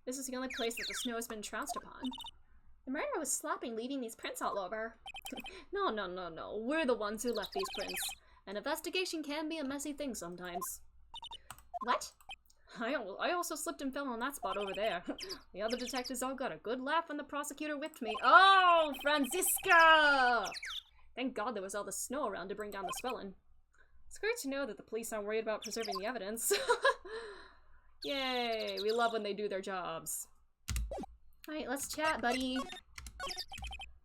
This is the only place that the snow has been trounced upon. The murderer was sloppy, leaving these prints all over. No. We're the ones who left these prints. An investigation can be a messy thing sometimes. What? I also slipped and fell on that spot over there. The other detectives all got a good laugh when the prosecutor whipped me. Oh, Franziska! Thank God there was all the snow around to bring down the swelling. It's great to know that the police aren't worried about preserving the evidence. Yay, we love when they do their jobs. Alright, let's chat, buddy.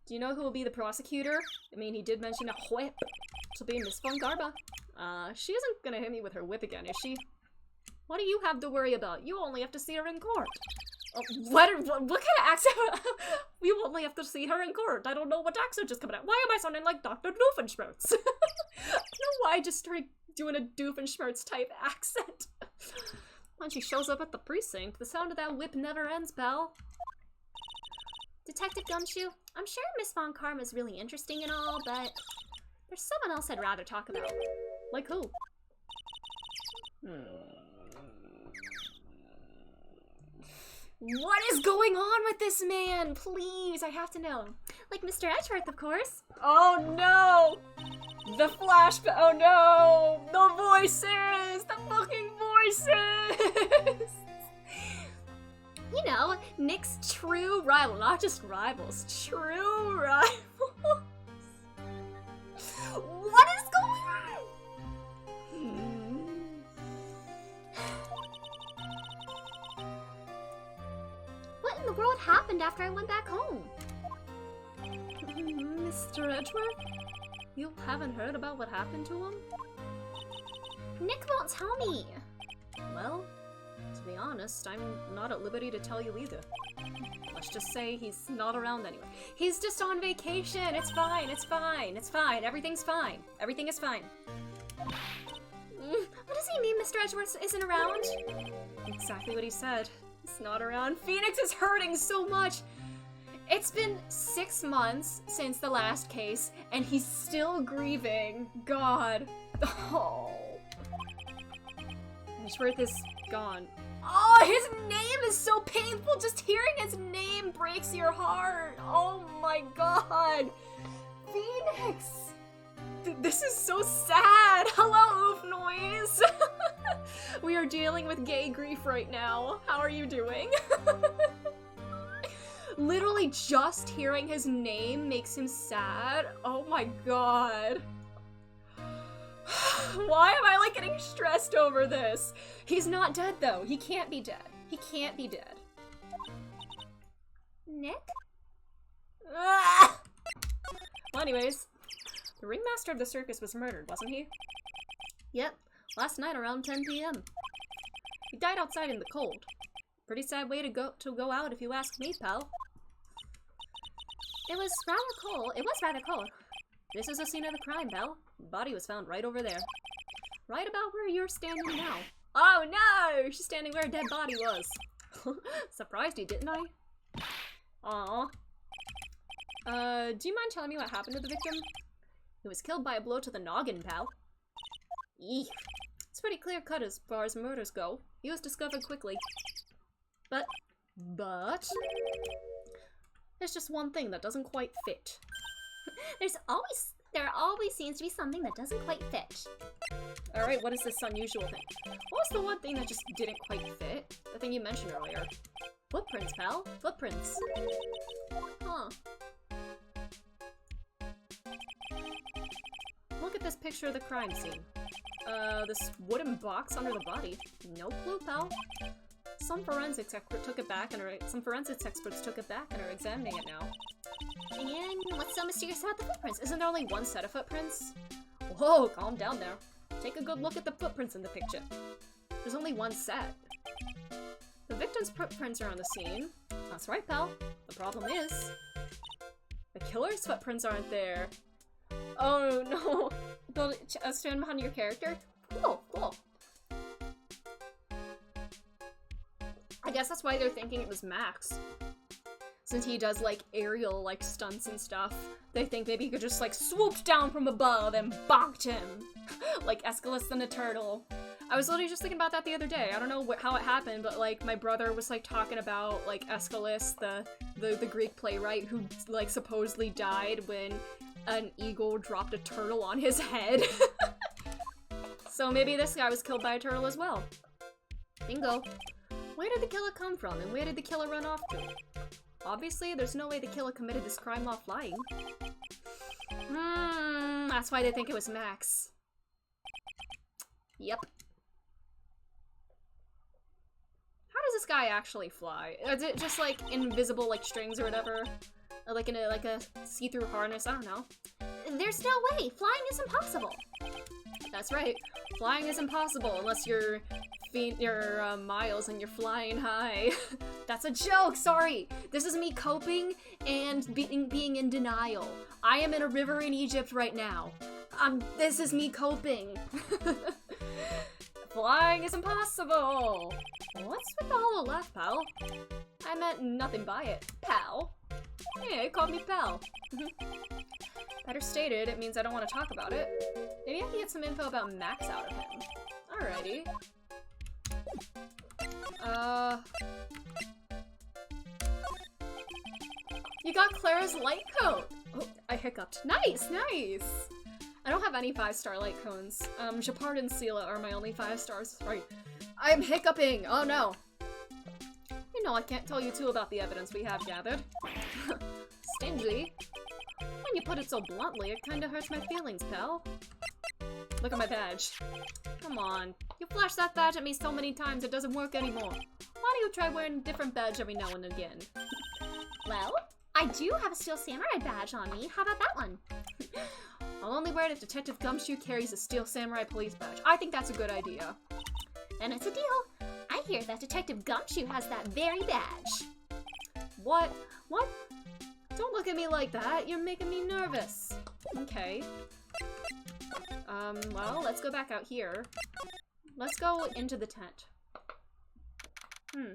Do you know who will be the prosecutor? I mean, he did mention a whip. She'll be Miss Von Garba. She isn't gonna hit me with her whip again, is she? What do you have to worry about? You only have to see her in court. Oh, what kind of accent? We only have to see her in court. I don't know what accent just coming out. Why am I sounding like Dr. Doofenshmirtz? I don't know why I just started doing a Doofenshmirtz type accent. When she shows up at the precinct, the sound of that whip never ends, pal. Detective Gumshoe, I'm sure Miss Von Karma is really interesting and all, but there's someone else I'd rather talk about. Like who? What is going on with this man? Please, I have to know. Like Mr. Edgeworth, of course. Oh no! The flashback. Oh no! The voices! The fucking voices! You know, Nick's true rival, not just rivals, true rivals. What is going on? what in the world happened after I went back home? Mr. Edgeworth? You haven't heard about what happened to him? Nick won't tell me. Well, to be honest, I'm not at liberty to tell you either. Let's just say he's not around anyway. He's just on vacation. It's fine. It's fine. It's fine. Everything's fine. Everything is fine. What does he mean Mr. Edgeworth isn't around? Exactly what he said. He's not around. Phoenix is hurting so much. It's been 6 months since the last case, and he's still grieving. God. Oh. Edgeworth is gone. Oh, his name is so painful. Just hearing his name breaks your heart. Oh my god. Phoenix. This is so sad. Hello, Oof Noise. We are dealing with gay grief right now. How are you doing? Literally just hearing his name makes him sad. Oh my god. Why am I like getting stressed over this? He's not dead though. He can't be dead. He can't be dead. Nick? Ah! Well, anyways, the ringmaster of the circus was murdered, wasn't he? Yep, last night around 10 p.m. He died outside in the cold. Pretty sad way to go out if you ask me, pal. It was rather cold. It was rather cold. This is the scene of the crime, pal. The body was found right over there. Right about where you're standing now. Oh no! She's standing where a dead body was. Surprised you, didn't I? Aww. Do you mind telling me what happened to the victim? He was killed by a blow to the noggin, pal. Eek. It's pretty clear cut as far as murders go. He was discovered quickly. But... there's just one thing that doesn't quite fit. There always seems to be something that doesn't quite fit. Alright, what is this unusual thing? What was the one thing that just didn't quite fit? The thing you mentioned earlier. Footprints, pal. Footprints. Huh. Look at this picture of the crime scene. This wooden box under the body. No clue, pal. Some forensics experts took it back and are examining it now. And what's so mysterious about the footprints? Isn't there only one set of footprints? Whoa, calm down there. Take a good look at the footprints in the picture. There's only one set. The victim's footprints are on the scene. That's right, pal. The problem is... the killer's footprints aren't there. Oh no. Don't stand behind your character? Cool, cool. I guess that's why they're thinking it was Max. since he does like aerial like stunts and stuff, they think maybe he could just like swoop down from above and bonked him like Aeschylus and the turtle. I was literally just thinking about that the other day. I don't know how it happened, but like my brother was like talking about like Aeschylus, the Greek playwright who like supposedly died when an eagle dropped a turtle on his head. So maybe this guy was killed by a turtle as well. Bingo. Where did the killer come from, and where did the killer run off to? Obviously, there's no way the killer committed this crime while flying. That's why they think it was Max. Yep. How does this guy actually fly? Is it just like invisible like strings or whatever? Or like in a see-through harness? I don't know. There's no way! Flying is impossible! That's right. Flying is impossible unless you're Miles and you're flying high. That's a joke, sorry! This is me coping and being in denial. I am in a river in Egypt right now. This is me coping. Flying is impossible! What's with all the laugh, pal? I meant nothing by it. Pal? Yeah, it called me pal. Better stated, it means I don't want to talk about it. Maybe I can get some info about Max out of him. Alrighty. You got Clara's light coat! Oh, I hiccuped. Nice, nice! I don't have any 5-star light cones. Shepard and Sela are my only 5 stars. Right. I'm hiccuping! Oh no! You know I can't tell you two about the evidence we have gathered. Stingy? When you put it so bluntly, it kinda hurts my feelings, pal. Look at my badge. Come on. You flashed that badge at me so many times it doesn't work anymore. Why don't you try wearing a different badge every now and again? Well, I do have a Steel Samurai badge on me. How about that one? I'll only wear it if Detective Gumshoe carries a Steel Samurai police badge. I think that's a good idea. And it's a deal. I hear that Detective Gumshoe has that very badge. What? What? Don't look at me like that. You're making me nervous. Okay. Well, let's go back out here. Let's go into the tent. The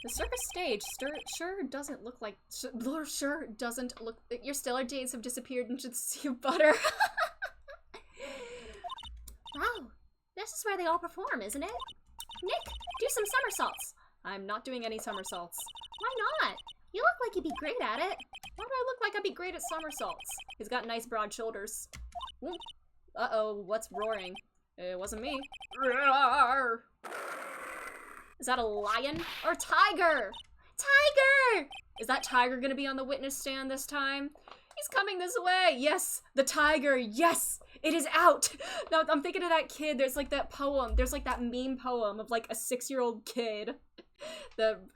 circus stage sure doesn't look like... Sure doesn't look... Your stellar days have disappeared into the sea of butter. Wow, this is where they all perform, isn't it? Nick, do some somersaults. I'm not doing any somersaults. Why not? You look like you'd be great at it. Why do I look like I'd be great at somersaults? He's got nice broad shoulders. Uh-oh, what's roaring? It wasn't me. Roar! Is that a lion or tiger? Tiger! Is that tiger gonna be on the witness stand this time? He's coming this way! Yes! The tiger! Yes! It is out! Now, I'm thinking of that kid. There's like that poem. There's like that meme poem of like a 6-year-old kid.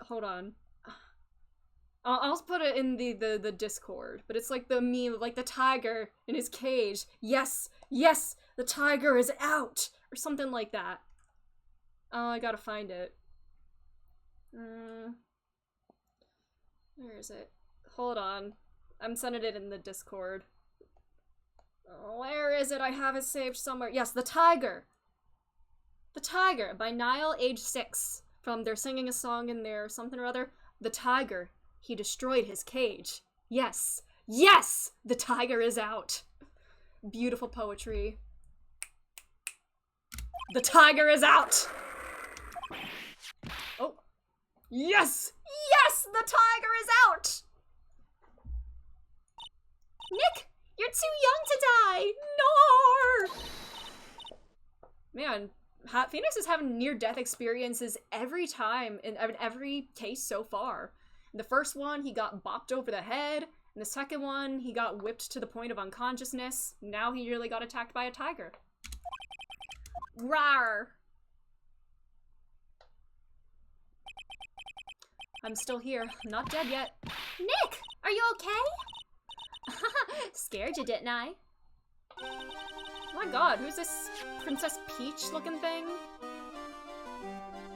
Hold on. I'll put it in the Discord, but it's like the meme of like the tiger in his cage. Yes! Yes! The tiger is out! Or something like that. Oh, I gotta find it. Where is it? Hold on. I'm sending it in the Discord. Oh, where is it? I have it saved somewhere. Yes, The Tiger! The Tiger by Niall, age 6. They're singing a song in there, something or other. The tiger. He destroyed his cage. Yes. Yes! The tiger is out. Beautiful poetry. The tiger is out! Oh. Yes! Yes! The tiger is out! Nick, you're too young to die! No! Man, Phoenix is having near-death experiences every time, in every case so far. In the first one, he got bopped over the head. In the second one, he got whipped to the point of unconsciousness. Now he really got attacked by a tiger. Rawr! I'm still here. Not dead yet. Nick, are you okay? Scared you, didn't I? Oh my god, who's this Princess Peach looking thing?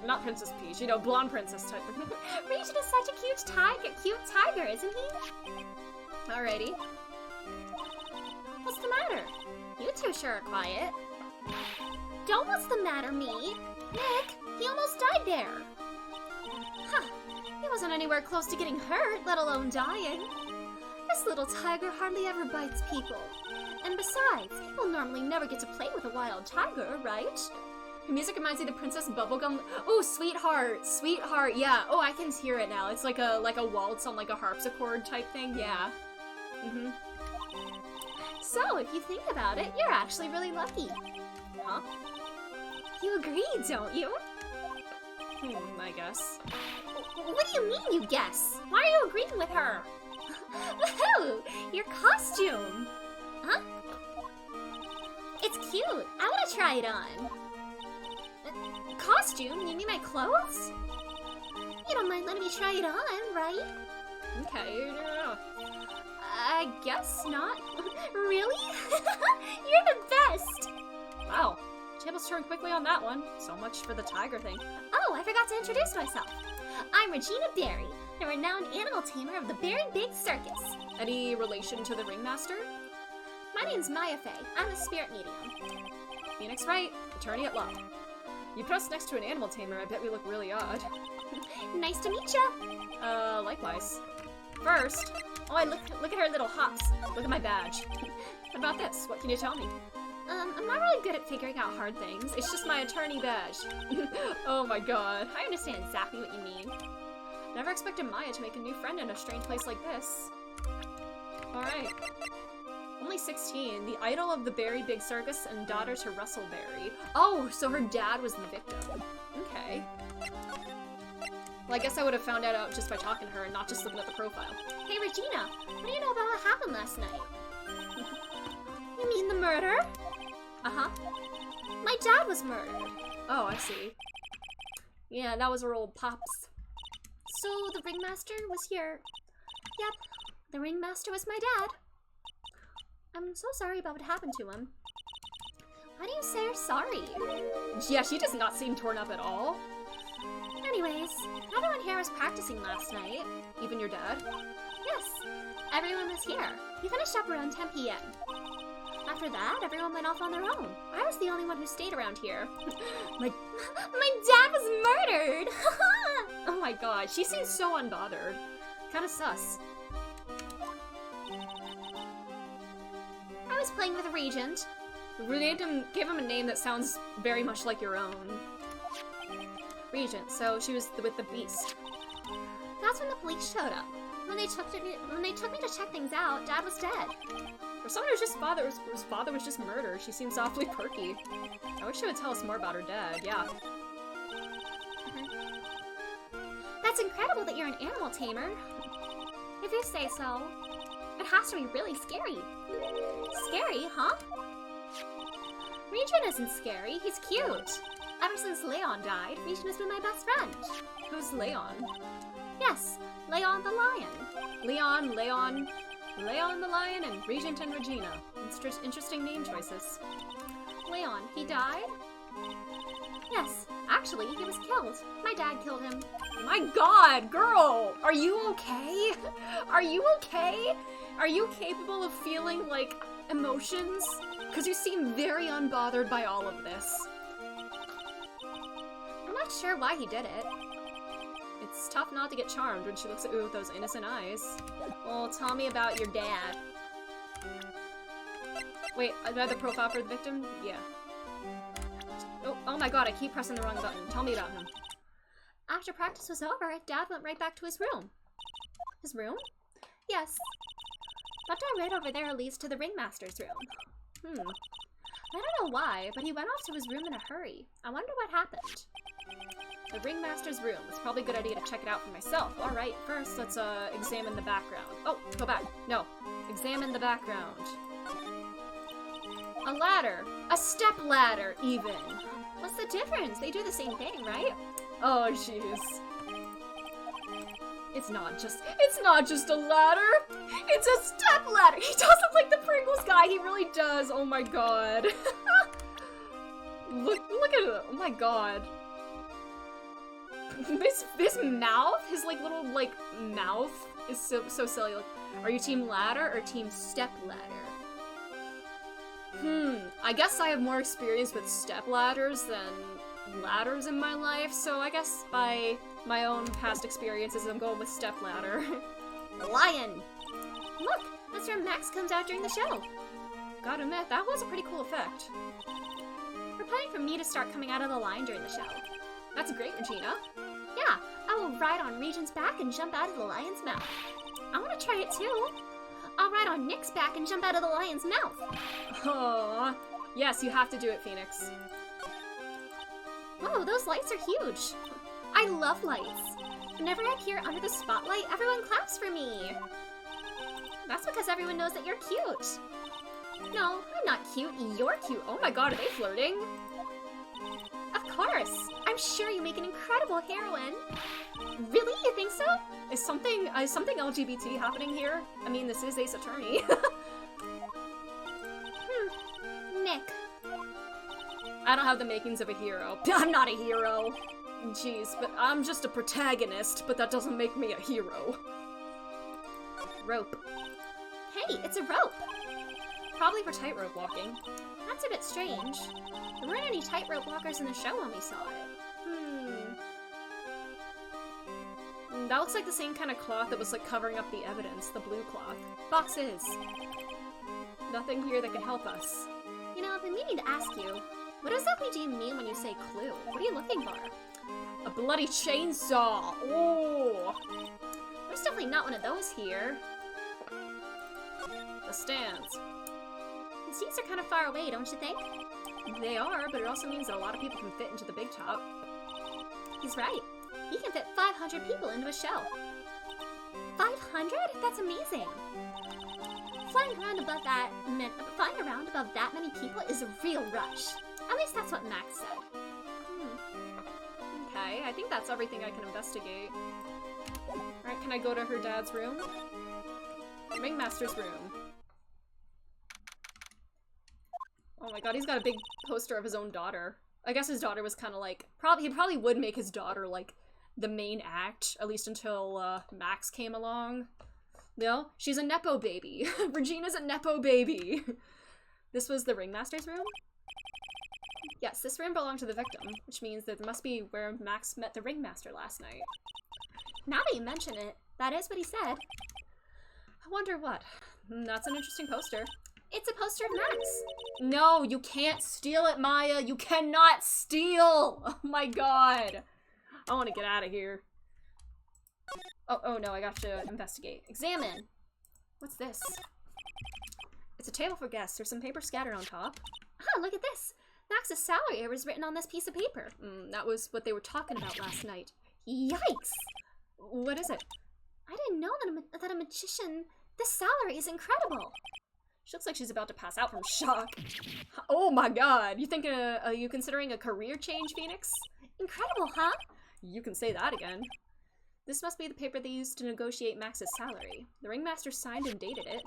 Not Princess Peach, you know, blonde princess type of thing. Regent is such a cute tiger, isn't he? Alrighty. What's the matter? You two sure are quiet. Don't what's the matter, me? Nick, he almost died there. Huh. He wasn't anywhere close to getting hurt, let alone dying. This little tiger hardly ever bites people. And besides, people normally never get to play with a wild tiger, right? Her music reminds me of the Princess Bubblegum. Oh, Sweetheart, Sweetheart, yeah. Oh, I can hear it now. It's like a waltz on like a harpsichord type thing, yeah. So, if you think about it, you're actually really lucky. Huh? You agree, don't you? I guess. What do you mean, you guess? Why are you agreeing with her? Woohoo! Your costume! Huh? It's cute. I want to try it on. Costume? You mean my clothes? You don't mind letting me try it on, right? Okay. I guess not. Really? You're the best! Wow. Tables turned quickly on that one. So much for the tiger thing. Oh, I forgot to introduce myself. I'm Regina Berry, the renowned animal tamer of the Berry Big Circus. Any relation to the ringmaster? My name's Maya Fey. I'm a spirit medium. Phoenix Wright, attorney at law. You pressed next to an animal tamer, I bet we look really odd. Nice to meet ya! Likewise. First, oh, look at her little hops. Look at my badge. What about this? What can you tell me? I'm not really good at figuring out hard things. It's just my attorney badge. Oh my god. I understand exactly what you mean. Never expected Maya to make a new friend in a strange place like this. Alright. Only 16, the idol of the Berry Big Circus and daughter to Russell Berry. Oh, so her dad was the victim. Okay. Well, I guess I would have found that out just by talking to her and not just looking at the profile. Hey, Regina, what do you know about what happened last night? You mean the murder? Uh-huh. My dad was murdered. Oh, I see. Yeah, that was her old pops. So the ringmaster was here. Yep, the ringmaster was my dad. I'm so sorry about what happened to him. Why do you say you're sorry? Yeah, she does not seem torn up at all. Anyways, everyone here was practicing last night. Even your dad? Yes, everyone was here. We finished up around 10 p.m. After that, everyone went off on their own. I was the only one who stayed around here. My dad was murdered! Oh my god, she seems so unbothered. Kinda sus. I was playing with a regent. Gave him a name that sounds very much like your own. Regent, so she was with the beast. That's when the police showed up. When they took me to check things out, Dad was dead. For someone whose father was just murdered, she seems awfully perky. I wish she would tell us more about her dad, yeah. That's incredible that you're an animal tamer. If you say so. It has to be really scary. Scary, huh? Regent isn't scary, he's cute. Ever since Leon died, Regent has been my best friend. Who's Leon? Yes, Leon the Lion. Leon the Lion and Regent and Regina. Interesting name choices. Leon, he died? Yes, actually, he was killed. My dad killed him. My god, girl! Are you okay? Are you okay? Are you capable of feeling, like, emotions? Because you seem very unbothered by all of this. I'm not sure why he did it. It's tough not to get charmed when she looks at you with those innocent eyes. Well, tell me about your dad. Wait, another profile for the victim? Yeah. Oh my god, I keep pressing the wrong button. Tell me about him. After practice was over, Dad went right back to his room. His room? Yes. That door right over there leads to the ringmaster's room. I don't know why, but he went off to his room in a hurry. I wonder what happened. The ringmaster's room. It's probably a good idea to check it out for myself. Alright, first let's examine the background. Oh, go back. No. Examine the background. A ladder. A step ladder, even. What's the difference? They do the same thing, right? Oh, jeez. It's not just a ladder. It's a step ladder. He does look like the Pringles guy. He really does. Oh my god. Look at it. Oh my god. This mouth, his like little like mouth is so silly. Like, are you team ladder or team step ladder? I guess I have more experience with step ladders than ladders in my life, so I guess by my own past experiences, I'm going with step ladder. Lion! Look, that's where Max comes out during the show. Gotta admit, that was a pretty cool effect. We're planning for me to start coming out of the line during the show. That's great, Regina. Yeah, I will ride on Regent's back and jump out of the lion's mouth. I want to try it too. I'll ride on Nick's back and jump out of the lion's mouth. Oh, yes, you have to do it, Phoenix. Whoa, those lights are huge. I love lights. Whenever I appear under the spotlight, everyone claps for me. That's because everyone knows that you're cute. No, I'm not cute. You're cute. Oh my god, are they flirting? Of course. I'm sure you make an incredible heroine. Really? You think so? Is something LGBT happening here? I mean, this is Ace Attorney. Nick. I don't have the makings of a hero. I'm not a hero. Jeez, but I'm just a protagonist, but that doesn't make me a hero. Rope. Hey, it's a rope. Probably for tightrope walking. That's a bit strange. There weren't any tightrope walkers in the show when we saw it. That looks like the same kind of cloth that was like covering up the evidence, the blue cloth. Boxes. Nothing here that can help us. You know, I've been meaning to ask you, what exactly do you mean when you say clue? What are you looking for? A bloody chainsaw! Oh! There's definitely not one of those here. The stands. The seats are kind of far away, don't you think? They are, but it also means that a lot of people can fit into the big top. He's right. He can fit 500 people into a show. 500? That's amazing. Flying around above that many people is a real rush. At least that's what Max said. Okay, I think that's everything I can investigate. Alright, can I go to her dad's room? Ringmaster's room. Oh my god, he's got a big poster of his own daughter. I guess his daughter was kind of like... he probably would make his daughter, like, the main act, at least until, Max came along. No, she's a Nepo baby. Regina's a Nepo baby. This was the Ringmaster's room? Yes, this room belonged to the victim, which means that it must be where Max met the Ringmaster last night. Now that you mention it, that is what he said. I wonder what. That's an interesting poster. It's a poster of Max. No, you can't steal it, Maya. You cannot steal. Oh my god. I want to get out of here. Oh no, I got to investigate. Examine. What's this? It's a table for guests. There's some paper scattered on top. Huh, look at this. Max's salary was written on this piece of paper. That was what they were talking about last night. Yikes! What is it? I didn't know that a magician... This salary is incredible. She looks like she's about to pass out from shock. Oh my god. Are you considering a career change, Phoenix? Incredible, huh? You can say that again. This must be the paper they used to negotiate Max's salary. The Ringmaster signed and dated it.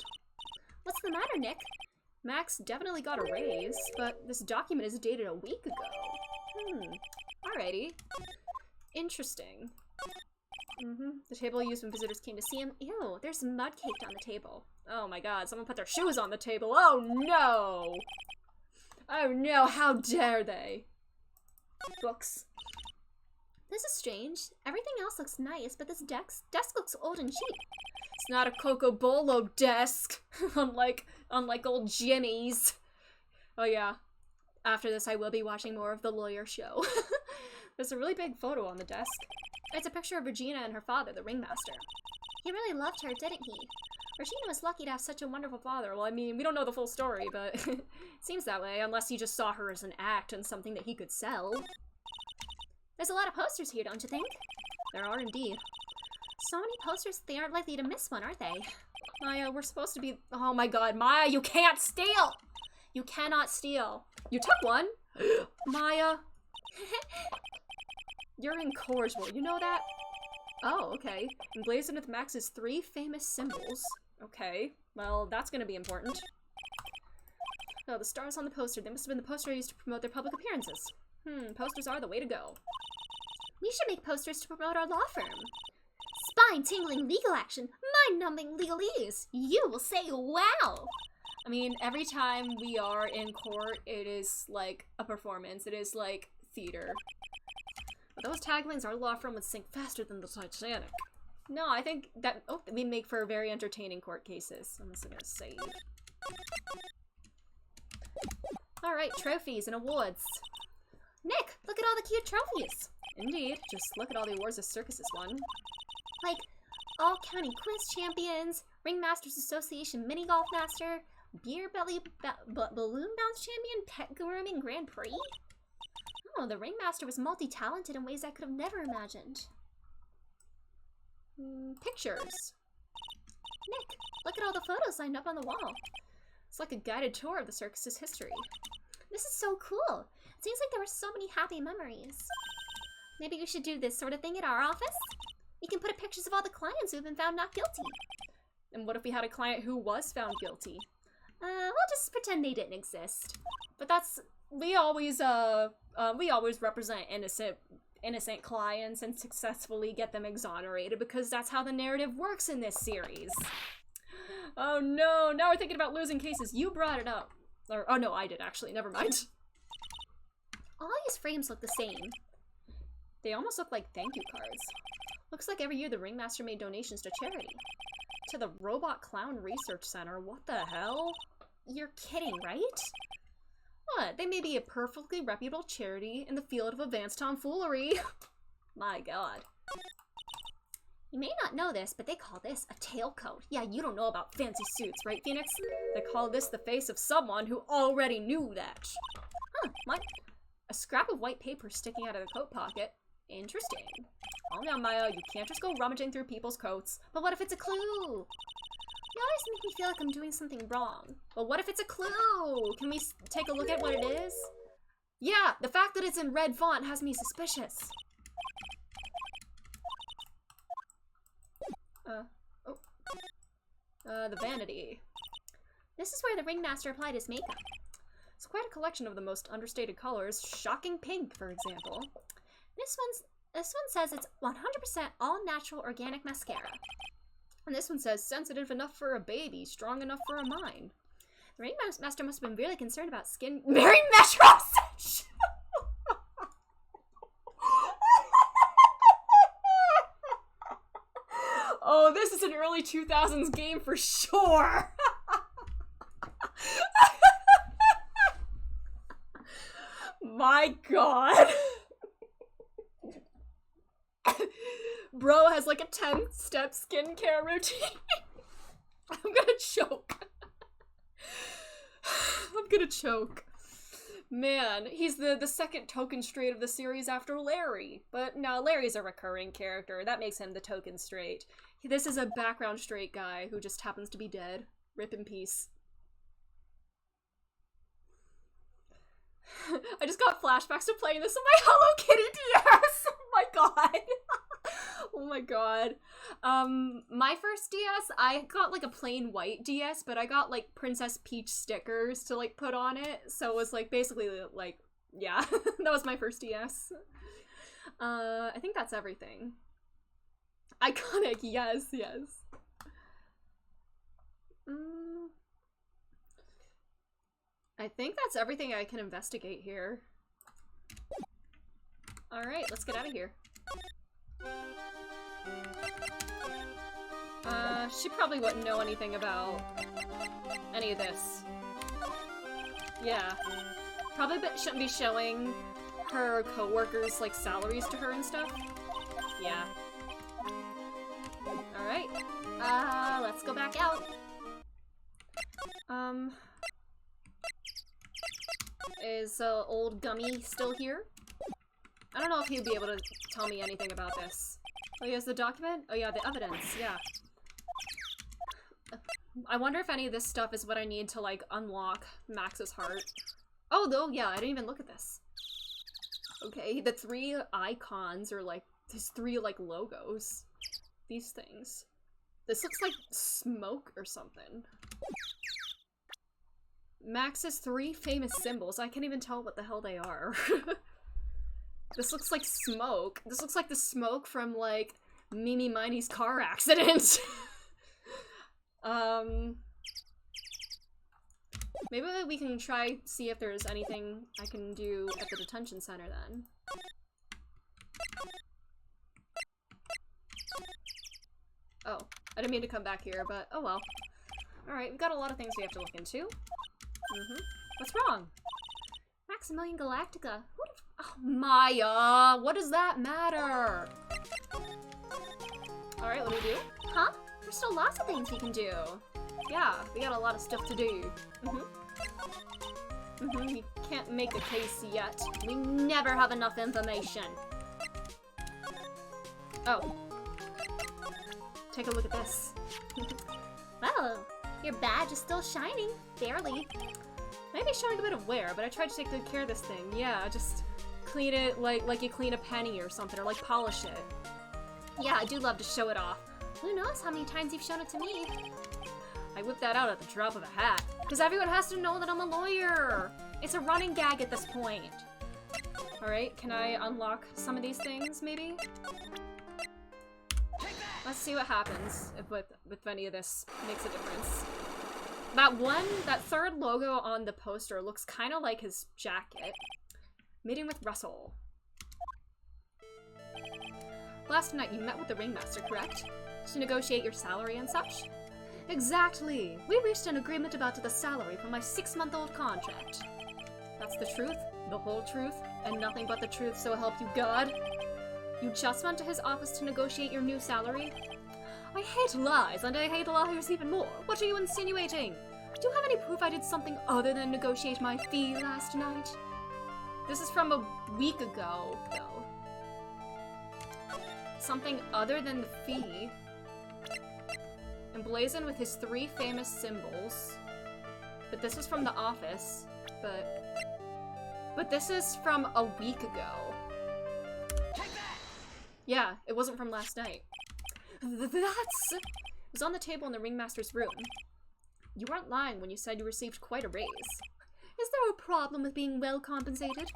What's the matter, Nick? Max definitely got a raise, but this document is dated a week ago. Alrighty. Interesting. The table used when visitors came to see him. Ew, there's mud caked on the table. Oh my god, someone put their shoes on the table. Oh no! Oh no, how dare they? Books. This is strange. Everything else looks nice, but this desk looks old and cheap. It's not a Coco Bolo desk, unlike old Jimmy's. Oh yeah. After this, I will be watching more of The Lawyer Show. There's a really big photo on the desk. It's a picture of Regina and her father, the Ringmaster. He really loved her, didn't he? Regina was lucky to have such a wonderful father. Well, I mean, we don't know the full story, but it seems that way, unless he just saw her as an act and something that he could sell. There's a lot of posters here, don't you think? There are indeed. So many posters, they aren't likely to miss one, are they? Maya, we're supposed to be... Oh my god, Maya, you can't steal! You cannot steal. You took one? Maya. You're incorrigible, you know that? Oh, okay. Emblazoned with Max's 3 famous symbols. Okay, well, that's gonna be important. Oh, the stars on the poster. They must have been the poster used to promote their public appearances. Posters are the way to go. We should make posters to promote our law firm. Spine-tingling legal action, mind-numbing legalese. You will say wow! I mean, every time we are in court, it is like a performance. It is like theater. But those taglines our law firm would sink faster than the Titanic. No, I think that we make for very entertaining court cases. I'm also gonna save. Alright, trophies and awards. Nick, look at all the cute trophies! Indeed, just look at all the awards the circus has won. Like, All County Quiz Champions, Ringmasters Association Mini Golf Master, Beer Belly Balloon Bounce Champion, Pet Grooming Grand Prix? Oh, the Ringmaster was multi-talented in ways I could have never imagined. Pictures. Nick, look at all the photos lined up on the wall. It's like a guided tour of the circus's history. This is so cool. It seems like there were so many happy memories. Maybe we should do this sort of thing at our office? We can put up pictures of all the clients who have been found not guilty. And what if we had a client who was found guilty? We'll just pretend they didn't exist. But that's we always represent innocent clients and successfully get them exonerated because that's how the narrative works in this series. Oh no, now we're thinking about losing cases. You brought it up. Or, oh no, I did actually, never mind. All these frames look the same. They almost look like thank you cards. Looks like every year the Ringmaster made donations to charity. To the Robot Clown Research Center, what the hell? You're kidding, right? What? They may be a perfectly reputable charity in the field of advanced tomfoolery. My god. You may not know this, but they call this a tailcoat. Yeah, you don't know about fancy suits, right, Phoenix? They call this the face of someone who already knew that. Huh, what? A scrap of white paper sticking out of the coat pocket. Interesting. Oh now, Maya, you can't just go rummaging through people's coats. But what if it's a clue? You always make me feel like I'm doing something wrong. But what if it's a clue? Can we take a look at what it is? Yeah, the fact that it's in red font has me suspicious. The vanity. This is where the Ringmaster applied his makeup. It's quite a collection of the most understated colors. Shocking pink, for example. This one says it's 100% all natural organic mascara. And this one says sensitive enough for a baby, strong enough for a mind. The Ringmaster must have been really concerned about skin. Mary Metrosage! Oh, this is an early 2000s game for sure! My god! Bro has like a 10-step skincare routine. I'm gonna choke. I'm gonna choke. Man, he's the second token straight of the series after Larry. But no, Larry's a recurring character. That makes him the token straight. This is a background straight guy who just happens to be dead. Rip in peace. I just got flashbacks to playing this on my Hello Kitty DS! Oh my god! Oh my god. My first DS, I got like a plain white DS, but I got like Princess Peach stickers to like put on it, so it was like basically like, yeah, that was my first DS. I think that's everything. Iconic, yes, yes. I think that's everything I can investigate here. Alright, let's get out of here. She probably wouldn't know anything about any of this. Yeah. Probably shouldn't be showing her co-workers, like, salaries to her and stuff. Yeah. Alright. Let's go back out. Is old Gummy still here? I don't know if he'd be able to tell me anything about this. Oh, he has the document? Oh yeah, the evidence, yeah. I wonder if any of this stuff is what I need to, like, unlock Max's heart. Oh, though, yeah, I didn't even look at this. Okay, the 3 icons are, like, these 3, like, logos. These things. This looks like smoke or something. Max's 3 famous symbols. I can't even tell what the hell they are. This looks like smoke. This looks like the smoke from, like, Mimi Miney's car accident. Maybe we can try see if there's anything I can do at the detention center then. Oh, I didn't mean to come back here, but oh well. Alright, we've got a lot of things we have to look into. What's wrong? Maximilian Galactica. Oh, Maya, what does that matter? Alright, what do we do? Huh? There's still lots of things we can do. Yeah, we got a lot of stuff to do. We can't make a case yet. We never have enough information. Oh. Take a look at this. Well, your badge is still shining. Barely. Maybe showing a bit of wear, but I tried to take good care of this thing. Yeah, just clean it like you clean a penny or something, or like polish it. Yeah, I do love to show it off. Who knows how many times you've shown it to me? I whip that out at the drop of a hat. Because everyone has to know that I'm a lawyer! It's a running gag at this point. Alright, can I unlock some of these things, maybe? Let's see what happens if any of this makes a difference. That third logo on the poster looks kind of like his jacket. Meeting with Russell. Last night you met with the ringmaster, correct? To negotiate your salary and such? Exactly! We reached an agreement about the salary for my 6-month-old contract. That's the truth, the whole truth, and nothing but the truth, so help you God. You just went to his office to negotiate your new salary? I hate lies, and I hate liars even more. What are you insinuating? Do you have any proof I did something other than negotiate my fee last night? This is from a week ago, though. Something other than the fee. Emblazoned with his 3 famous symbols. But this was from the office. But this is from a week ago. Yeah, it wasn't from last night. It was on the table in the ringmaster's room. You weren't lying when you said you received quite a raise. Is there a problem with being well compensated?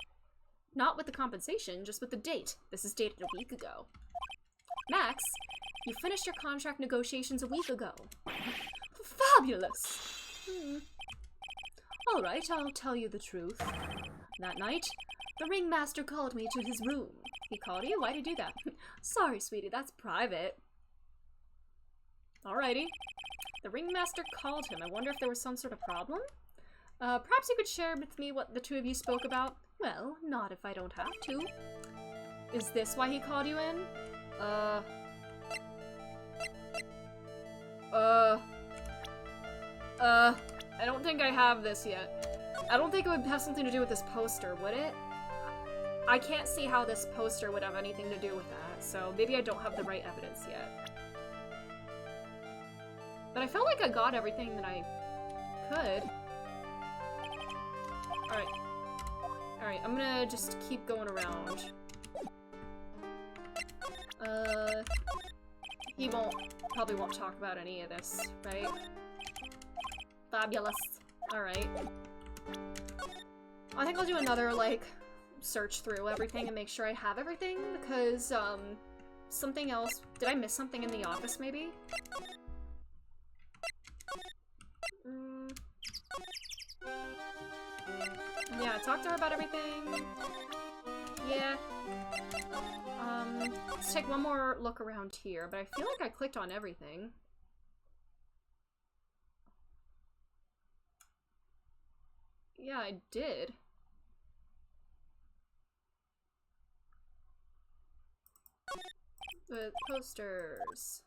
Not with the compensation, just with the date. This is dated a week ago. Max, you finished your contract negotiations a week ago. Fabulous! Alright, I'll tell you the truth. That night, the ringmaster called me to his room. He called you? Why'd he do that? Sorry, sweetie, that's private. Alrighty. The ringmaster called him. I wonder if there was some sort of problem? Perhaps you could share with me what the two of you spoke about? Well, not if I don't have to. Is this why he called you in? I don't think I have this yet. I don't think it would have something to do with this poster, would it? I can't see how this poster would have anything to do with that, so maybe I don't have the right evidence yet. But I felt like I got everything that I could. Alright. Alright, I'm gonna just keep going around. He probably won't talk about any of this, right? Fabulous. Alright. I think I'll do another, like, search through everything and make sure I have everything, because, something else. Did I miss something in the office, maybe? Yeah, talk to her about everything. Yeah. Let's take one more look around here, but I feel like I clicked on everything. Yeah, I did. The posters.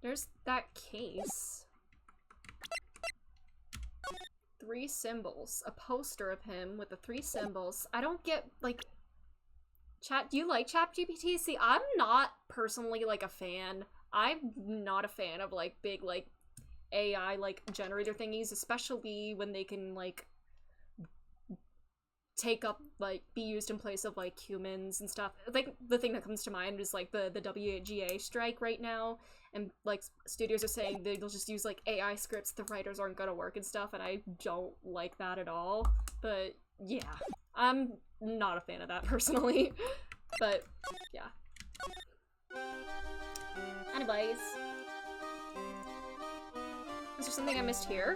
There's that case. 3 symbols. A poster of him with the 3 symbols. I don't get, like... Do you like ChatGPT? See, I'm not personally, like, a fan. I'm not a fan of, like, big, like, AI, like, generator thingies, especially when they can, like, take up, like, be used in place of, like, humans and stuff. Like, the thing that comes to mind is, like, the WGA strike right now, and, like, studios are saying they'll just use, like, AI scripts, the writers aren't gonna work and stuff, and I don't like that at all. But, yeah. I'm not a fan of that, personally. But, yeah. Anyways. Is there something I missed here?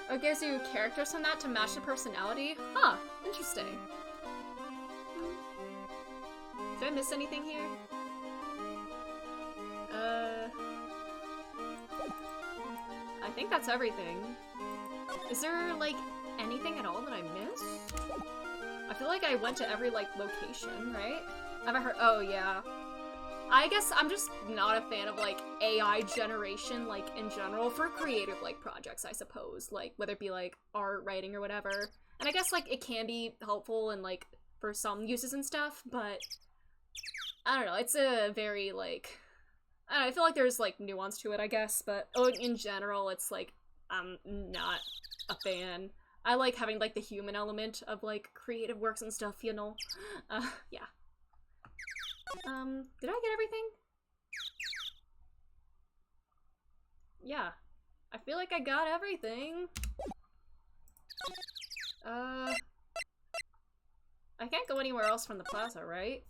Oh, it gives you characters from that to match the personality? Huh, interesting. Did I miss anything here? I think that's everything. Is there, like, anything at all that I missed? I feel like I went to every, like, location, right? Have I heard- oh, yeah. I guess I'm just not a fan of, like, AI generation, like, in general, for creative, like, projects, I suppose. Like, whether it be, like, art, writing, or whatever. And I guess, like, it can be helpful and, like, for some uses and stuff, but I don't know, it's a very, like, I don't know, I feel like there's, like, nuance to it, I guess, but in general, it's, like, I'm not a fan. I like having, like, the human element of, like, creative works and stuff, you know? Yeah. Did I get everything? Yeah. I feel like I got everything. I can't go anywhere else from the plaza, right?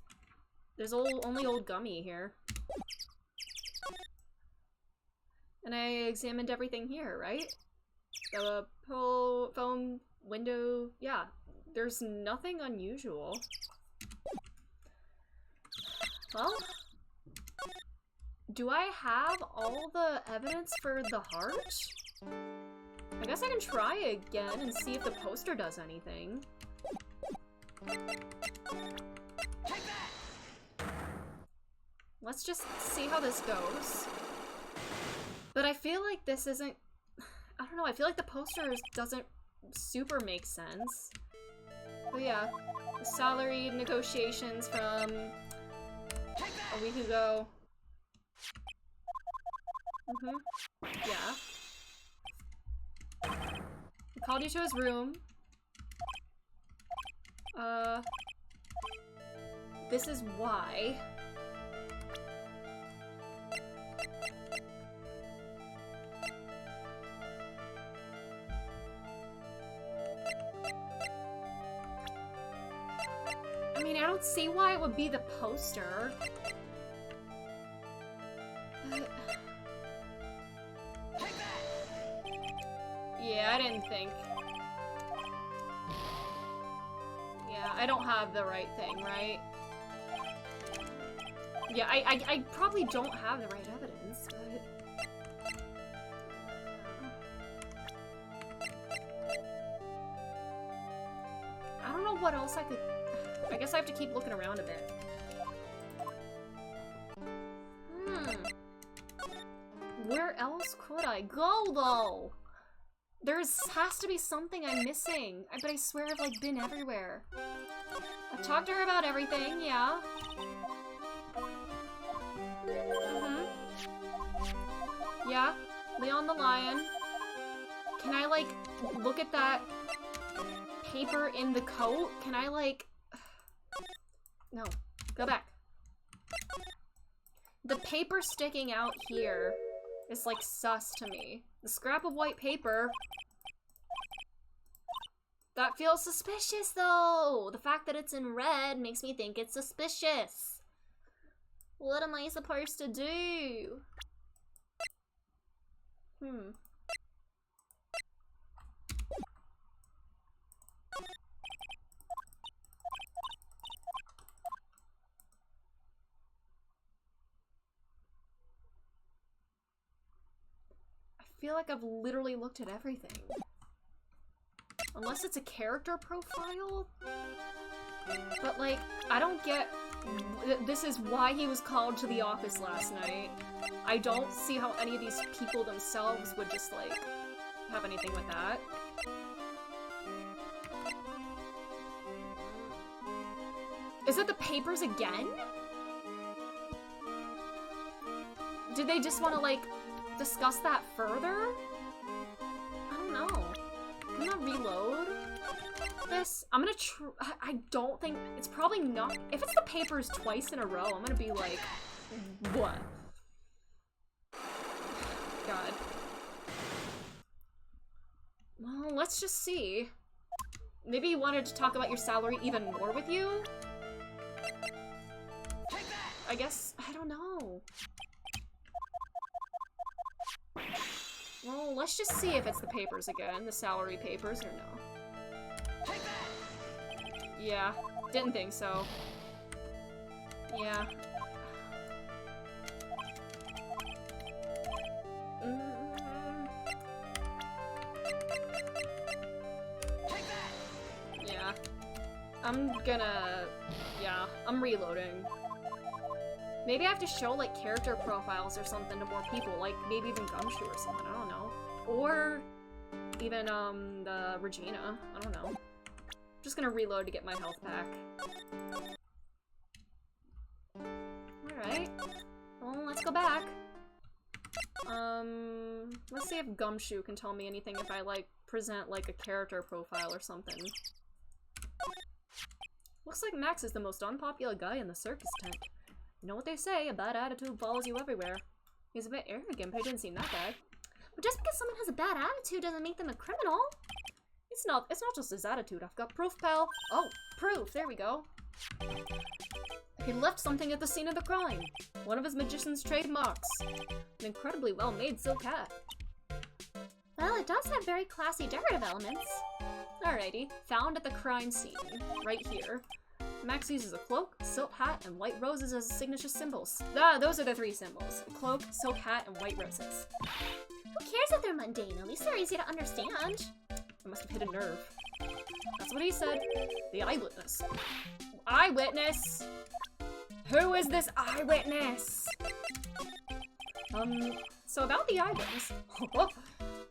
There's only old Gummy here. And I examined everything here, right? The phone, window, yeah. There's nothing unusual. Well, do I have all the evidence for the heart? I guess I can try again and see if the poster does anything. Let's just see how this goes. But I feel like this isn't... I don't know, I feel like the poster doesn't super make sense. But yeah, the salary negotiations from a week ago. Yeah. He called you to his room. This is why. I mean, I don't see why it would be the poster. But... yeah, I didn't think. Yeah, I don't have the right thing, right? Yeah, I probably don't have the right evidence, but... I don't know what else I could... I guess I have to keep looking around a bit. Where else could I go, though? Has to be something I'm missing. But I swear I've, like, been everywhere. I've talked to her about everything, yeah. Yeah, Leon the Lion. Can I, like, look at that paper in the coat? Can I, like... No, go back. The paper sticking out here is, like, sus to me. The scrap of white paper... that feels suspicious, though! The fact that it's in red makes me think it's suspicious. What am I supposed to do? I feel like I've literally looked at everything. Unless it's a character profile? But, like, I don't get... this is why he was called to the office last night. I don't see how any of these people themselves would just, like, have anything with that. Is it the papers again? Did they just want to, like, discuss that further? I don't know. I'm gonna reload this. I'm gonna I don't think... it's probably not... if it's the papers twice in a row, I'm gonna be like... what? God. Well, let's just see. Maybe he wanted to talk about your salary even more with you? I guess, I don't know. Well, let's just see if it's the papers again, the salary papers, or no. Yeah, didn't think so. Yeah. Yeah. I'm reloading. Maybe I have to show, like, character profiles or something to more people, like, maybe even Gumshoe or something, I don't know. Or even, the Regina, I don't know. Just gonna reload to get my health back. Alright. Well, let's go back. Let's see if Gumshoe can tell me anything if I, like, present, like, a character profile or something. Looks like Max is the most unpopular guy in the circus tent. You know what they say, a bad attitude follows you everywhere. He's a bit arrogant, but he didn't seem that bad. But just because someone has a bad attitude doesn't make them a criminal. It's not just his attitude. I've got proof, pal. Oh, proof, there we go. He left something at the scene of the crime. One of his magician's trademarks. An incredibly well-made silk hat. Well, it does have very classy decorative elements. Alrighty, found at the crime scene, right here. Max uses a cloak, silk hat, and white roses as his signature symbols. Ah, those are the three symbols. A cloak, silk hat, and white roses. Who cares if they're mundane? At least they're easy to understand. I must have hit a nerve. That's what he said. The eyewitness. Eyewitness? Who is this eyewitness? So about the eyewitness.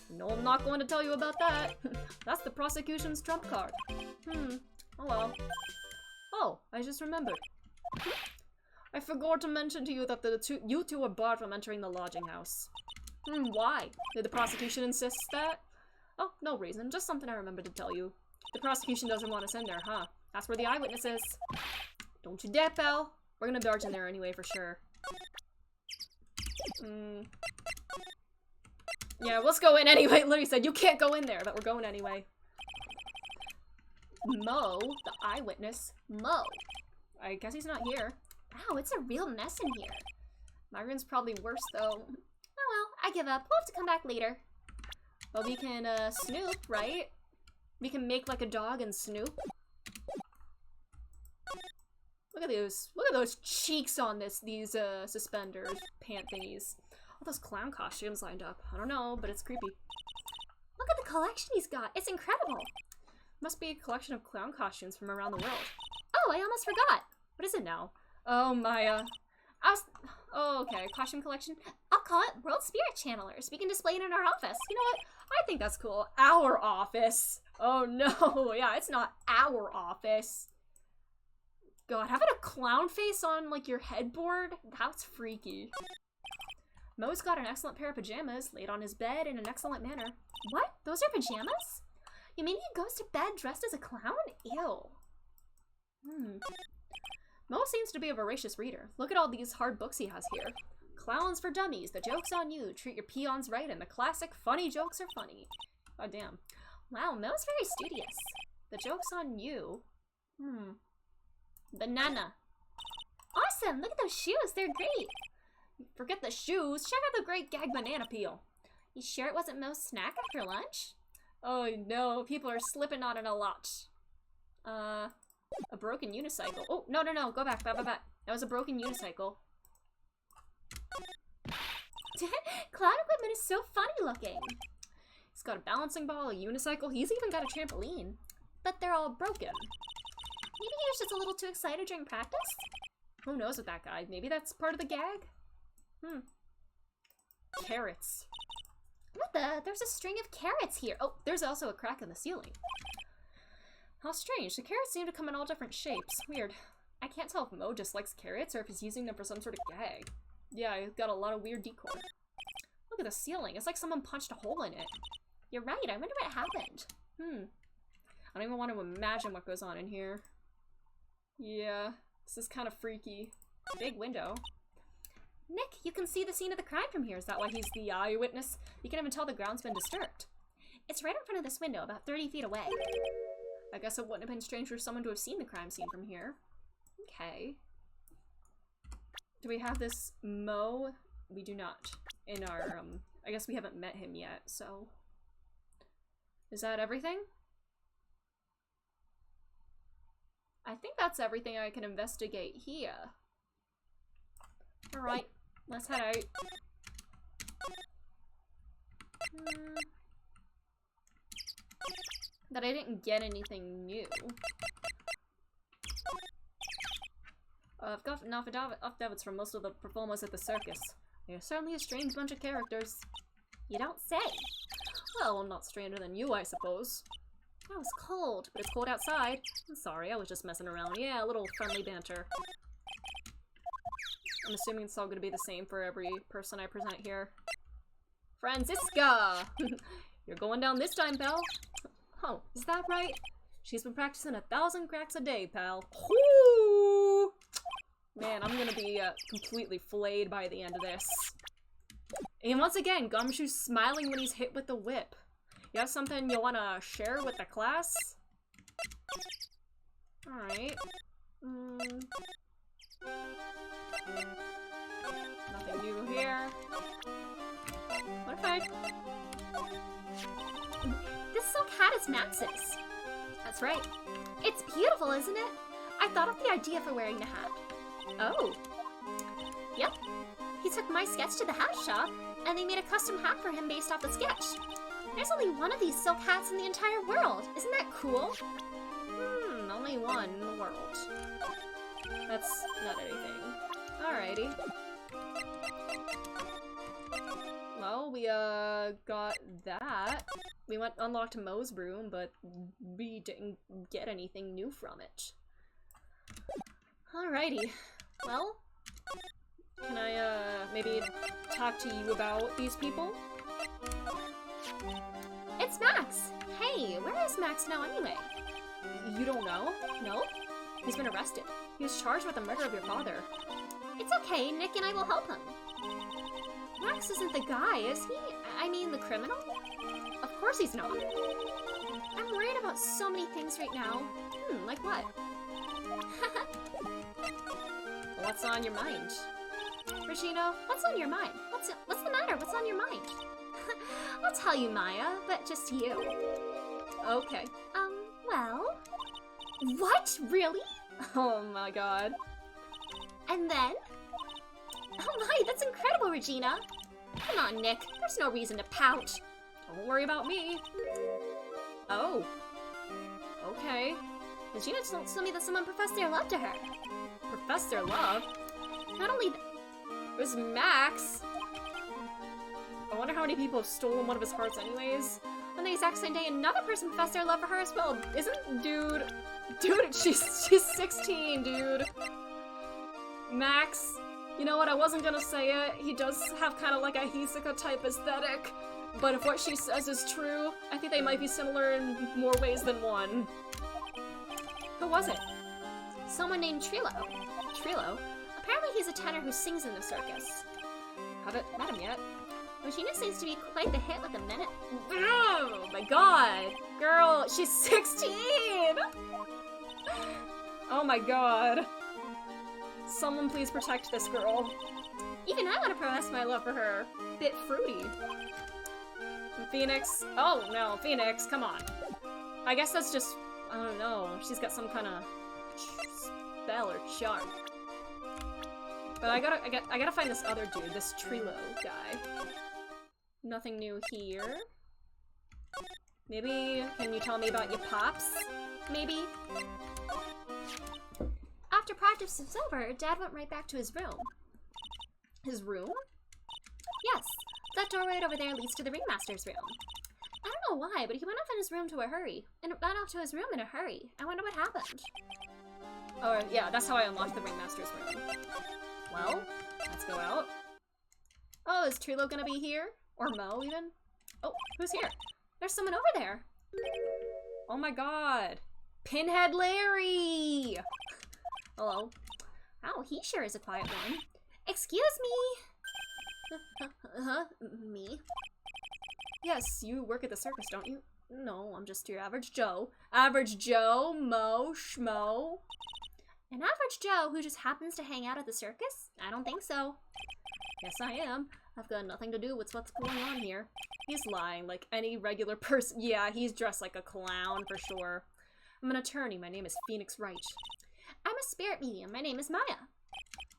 No, I'm not going to tell you about that. That's the prosecution's trump card. Oh well. Oh, I just remembered. I forgot to mention to you that you two were barred from entering the lodging house. Why? Did the prosecution insist that? Oh, no reason. Just something I remembered to tell you. The prosecution doesn't want us in there, huh? That's where the eyewitness is. Don't you dare, pal. We're gonna barge in there anyway, for sure. Yeah, let's go in anyway. Literally said, you can't go in there, but we're going anyway. Mo, the eyewitness. Mo. I guess he's not here. Wow, it's a real mess in here. My room's probably worse, though. Oh well, I give up. We'll have to come back later. But we can, snoop, right? We can make, like, a dog and snoop. Look at those cheeks on these suspenders, pant thingies. All those clown costumes lined up. I don't know, but it's creepy. Look at the collection he's got. It's incredible. Must be a collection of clown costumes from around the world. Oh, I almost forgot. What is it now? Oh, my, oh, okay, costume collection. I'll call it World Spirit Channelers. We can display it in our office. You know what? I think that's cool. Our office. Oh, no. Yeah, it's not our office. God, having a clown face on, like, your headboard? That's freaky. Mo's got an excellent pair of pajamas laid on his bed in an excellent manner. What? Those are pajamas? You mean he goes to bed dressed as a clown? Ew. Mo seems to be a voracious reader. Look at all these hard books he has here. Clowns for Dummies, The Joke's on You, Treat Your Peons Right, and the classic Funny Jokes Are Funny. God damn. Wow, Mo's very studious. The Joke's on You. Banana. Awesome! Look at those shoes, they're great! Forget the shoes, check out the great gag banana peel. You sure it wasn't Mo's snack after lunch? Oh no, people are slipping on it a lot. A broken unicycle. Oh, no, go back. That was a broken unicycle. Clown equipment is so funny looking. He's got a balancing ball, a unicycle, he's even got a trampoline. But they're all broken. Maybe he was just a little too excited during practice? Who knows with that guy? Maybe that's part of the gag? Carrots. What the? There's a string of carrots here. Oh, there's also a crack in the ceiling. How strange. The carrots seem to come in all different shapes. Weird. I can't tell if Mo just likes carrots or if he's using them for some sort of gag. Yeah, he's got a lot of weird decor. Look at the ceiling. It's like someone punched a hole in it. You're right. I wonder what happened. I don't even want to imagine what goes on in here. Yeah, this is kind of freaky. Big window. Nick, you can see the scene of the crime from here. Is that why he's the eyewitness? You can even tell the ground's been disturbed. It's right in front of this window, about 30 feet away. I guess it wouldn't have been strange for someone to have seen the crime scene from here. Okay. Do we have this Mo? We do not. In our, I guess we haven't met him yet, so... Is that everything? I think that's everything I can investigate here. Alright, let's head out. That I didn't get anything new. I've got enough affidavits from most of the performers at the circus. They're certainly a strange bunch of characters. You don't say. Well, not stranger than you, I suppose. That was cold. But it's cold outside. I'm sorry, I was just messing around. Yeah, a little friendly banter. I'm assuming it's all gonna be the same for every person I present here. Franziska! You're going down this time, pal. Oh, is that right? She's been practicing 1,000 cracks a day, pal. Woo! Man, I'm gonna be completely flayed by the end of this. And once again, Gumshoe's smiling when he's hit with the whip. You have something you wanna share with the class? Alright. Nothing new here. What if I... This silk hat is Max's. That's right. It's beautiful, isn't it? I thought of the idea for wearing the hat. Oh. Yep. He took my sketch to the hat shop, and they made a custom hat for him based off the sketch. There's only one of these silk hats in the entire world. Isn't that cool? Only one in the world. That's not anything. Alrighty. Well, we, got that. We unlocked Mo's room, but we didn't get anything new from it. Alrighty. Well, can I, maybe talk to you about these people? It's Max! Hey, where is Max now anyway? You don't know? No? He's been arrested. He was charged with the murder of your father. It's okay, Nick and I will help him. Max isn't the guy, is he? I mean, the criminal? Of course he's not. I'm worried about so many things right now. Like what? What's on your mind? Regina, what's on your mind? What's the matter? What's on your mind? I'll tell you, Maya, but just to you. Okay. Well... What? Really? Oh my god. And then? Oh my, that's incredible, Regina! Come on, Nick. There's no reason to pout. Don't worry about me. Oh. Okay. Regina told me that someone professed their love to her. Professed their love? Not only It was Max! I wonder how many people have stolen one of his hearts anyways. on the exact same day, another person professed their love for her as well. Dude, she's 16, dude. Max, you know what, I wasn't gonna say it. He does have kind of like a Hisoka type aesthetic. But if what she says is true, I think they might be similar in more ways than one. Who was it? Someone named Trilo. Trilo? Apparently he's a tenor who sings in the circus. Haven't met him yet. Regina seems to be quite the hit with a minute. Oh my god! Girl, she's 16! Oh my god. Someone please protect this girl. Even I want to profess my love for her. Bit fruity. Phoenix. Oh no, Phoenix, come on. I guess that's just, I don't know, she's got some kind of spell or charm. But I gotta find this other dude, this Trilo guy. Nothing new here. Maybe, can you tell me about your pops? Maybe? After practice was over, Dad went right back to his room. His room? Yes, that door right over there leads to the ringmaster's room. I don't know why, but he went off in his room to a hurry. And ran off to his room in a hurry. I wonder what happened. Oh yeah, that's how I unlocked the ringmaster's room. Well, let's go out. Oh, is Trilo gonna be here? Or Mo, even? Oh, who's here? There's someone over there. Oh my god. Pinhead Larry! Hello. Oh, he sure is a quiet one. Excuse me! Me? Yes, you work at the circus, don't you? No, I'm just your average Joe. Average Joe, Mo, Schmo. An average Joe who just happens to hang out at the circus? I don't think so. Yes, I am. I've got nothing to do with what's going on here. He's lying like any regular person. Yeah, he's dressed like a clown for sure. I'm an attorney. My name is Phoenix Wright. I'm a spirit medium. My name is Maya.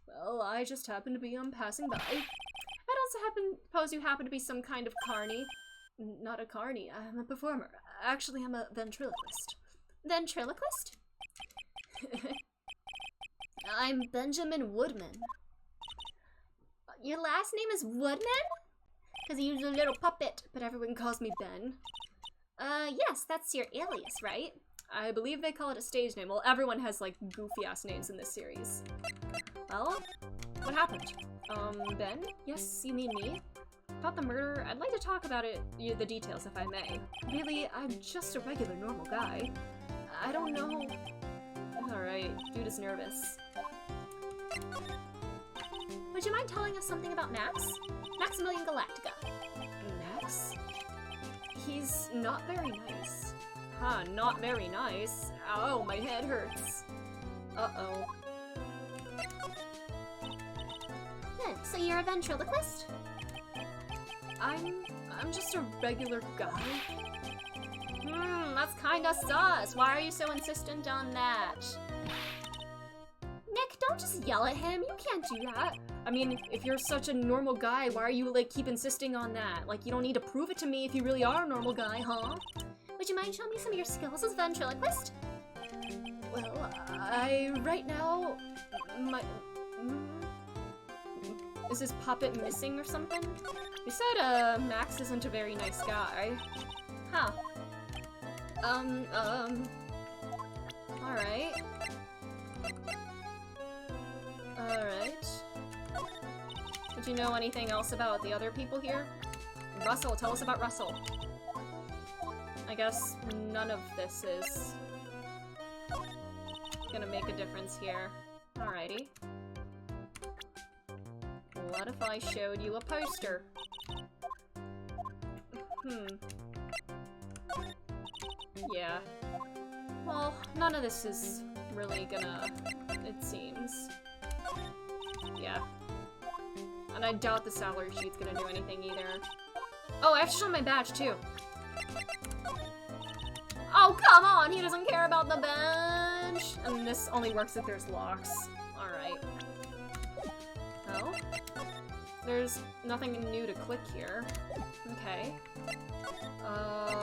Well, I just happen to be passing by. I'd also suppose you happen to be some kind of carny. Not a carny, I'm a performer. Actually, I'm a ventriloquist. Ventriloquist? I'm Benjamin Woodman. Your last name is Woodman? Because I use a little puppet, but everyone calls me Ben. Yes, that's your alias, right? I believe they call it a stage name. Well, everyone has, like, goofy-ass names in this series. Well, what happened? Ben? Yes, you mean me? About the murder, I'd like to talk about it, the details, if I may. Really, I'm just a regular, normal guy. I don't know... Alright, dude is nervous. Would you mind telling us something about Max? Maximilian Galactica. Max? He's not very nice. Huh, not very nice. Ow, my head hurts. Uh-oh. So you're a ventriloquist? I'm just a regular guy. That's kinda sus. Why are you so insistent on that? Nick, don't just yell at him. You can't do that. I mean, if you're such a normal guy, why are you, like, keep insisting on that? Like, you don't need to prove it to me if you really are a normal guy, huh? Would you mind showing me some of your skills as ventriloquist? Well, right now, is his puppet missing or something? They said, Max isn't a very nice guy. Huh. Alright. Alright. Did you know anything else about the other people here? Russell, tell us about Russell. I guess none of this is gonna make a difference here. Alrighty. What if I showed you a poster? Yeah. Well, none of this is really gonna... it seems. Yeah. And I doubt the salary sheet's gonna do anything either. Oh, I have to show my badge, too. Oh, come on! He doesn't care about the bench! And this only works if there's locks. Alright. Oh? There's nothing new to click here. Okay.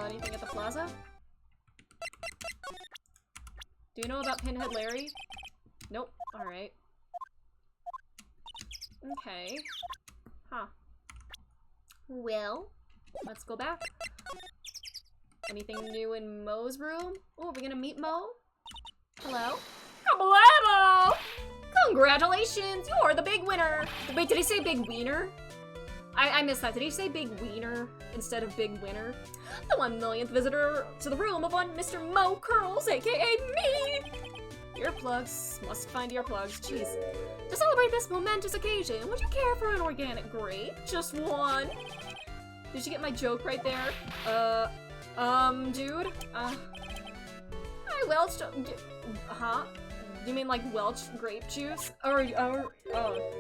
Anything at the plaza? Do you know about Pinhead Larry? Nope. Alright. Okay. Huh. Well, let's go back. Anything new in Mo's room? Oh, are we gonna meet Mo? hello? Cabalero! Congratulations! You're the big winner! Wait, did he say big wiener? I missed that. Did he say big wiener instead of big winner? The 1 millionth visitor to the room of one Mr. Mo Curls, aka me! Earplugs. Must find earplugs. Jeez. To celebrate this momentous occasion, would you care for an organic grape? Just one? Did you get my joke right there? Dude? I welched... huh? You mean like Welch grape juice? Oh,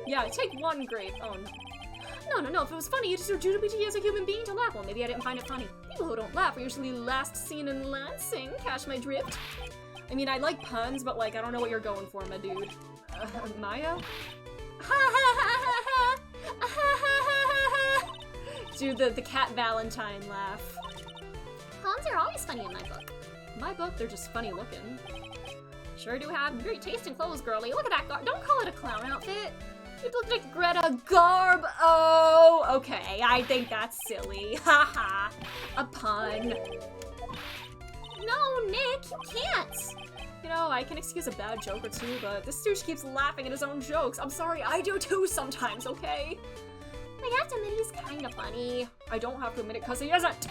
yeah, take one grape. Oh, no, if it was funny, you deserve you to be as a human being to laugh. Well, maybe I didn't find it funny. People who don't laugh are usually last seen in Lansing. Catch my drift? I mean, I like puns, but like, I don't know what you're going for, my dude. Maya? Dude, the Cat Valentine laugh. Puns are always funny in my book. In my book, they're just funny looking. Sure do have great taste in clothes, girly. Look at that don't call it a clown outfit. You look like Greta Garb. Oh, okay. I think that's silly. Haha. A pun. No, Nick, you can't. You know, I can excuse a bad joke or two, but this douche keeps laughing at his own jokes. I'm sorry, I do too sometimes, okay? I have to admit he's kind of funny. I don't have to admit it because he isn't.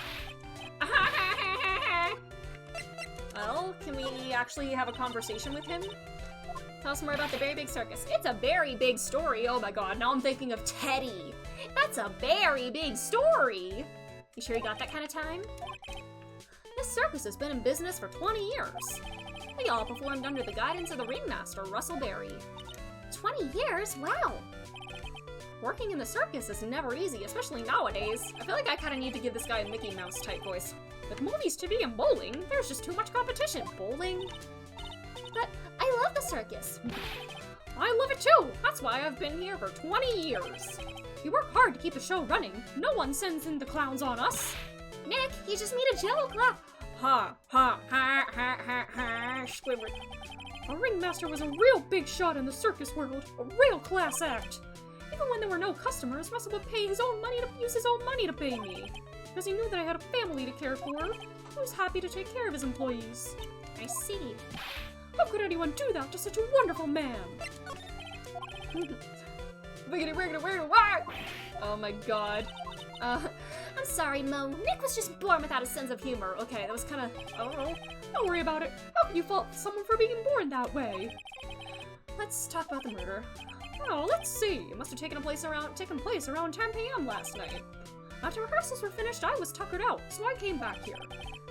Well, can we actually have a conversation with him? Tell us more about the very big circus. It's a very big story. Oh my god, now I'm thinking of Teddy. That's a very big story. You sure you got that kind of time? This circus has been in business for 20 years. They all performed under the guidance of the ringmaster, Russell Berry. 20 years? Wow. Working in the circus is never easy, especially nowadays. I feel like I kinda need to give this guy a Mickey Mouse type voice. With movies, TV, and bowling, there's just too much competition. Bowling? But I love the circus. I love it too! That's why I've been here for 20 years. We work hard to keep the show running. No one sends in the clowns on us. Nick, you just made a joke. Ha ha ha ha ha ha, Squidward. A ringmaster was a real big shot in the circus world. A real class act. Even when there were no customers, Russell would pay his own money to use his own money to pay me. Because he knew that I had a family to care for. He was happy to take care of his employees. I see. How could anyone do that to such a wonderful man? Wiggity wiggity wiggity whack! Oh my god. I'm sorry, Mo. Nick was just born without a sense of humor. Okay, that was kinda, I don't know. Don't worry about it. How can you fault someone for being born that way? Let's talk about the murder. Oh, let's see. It must have taken place around 10 p.m. last night. After rehearsals were finished, I was tuckered out, so I came back here.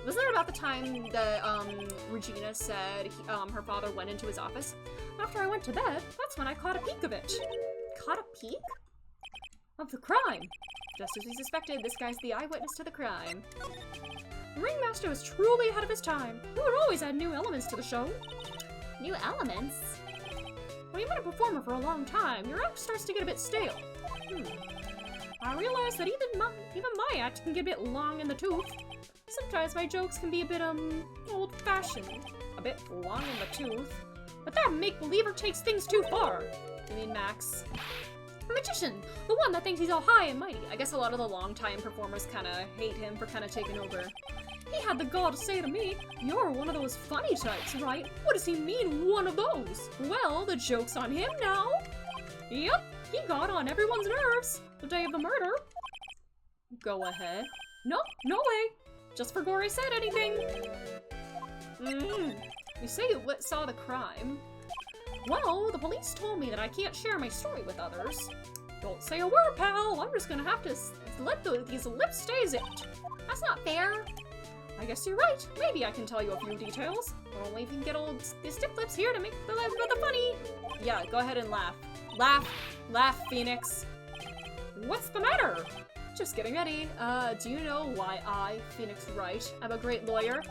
Wasn't that about the time that, Regina said her father went into his office? After I went to bed, that's when I caught a peek of it. Caught a peek? Of the crime. Just as we suspected, this guy's the eyewitness to the crime. The ringmaster was truly ahead of his time. He would always add new elements to the show. New elements? When you've been a performer for a long time, your act starts to get a bit stale. I realize that even my act can get a bit long in the tooth. Sometimes my jokes can be a bit, old-fashioned. A bit long in the tooth. But that make-believer takes things too far. You mean Max? The magician! The one that thinks he's all high and mighty. I guess a lot of the long-time performers kinda hate him for kinda taking over. He had the gall to say to me, "You're one of those funny types, right?" What does he mean, one of those? Well, the joke's on him now. Yep, he got on everyone's nerves the day of the murder. Go ahead. No, no way. Just for Gory said anything. You say you saw the crime. Well, the police told me that I can't share my story with others. Don't say a word, pal. I'm just gonna have to let these lips stay zipped. That's not fair. I guess you're right. Maybe I can tell you a few details. But only if you can get these stiff lips here to make the funny. Yeah, go ahead and laugh. Laugh. Laugh, Phoenix. What's the matter? Just getting ready. Do you know why I, Phoenix Wright, am a great lawyer?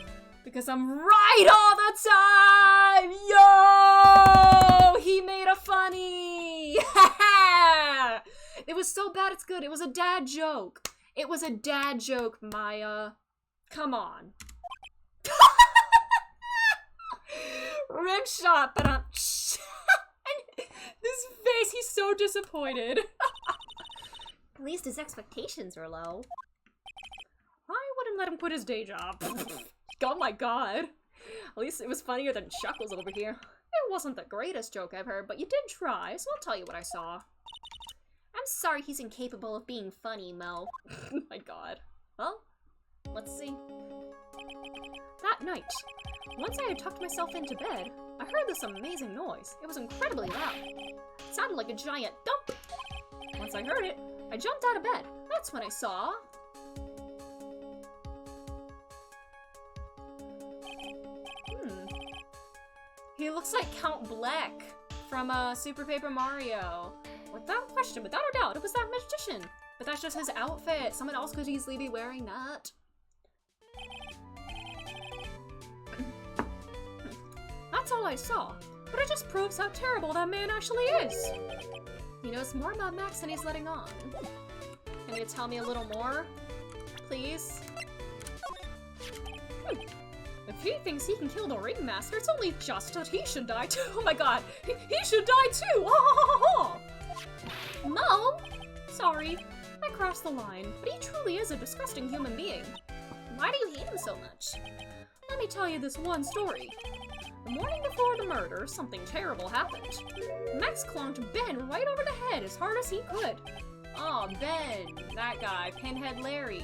Because I'm right all the time! Yo! He made a funny! It was so bad it's good. It was a dad joke. It was a dad joke, Maya. Come on. Rim shot, but this face, he's so disappointed. At least his expectations are low. I wouldn't let him quit his day job. Oh my god. At least it was funnier than Chuckles over here. It wasn't the greatest joke I've heard, but you did try, so I'll tell you what I saw. I'm sorry he's incapable of being funny, Mo. Oh my god. Well, let's see. That night, once I had tucked myself into bed, I heard this amazing noise. It was incredibly loud. It sounded like a giant thump. Once I heard it, I jumped out of bed. That's when I saw... He looks like Count Black from Super Paper Mario. Without question, without a doubt, it was that magician. But that's just his outfit. Someone else could easily be wearing that. That's all I saw. But it just proves how terrible that man actually is. He knows more about Max than he's letting on. Can you tell me a little more? Please? If he thinks he can kill the ringmaster, it's only just that he should die too. Oh my god, he should die too! Ha ha ha ha! Mo! Sorry, I crossed the line, but he truly is a disgusting human being. Why do you hate him so much? Let me tell you this one story. The morning before the murder, something terrible happened. Max clonked Ben right over the head as hard as he could. Aw, Ben, that guy, Pinhead Larry.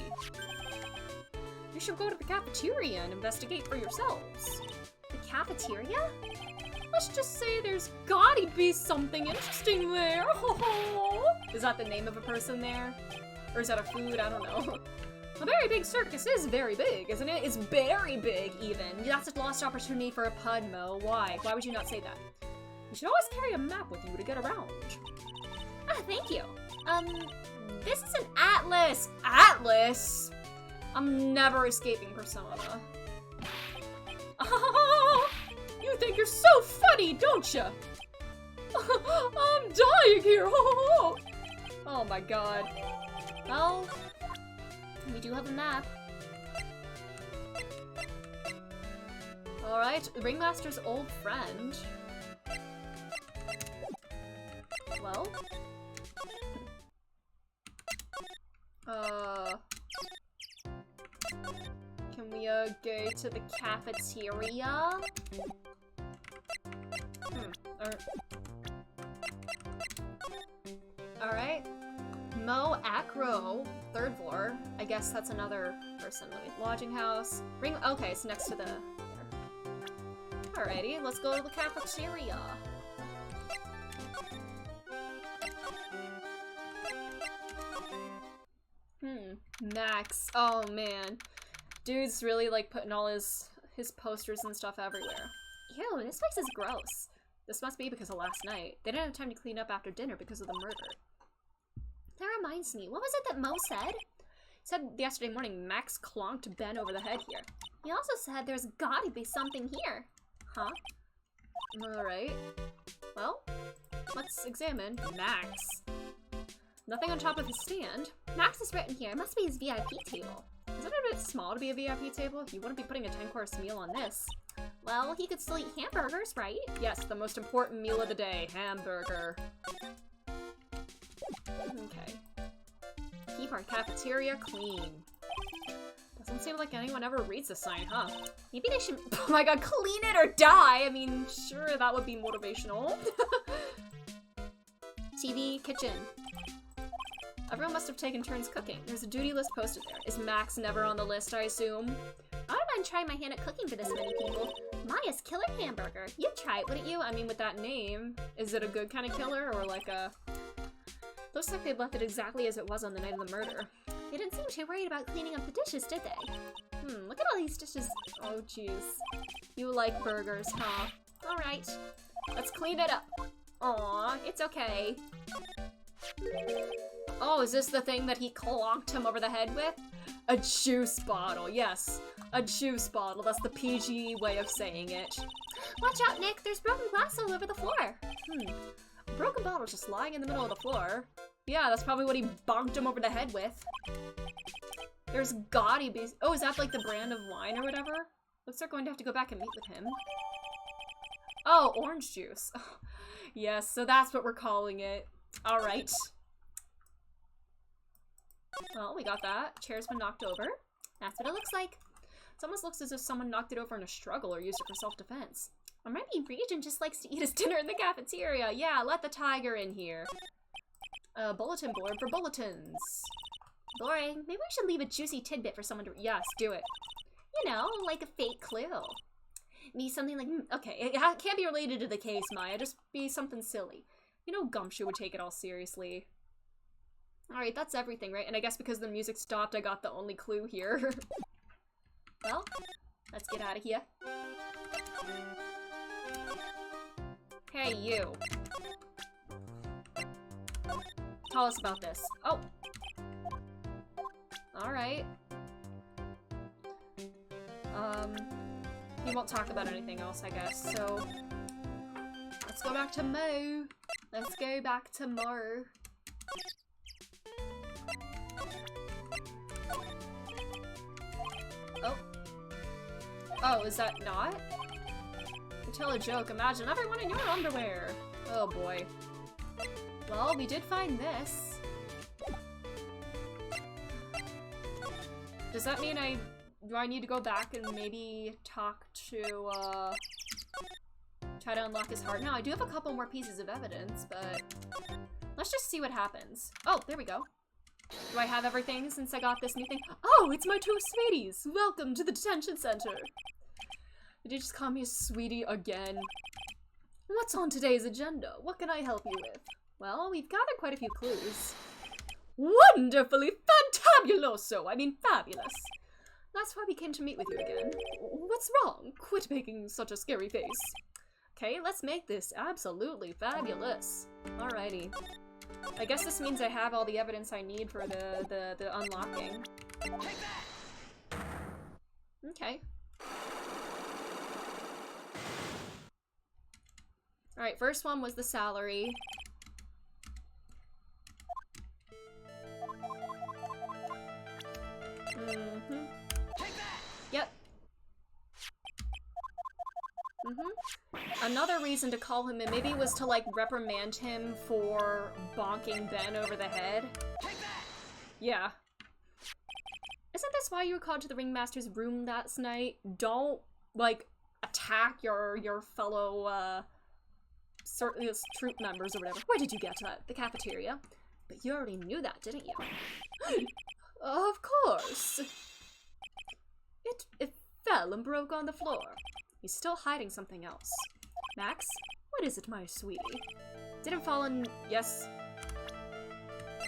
You should go to the cafeteria and investigate for yourselves. The cafeteria? Let's just say there's gotta be something interesting there. Is that the name of a person there? Or is that a food? I don't know. A very big circus is very big, isn't it? It's very big, even. That's a lost opportunity for a pun, Mo. Why? Why would you not say that? You should always carry a map with you to get around. Ah, thank you. This is an Atlas! Atlas? I'm never escaping Persona. Oh, you think you're so funny, don't you? I'm dying here! Oh my god. Well, we do have a map. Alright, Ringmaster's old friend. Well? Can we, go to the cafeteria? Alright. Mo Acro, 3rd floor. I guess that's another person. Lodging house. Okay, it's next to the... Alrighty, let's go to the cafeteria. Max. Oh man. Dude's really like putting all his posters and stuff everywhere. Ew, this place is gross. This must be because of last night. They didn't have time to clean up after dinner because of the murder. That reminds me, what was it that Mo said? He said yesterday morning Max clonked Ben over the head here. He also said there's gotta be something here. Huh? Alright. Well, let's examine Max. Nothing on top of his stand. Max is written here. It must be his VIP table. Isn't it a bit small to be a VIP table? You wouldn't be putting a 10-course meal on this. Well, he could still eat hamburgers, right? Yes, the most important meal of the day. Hamburger. Okay. Keep our cafeteria clean. Doesn't seem like anyone ever reads the sign, huh? Maybe they should- Oh my god, clean it or die! I mean, sure, that would be motivational. TV, kitchen. Everyone must have taken turns cooking. There's a duty list posted there. Is Max never on the list, I assume? I wouldn't mind trying my hand at cooking for this many people. Maya's killer hamburger. You'd try it, wouldn't you? I mean, with that name, is it a good kind of killer or like a... Looks like they left it exactly as it was on the night of the murder. They didn't seem too worried about cleaning up the dishes, did they? Look at all these dishes. Oh, jeez. You like burgers, huh? Alright. Let's clean it up. Aw, it's okay. Oh, is this the thing that he clonked him over the head with? A juice bottle, yes. A juice bottle, that's the PG way of saying it. Watch out, Nick! There's broken glass all over the floor! A broken bottle just lying in the middle of the floor. Yeah, that's probably what he bonked him over the head with. There's gotta be... Oh, is that like the brand of wine or whatever? Looks like we're going to have to go back and meet with him. Oh, orange juice. Yes, so that's what we're calling it. Alright. Well, we got that. Chair's been knocked over. That's what it looks like. It almost looks as if someone knocked it over in a struggle or used it for self-defense. Or maybe Regent just likes to eat his dinner In the cafeteria! Yeah, let the tiger in here. A bulletin board for bulletins. Boring. Maybe we should leave a juicy tidbit for someone to- Yes, do it. You know, like a fake clue. Maybe something like- Okay, it can't be related to the case, Maya. Just be something silly. You know Gumshoe would take it all seriously. Alright, that's everything, right? And I guess because the music stopped, I got the only clue here. Well, let's get out of here. Hey, you. Tell us about this. Oh! Alright. He won't talk about anything else, I guess, so... Let's go back to Mo! Let's go back to Mo. Oh. Oh, is that not? To tell a joke, imagine everyone in your underwear! Oh boy. Well, we did find this. Does that mean do I need to go back and maybe talk to, try to unlock his heart? Now, I do have a couple more pieces of evidence, but let's just see what happens. Oh, there we go. Do I have everything since I got this new thing? Oh, it's my two sweeties! Welcome to the detention center! Did you just call me a sweetie again? What's on today's agenda? What can I help you with? Well, we've gathered quite a few clues. Wonderfully fantastic! fabuloso! I mean fabulous. That's why we came to meet with you again. What's wrong? Quit making such a scary face. Okay, let's make this absolutely fabulous. Alrighty. I guess this means I have all the evidence I need for the unlocking. Okay. Alright, first one was the salary. Yep. Another reason to call him in maybe was to, like, reprimand him for bonking Ben over the head. Yeah. Isn't this why you were called to the ringmaster's room that night? Don't, like, attack your fellow, troop members or whatever. Where did you get to that? The cafeteria? But you already knew that, didn't you? Of course. It fell and broke on the floor. He's still hiding something else. Max, what is it, my sweetie? Didn't fall in... Yes.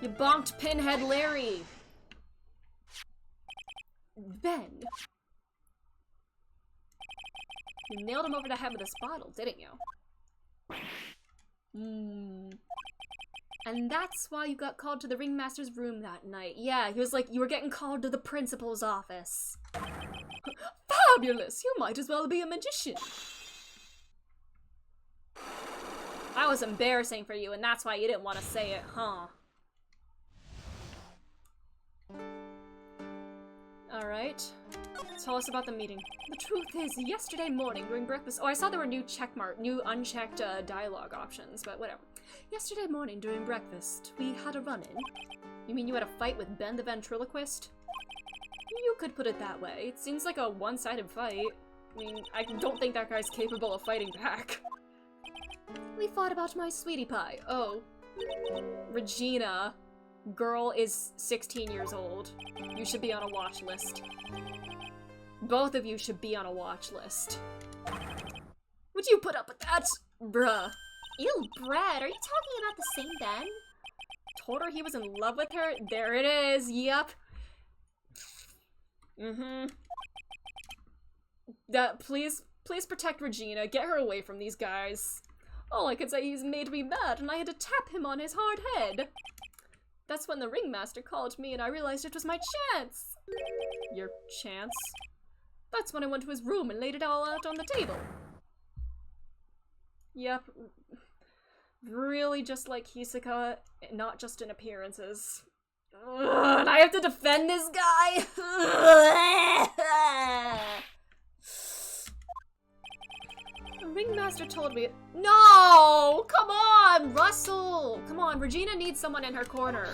You bonked Pinhead Larry. Ben. You nailed him over the head with this bottle, didn't you? And that's why you got called to the ringmaster's room that night. Yeah, he was like, you were getting called to the principal's office. Fabulous! You might as well be a magician. That was embarrassing for you, and that's why you didn't want to say it, huh? Alright. Tell us about the meeting. The truth is, yesterday morning during breakfast— oh, I saw there were new unchecked dialogue options, but whatever. Yesterday morning during breakfast, we had a run-in. You mean you had a fight with Ben the ventriloquist? You could put it that way. It seems like a one-sided fight. I mean, I don't think that guy's capable of fighting back. We fought about my sweetie pie. Oh. Regina. Girl is 16 years old. You should be on a watch list. Both of you should be on a watch list. Would you put up with that? Bruh. Ew, Brad, are you talking about the same Ben? Told her he was in love with her. There it is. Yep. Please protect Regina. Get her away from these guys. All I could say, he's made me mad, and I had to tap him on his hard head. That's when the ringmaster called me, and I realized it was my chance. Your chance? That's when I went to his room and laid it all out on the table. Yep. Really just like Hisoka, not just in appearances. Ugh, and I have to defend this guy? The ringmaster told me— no! Come on, Russell! Come on, Regina needs someone in her corner.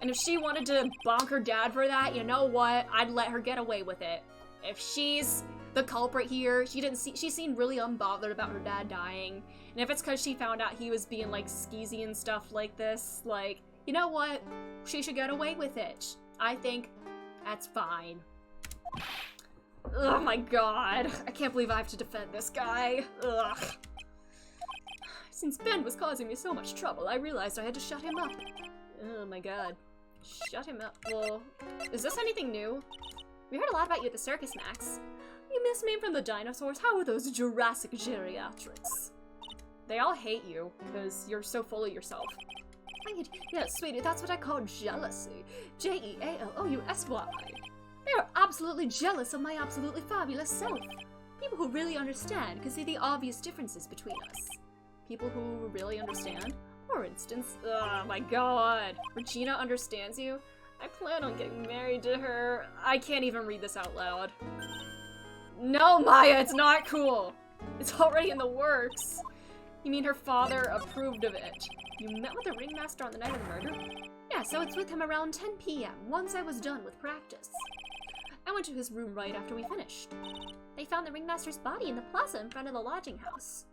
And if she wanted to bonk her dad for that, you know what? I'd let her get away with it. If she's the culprit here, she seemed really unbothered about her dad dying. And if it's because she found out he was being, like, skeezy and stuff like this, like, you know what? She should get away with it. I think that's fine. Oh my god. I can't believe I have to defend this guy. Ugh. Since Ben was causing me so much trouble, I realized I had to shut him up. Oh my god. Shut him up. Well, is this anything new? We heard a lot about you at the circus, Max. You miss me from the dinosaurs? How are those Jurassic geriatrics? They all hate you, because you're so full of yourself. Yeah, sweetie, that's what I call jealousy. Jealousy. They are absolutely jealous of my absolutely fabulous self. People who really understand can see the obvious differences between us. People who really understand? For instance, oh my god. Regina understands you? I plan on getting married to her. I can't even read this out loud. No, Maya, it's not cool. It's already in the works. You mean her father approved of it? You met with the ringmaster on the night of the murder? Yeah, so it's with him around 10 p.m., once I was done with practice. I went to his room right after we finished. They found the ringmaster's body in the plaza in front of the lodging house.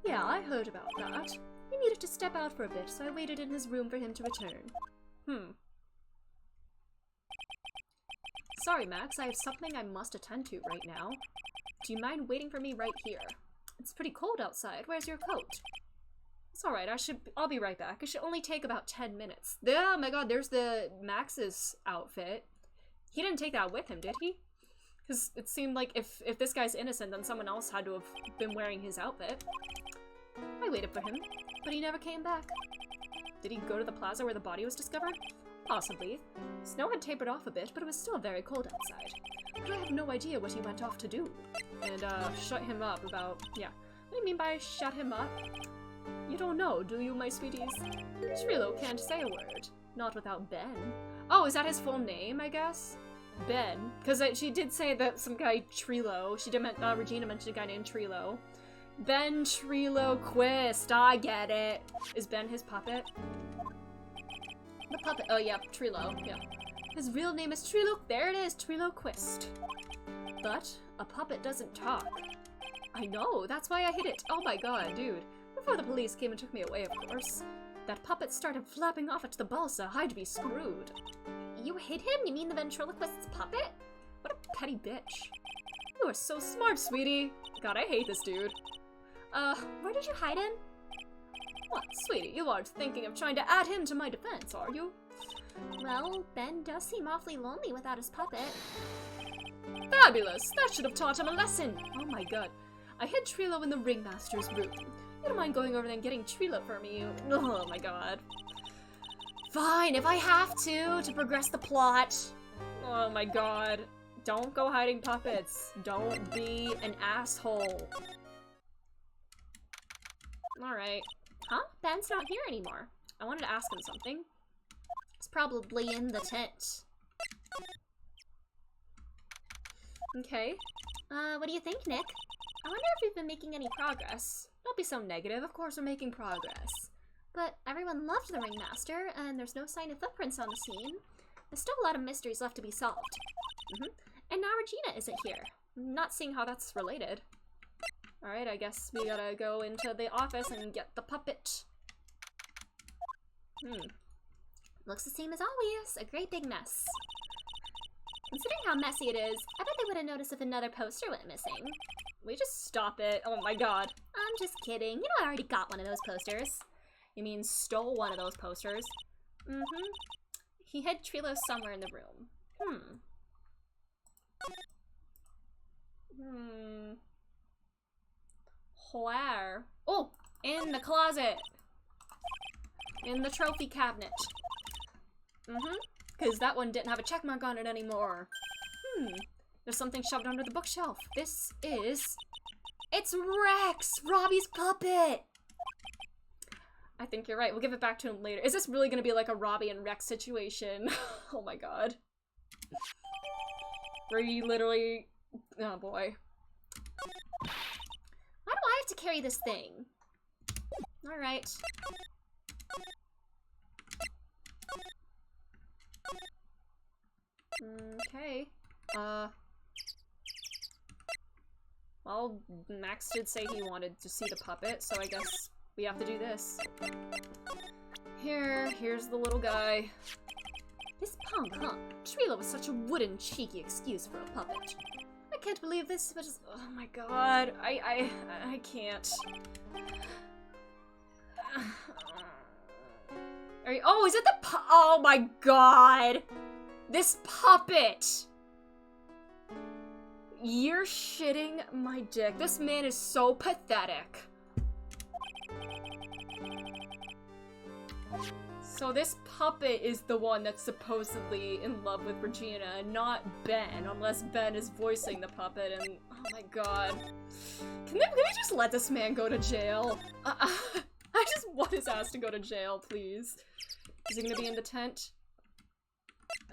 Yeah, I heard about that. He needed to step out for a bit, so I waited in his room for him to return. Sorry, Max, I have something I must attend to right now. Do you mind waiting for me right here? It's pretty cold outside. Where's your coat? It's alright, I'll be right back. It should only take about 10 minutes. Oh my god, there's the Max's outfit. He didn't take that with him, did he? Because it seemed like if this guy's innocent, then someone else had to have been wearing his outfit. I waited for him, but he never came back. Did he go to the plaza where the body was discovered? Possibly. Snow had tapered off a bit, but it was still very cold outside. But I have no idea what he went off to do. And, shut him up about... yeah. What do you mean by shut him up? You don't know, do you, my sweeties? Trilo can't say a word. Not without Ben. Oh, is that his full name, I guess? Ben. Because she did say that some guy, Trilo, Regina mentioned a guy named Trilo. Ben Trilo Quist, I get it. Is Ben his puppet? The puppet, oh yeah, Trilo, yeah. His real name is Trilo, there it is, Trilo Quist. But a puppet doesn't talk. I know, that's why I hid it. Oh my god, dude. Before the police came and took me away, of course. That puppet started flapping off at the balsa, I'd be screwed. You hid him? You mean the ventriloquist's puppet? What a petty bitch. You are so smart, sweetie. God, I hate this dude. Where did you hide him? What, sweetie, you aren't thinking of trying to add him to my defense, are you? Well, Ben does seem awfully lonely without his puppet. Fabulous! That should have taught him a lesson! Oh my god. I hid Trilo in the ringmaster's room. You don't mind going over there and getting Trilo for me? Oh my god. Fine, if I have to progress the plot. Oh my god. Don't go hiding puppets. Don't be an asshole. Alright. Huh? Ben's not here anymore. I wanted to ask him something. It's probably in the tent. Okay. What do you think, Nick? I wonder if we've been making any progress. Don't be so negative. Of course we're making progress. But everyone loved the ringmaster, and there's no sign of footprints on the scene. There's still a lot of mysteries left to be solved. And now Regina isn't here. Not seeing how that's related. Alright, I guess we gotta go into the office and get the puppet. Looks the same as always. A great big mess. Considering how messy it is, I bet they would have noticed if another poster went missing. We just stop it. Oh my god. I'm just kidding. You know I already got one of those posters. You mean stole one of those posters? He hid Trilo somewhere in the room. Where? Oh! In the closet! In the trophy cabinet. Because that one didn't have a check mark on it anymore. There's something shoved under the bookshelf. This is... It's Rex! Robbie's puppet! I think you're right. We'll give it back to him later. Is this really going to be like a Robbie and Rex situation? Oh my god. Where you literally... Oh boy. Why do I have to carry this thing? Alright. Okay. Well, Max did say he wanted to see the puppet, so I guess we have to do this. Here's the little guy. This punk, huh? Trilo was such a wooden, cheeky excuse for a puppet. I can't believe this, but just, oh my god, I can't. Oh, is it the oh my god! This puppet! You're shitting my dick. This man is so pathetic. So this puppet is the one that's supposedly in love with Regina, not Ben, unless Ben is voicing the puppet, and oh my god. Can we just let this man go to jail? I just want his ass to go to jail, please. Is he gonna be in the tent?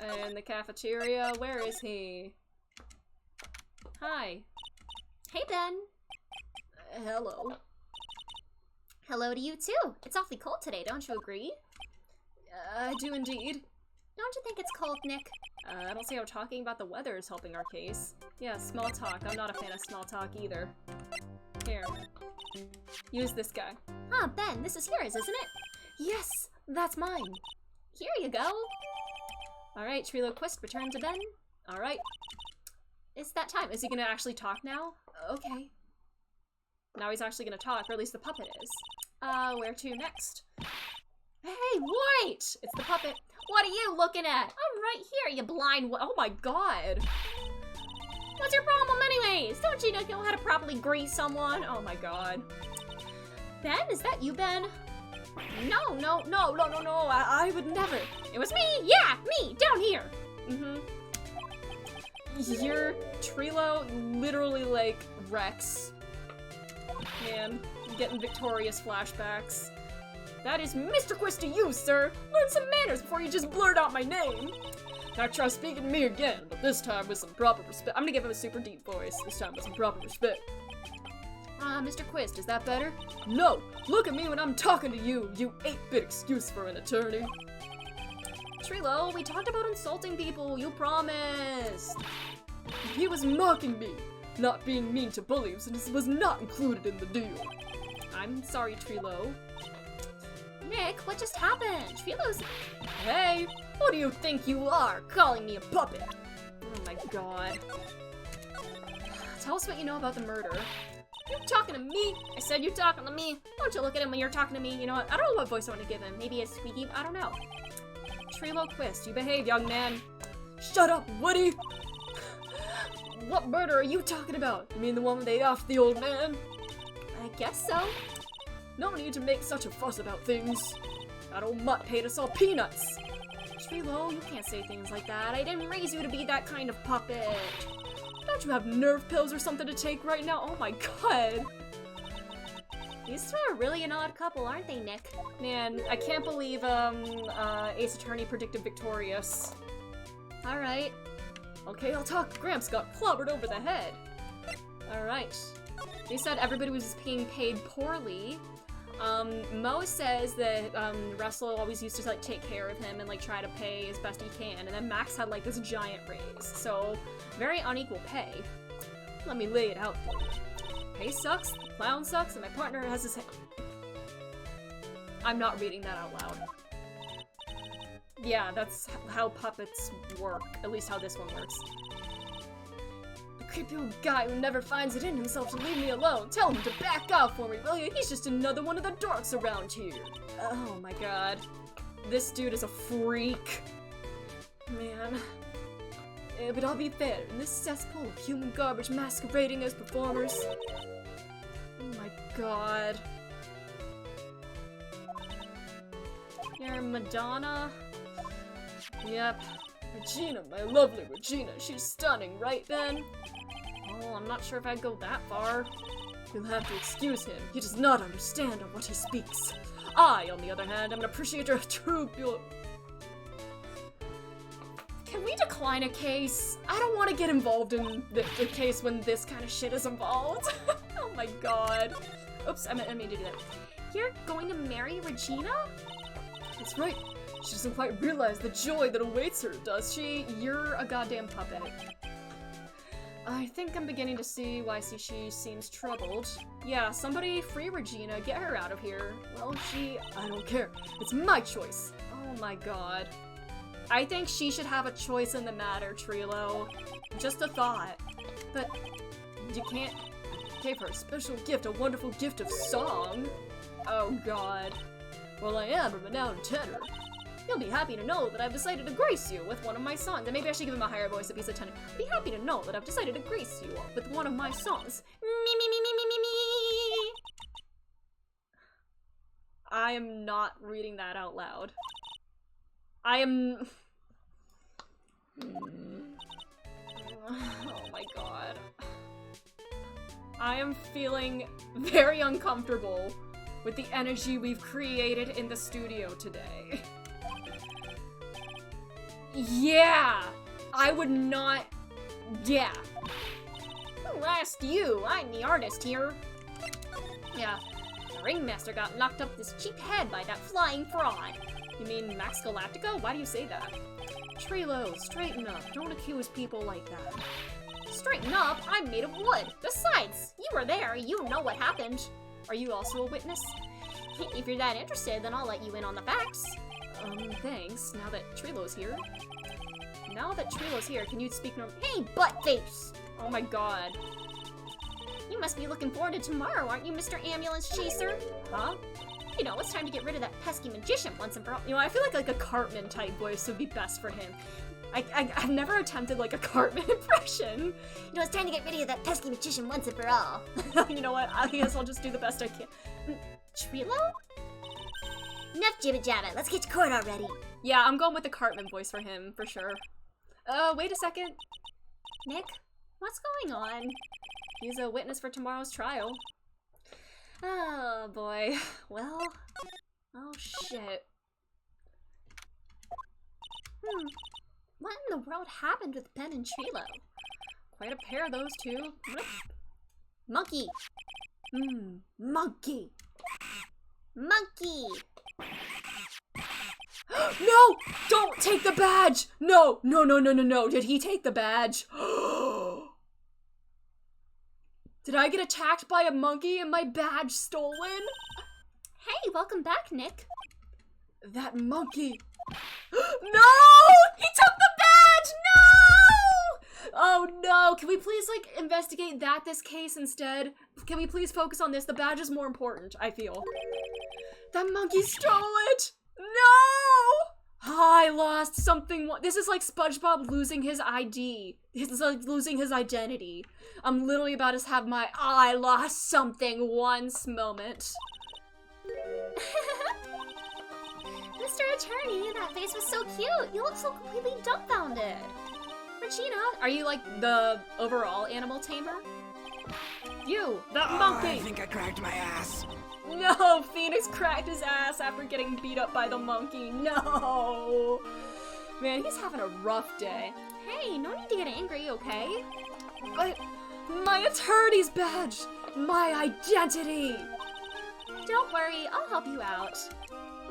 And the cafeteria? Where is he? Hi. Hey, Ben. Hello. Hello to you, too. It's awfully cold today, don't you agree? I do indeed. Don't you think it's cold, Nick? I don't see how talking about the weather is helping our case. Yeah, small talk. I'm not a fan of small talk either. Here. Use this guy. Huh, Ben, this is yours, isn't it? Yes! That's mine! Here you go. Alright, Trilo Quist, return to Ben. Alright. It's that time. Is he gonna actually talk now? Okay. Now he's actually gonna talk, or at least the puppet is. Where to next? Hey, White! It's the puppet. What are you looking at? I'm right here, you blind oh my god. What's your problem anyways? Don't you know how to properly greet someone? Oh my god. Ben, is that you, Ben? No, I would never. It was me, yeah, me, down here. You're Trilo, literally like Rex. Man, I'm getting Victorious flashbacks. That is Mr. Quist to you, sir. Learn some manners before you just blurt out my name. Now try speaking to me again, but this time with some proper respect. I'm gonna give him a super deep voice, this time with some proper respect. Mr. Quist, is that better? No! Look at me when I'm talking to you, you 8-bit excuse for an attorney. Trilo, we talked about insulting people, you promised! He was mocking me, not being mean to bullies, and this was not included in the deal. I'm sorry, Trilo. Nick, what just happened? Trilo's... Hey, who do you think you are, calling me a puppet? Oh my god. Tell us what you know about the murder. You're talking to me? I said you're talking to me. Don't you look at him when you're talking to me. You know what? I don't know what voice I want to give him. Maybe a squeaky? I don't know. Trilo Quist, you behave, young man. Shut up, Woody! What murder are you talking about? You mean the one where they offed the old man? I guess so. No need to make such a fuss about things. That old mutt paid us all peanuts. Trilo, you can't say things like that. I didn't raise you to be that kind of puppet. Don't you have nerve pills or something to take right now? Oh my god. These two are really an odd couple, aren't they, Nick? Man, I can't believe, Ace Attorney predicted Victorious. Alright. Okay, I'll talk. Gramps got clobbered over the head. Alright. They said everybody was being paid poorly. Mo says that, Russell always used to, like, take care of him and, like, try to pay as best he can, and then Max had, like, this giant raise. So, very unequal pay. Let me lay it out for you. Pay sucks, the clown sucks, and my partner has his head. I'm not reading that out loud. Yeah, that's how puppets work. At least how this one works. The creepy old guy who never finds it in himself to leave me alone. Tell him to back off for me, will you? He's just another one of the dorks around here. Oh my god. This dude is a freak. Man. But I'll be fair, in this cesspool of human garbage masquerading as performers. Oh my god. You're Madonna? Yep. Regina, my lovely Regina. She's stunning, right, Ben? Oh, I'm not sure if I'd go that far. You'll have to excuse him. He does not understand on what he speaks. I, on the other hand, am an appreciator of true beauty. Can we decline a case? I don't want to get involved in the case when this kind of shit is involved. Oh my god. Oops, I meant to do that. You're going to marry Regina? That's right. She doesn't quite realize the joy that awaits her, does she? You're a goddamn puppet. I think I'm beginning to see why she seems troubled. Yeah, somebody free Regina, get her out of here. Well, I don't care. It's my choice. Oh my god. I think she should have a choice in the matter, Trilo. Just a thought. But you can't give her a special gift, a wonderful gift of song. Oh god. Well, I am a renowned tenor. You'll be happy to know that I've decided to grace you with one of my songs. And maybe I should give him a higher voice if he's a tenor. Be happy to know that I've decided to grace you with one of my songs. Me, me, me, me, me, me, me. I am not reading that out loud. I am... Oh my god. I am feeling very uncomfortable with the energy we've created in the studio today. Yeah! I would not... Yeah. Who asked you? I'm the artist here. Yeah. The ringmaster got knocked up this cheap head by that flying fraud. You mean Max Galactica? Why do you say that? Trilo, straighten up. Don't accuse people like that. Straighten up? I'm made of wood. Besides, you were there. You know what happened. Are you also a witness? If you're that interested, then I'll let you in on the facts. Thanks. Now that Trilo's here. Now that Trilo's here, can you speak normal? Hey, buttface! Oh my god. You must be looking forward to tomorrow, aren't you, Mr. Ambulance Chaser? Huh? You know, it's time to get rid of that pesky magician once and for all. You know, I feel like a Cartman type voice would be best for him. I've never attempted like a Cartman impression. You know, it's time to get rid of that pesky magician once and for all. You know what? I guess I'll just do the best I can. Trilo? Enough jibba jabba, let's get to court already. Yeah, I'm going with the Cartman voice for him, for sure. Wait a second. Nick, what's going on? He's a witness for tomorrow's trial. Oh boy. Well, oh shit. What in the world happened with Ben and Trilo? Quite a pair, those two. Monkey! Monkey! Monkey! No! Don't take the badge! No! No, no, no, no, no. Did he take the badge? Did I get attacked by a monkey and my badge stolen? Hey, welcome back, Nick. That monkey. No! He took the badge! No! Oh no, can we please like investigate this case instead? Can we please focus on this? The badge is more important, I feel. That monkey stole it! No! I lost something. This is like SpongeBob losing his ID. It's like losing his identity. I'm literally about to have my I lost something once moment. Mr. Attorney, that face was so cute. You look so completely dumbfounded. Regina, are you like the overall animal tamer? You, that monkey! I think I cracked my ass. No, Phoenix cracked his ass after getting beat up by the monkey. No! Man, he's having a rough day. Hey, no need to get angry, okay? But my attorney's badge! My identity! Don't worry, I'll help you out.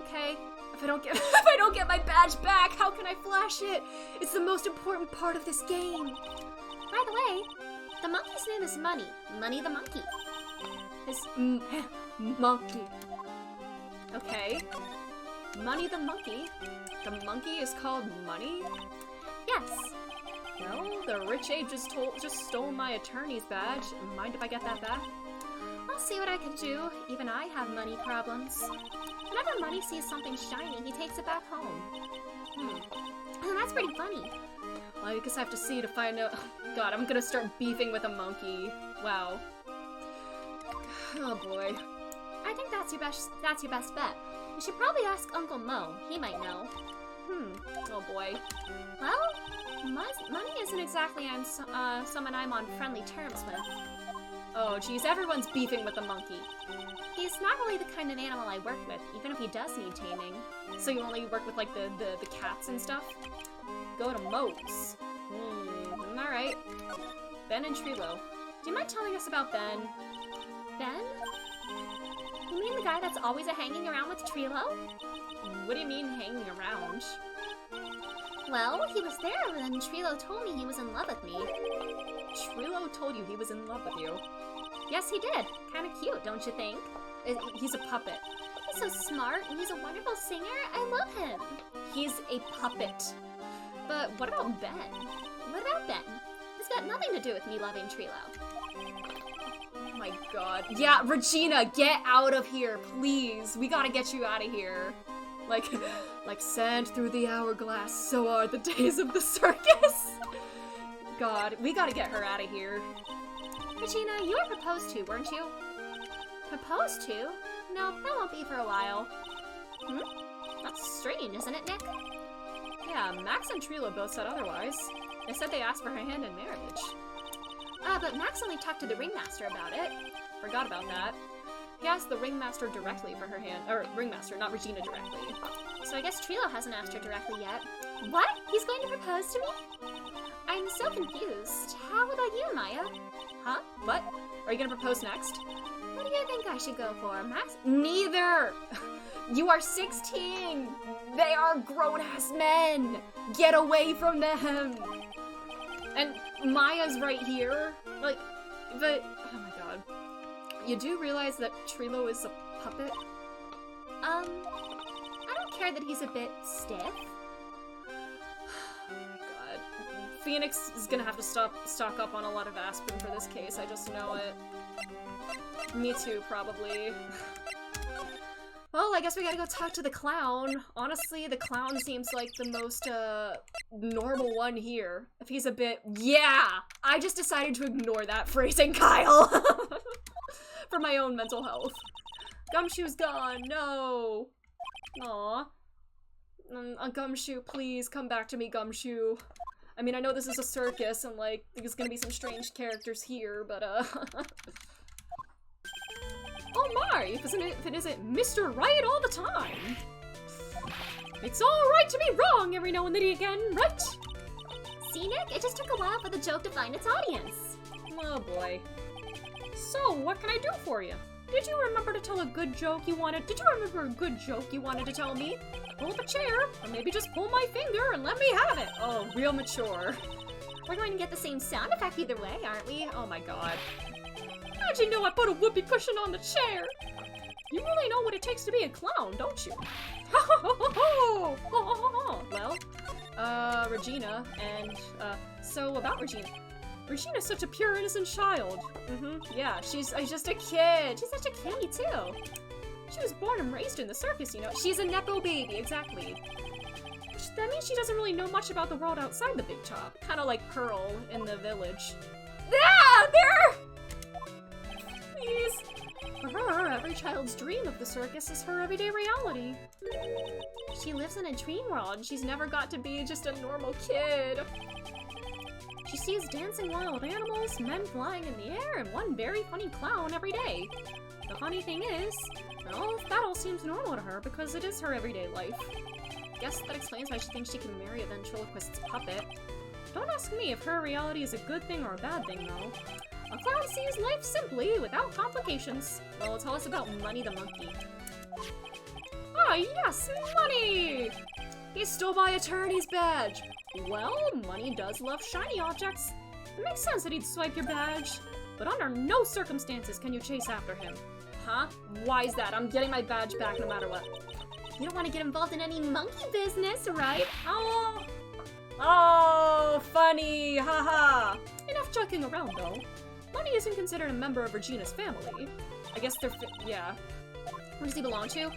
Okay. If I don't get my badge back, how can I flash it? It's the most important part of this game. By the way, the monkey's name is Money. Money the monkey. His monkey. Okay. Money the monkey. The monkey is called Money? Yes. Well, the rich ape just stole my attorney's badge. Mind if I get that back? I'll see what I can do. Even I have money problems. Whenever Money sees something shiny, he takes it back home. And that's pretty funny. Well, I guess I have to see to find out. God, I'm gonna start beefing with a monkey. Wow. Oh boy. I think that's your best bet. You should probably ask Uncle Mo. He might know. Oh boy. Well, Money isn't exactly someone I'm on friendly terms with. Oh geez, everyone's beefing with the monkey. He's not really the kind of animal I work with, even if he does need taming. So you only work with like the cats and stuff? Go to Moe's. Alright. Ben and Trilo. Do you mind telling us about Ben? Ben? You mean the guy that's always hanging around with Trilo? What do you mean hanging around? Well, he was there when Trilo told me he was in love with me. Trilo told you he was in love with you? Yes, he did. Kinda cute, don't you think? He's a puppet. He's so smart, and he's a wonderful singer. I love him. He's a puppet. But what about Ben? What about Ben? It's got nothing to do with me loving Trilo. Oh my god. Yeah, Regina, get out of here, please. We gotta get you out of here. Like sand through the hourglass, so are the days of the circus. God, we gotta get her out of here. Regina, you were proposed to, weren't you? Proposed to? No, that won't be for a while. That's strange, isn't it, Nick? Yeah, Max and Trilo both said otherwise. They said they asked for her hand in marriage. But Max only talked to the ringmaster about it. Forgot about that. He asked the ringmaster directly for her hand, or ringmaster, not Regina directly. So I guess Trilo hasn't asked her directly yet. What? He's going to propose to me? I'm so confused. How about you, Maya? Huh? What? Are you gonna propose next? What do you think I should go for, Max? Neither! You are 16! They are grown-ass men! Get away from them! And Maya's right here. Like, but... Oh my god. You do realize that Trilo is a puppet? I don't care that he's a bit stiff. Oh my god. Phoenix is gonna have to stock up on a lot of aspirin for this case, I just know it. Me too, probably. Well, I guess we gotta go talk to the clown. Honestly, the clown seems like the most, normal one here. If he's a bit— yeah! I just decided to ignore that phrasing, Kyle! For my own mental health. Gumshoe's gone, no! Aww. Gumshoe, please, come back to me, Gumshoe. I mean, I know this is a circus, and, like, there's gonna be some strange characters here, but, oh my, if it isn't Mr. Right all the time. It's alright to be wrong every now and then again, right? See, Nick? It just took a while for the joke to find its audience. Oh boy. So, what can I do for you? Did you remember to tell a good joke you wanted? Did you remember a good joke you wanted to tell me? Pull up a chair, or maybe just pull my finger and let me have it. Oh, real mature. We're going to get the same sound effect either way, aren't we? Oh my god. How'd you know I put a whoopee cushion on the chair? You really know what it takes to be a clown, don't you? Well, Regina, and, so about Regina. Regina's such a pure, innocent child. Yeah, she's just a kid. She's such a kitty, too. She was born and raised in the circus, you know. She's a Nepo baby, exactly. That means she doesn't really know much about the world outside the big top. Kind of like Pearl in the village. Ah, there! Please. For her, every child's dream of the circus is her everyday reality. She lives in a dream world, and She's never got to be just a normal kid. She sees dancing wild animals, men flying in the air, and one very funny clown every day. The funny thing is, well, that all seems normal to her because it is her everyday life. Guess that explains why she thinks she can marry a ventriloquist's puppet. Don't ask me if her reality is a good thing or a bad thing, though. A clown sees life simply, without complications. Well, tell us about Money the Monkey. Ah, yes, Money! He stole my attorney's badge. Well, Money does love shiny objects. It makes sense that he'd swipe your badge. But under no circumstances can you chase after him. Huh? Why is that? I'm getting my badge back no matter what. You don't want to get involved in any monkey business, right? Oh, funny, haha. Enough joking around, though. Money isn't considered a member of Regina's family. I guess they're yeah. Where does he belong to?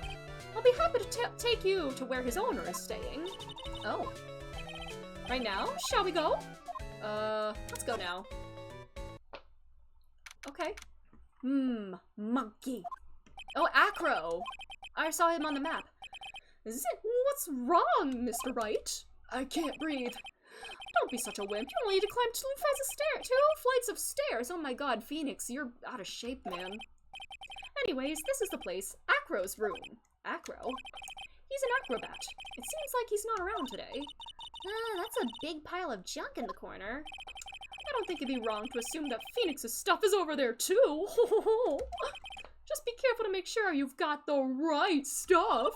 I'll be happy to take you to where his owner is staying. Oh. Right now? Shall we go? Let's go now. Okay. Monkey. Oh, Acro. I saw him on the map. What's wrong, Mr. Wright? I can't breathe. Don't be such a wimp. You only need to climb 2 flights of stairs. Oh my god, Phoenix, you're out of shape, man. Anyways, this is the place. Acro's room. Acro? He's an acrobat. It seems like he's not around today. That's a big pile of junk in the corner. I don't think it'd be wrong to assume that Phoenix's stuff is over there, too. Just be careful to make sure you've got the right stuff.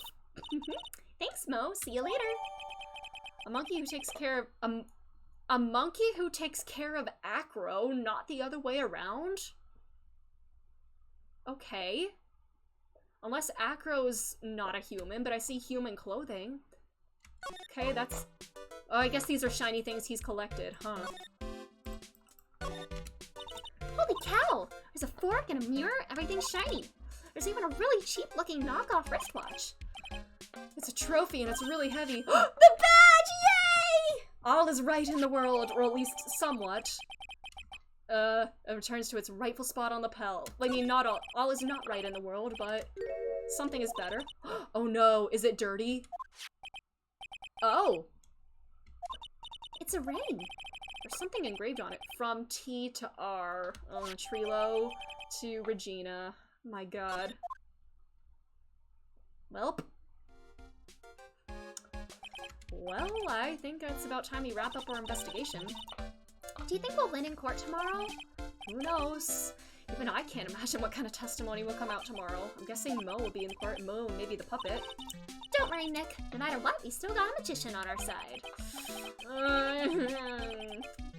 Thanks, Mo. See you later. A monkey who takes care of a monkey who takes care of Acro, not the other way around? Okay. Unless Acro's not a human, but I see human clothing. Okay, that's... Oh, I guess these are shiny things he's collected, huh? Holy cow! There's a fork and a mirror, everything's shiny. There's even a really cheap-looking knockoff wristwatch. It's a trophy and it's really heavy. The badge! Yay! All is right in the world, or at least somewhat. It returns to its rightful spot on the pell. I mean, not all is not right in the world, but something is better. Oh no, is it dirty? Oh. It's a ring. There's something engraved on it. From T to R. Trilo to Regina. My god. Well, I think it's about time we wrap up our investigation. Do you think we'll win in court tomorrow? Who knows? Even I can't imagine what kind of testimony will come out tomorrow. I'm guessing Mo will be in court. Mo, maybe the puppet. Don't worry, Nick. No matter what, we still got a magician on our side.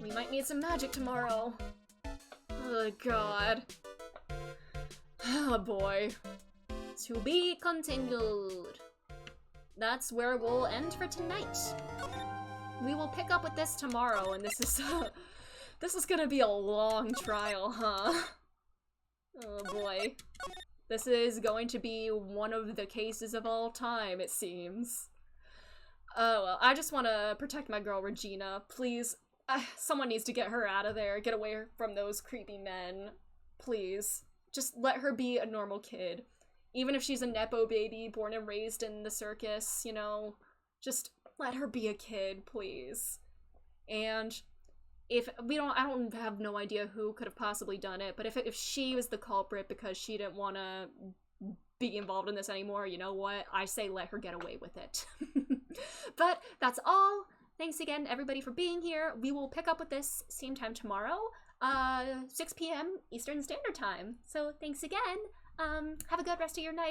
We might need some magic tomorrow. Oh, God. Oh, boy. To be continued. That's where we'll end for tonight. We will pick up with this tomorrow, and this is gonna be a long trial, huh? Oh boy. This is going to be one of the cases of all time, it seems. Oh well, I just want to protect my girl Regina. Please, someone needs to get her out of there. Get away from those creepy men. Please. Just let her be a normal kid. Even if she's a Nepo baby, born and raised in the circus, you know, just let her be a kid, please. And if I don't have no idea who could have possibly done it, but if she was the culprit because she didn't want to be involved in this anymore, you know what? I say let her get away with it. But that's all. Thanks again, everybody, for being here. We will pick up with this same time tomorrow, 6 p.m. Eastern Standard Time. So thanks again. Have a good rest of your night.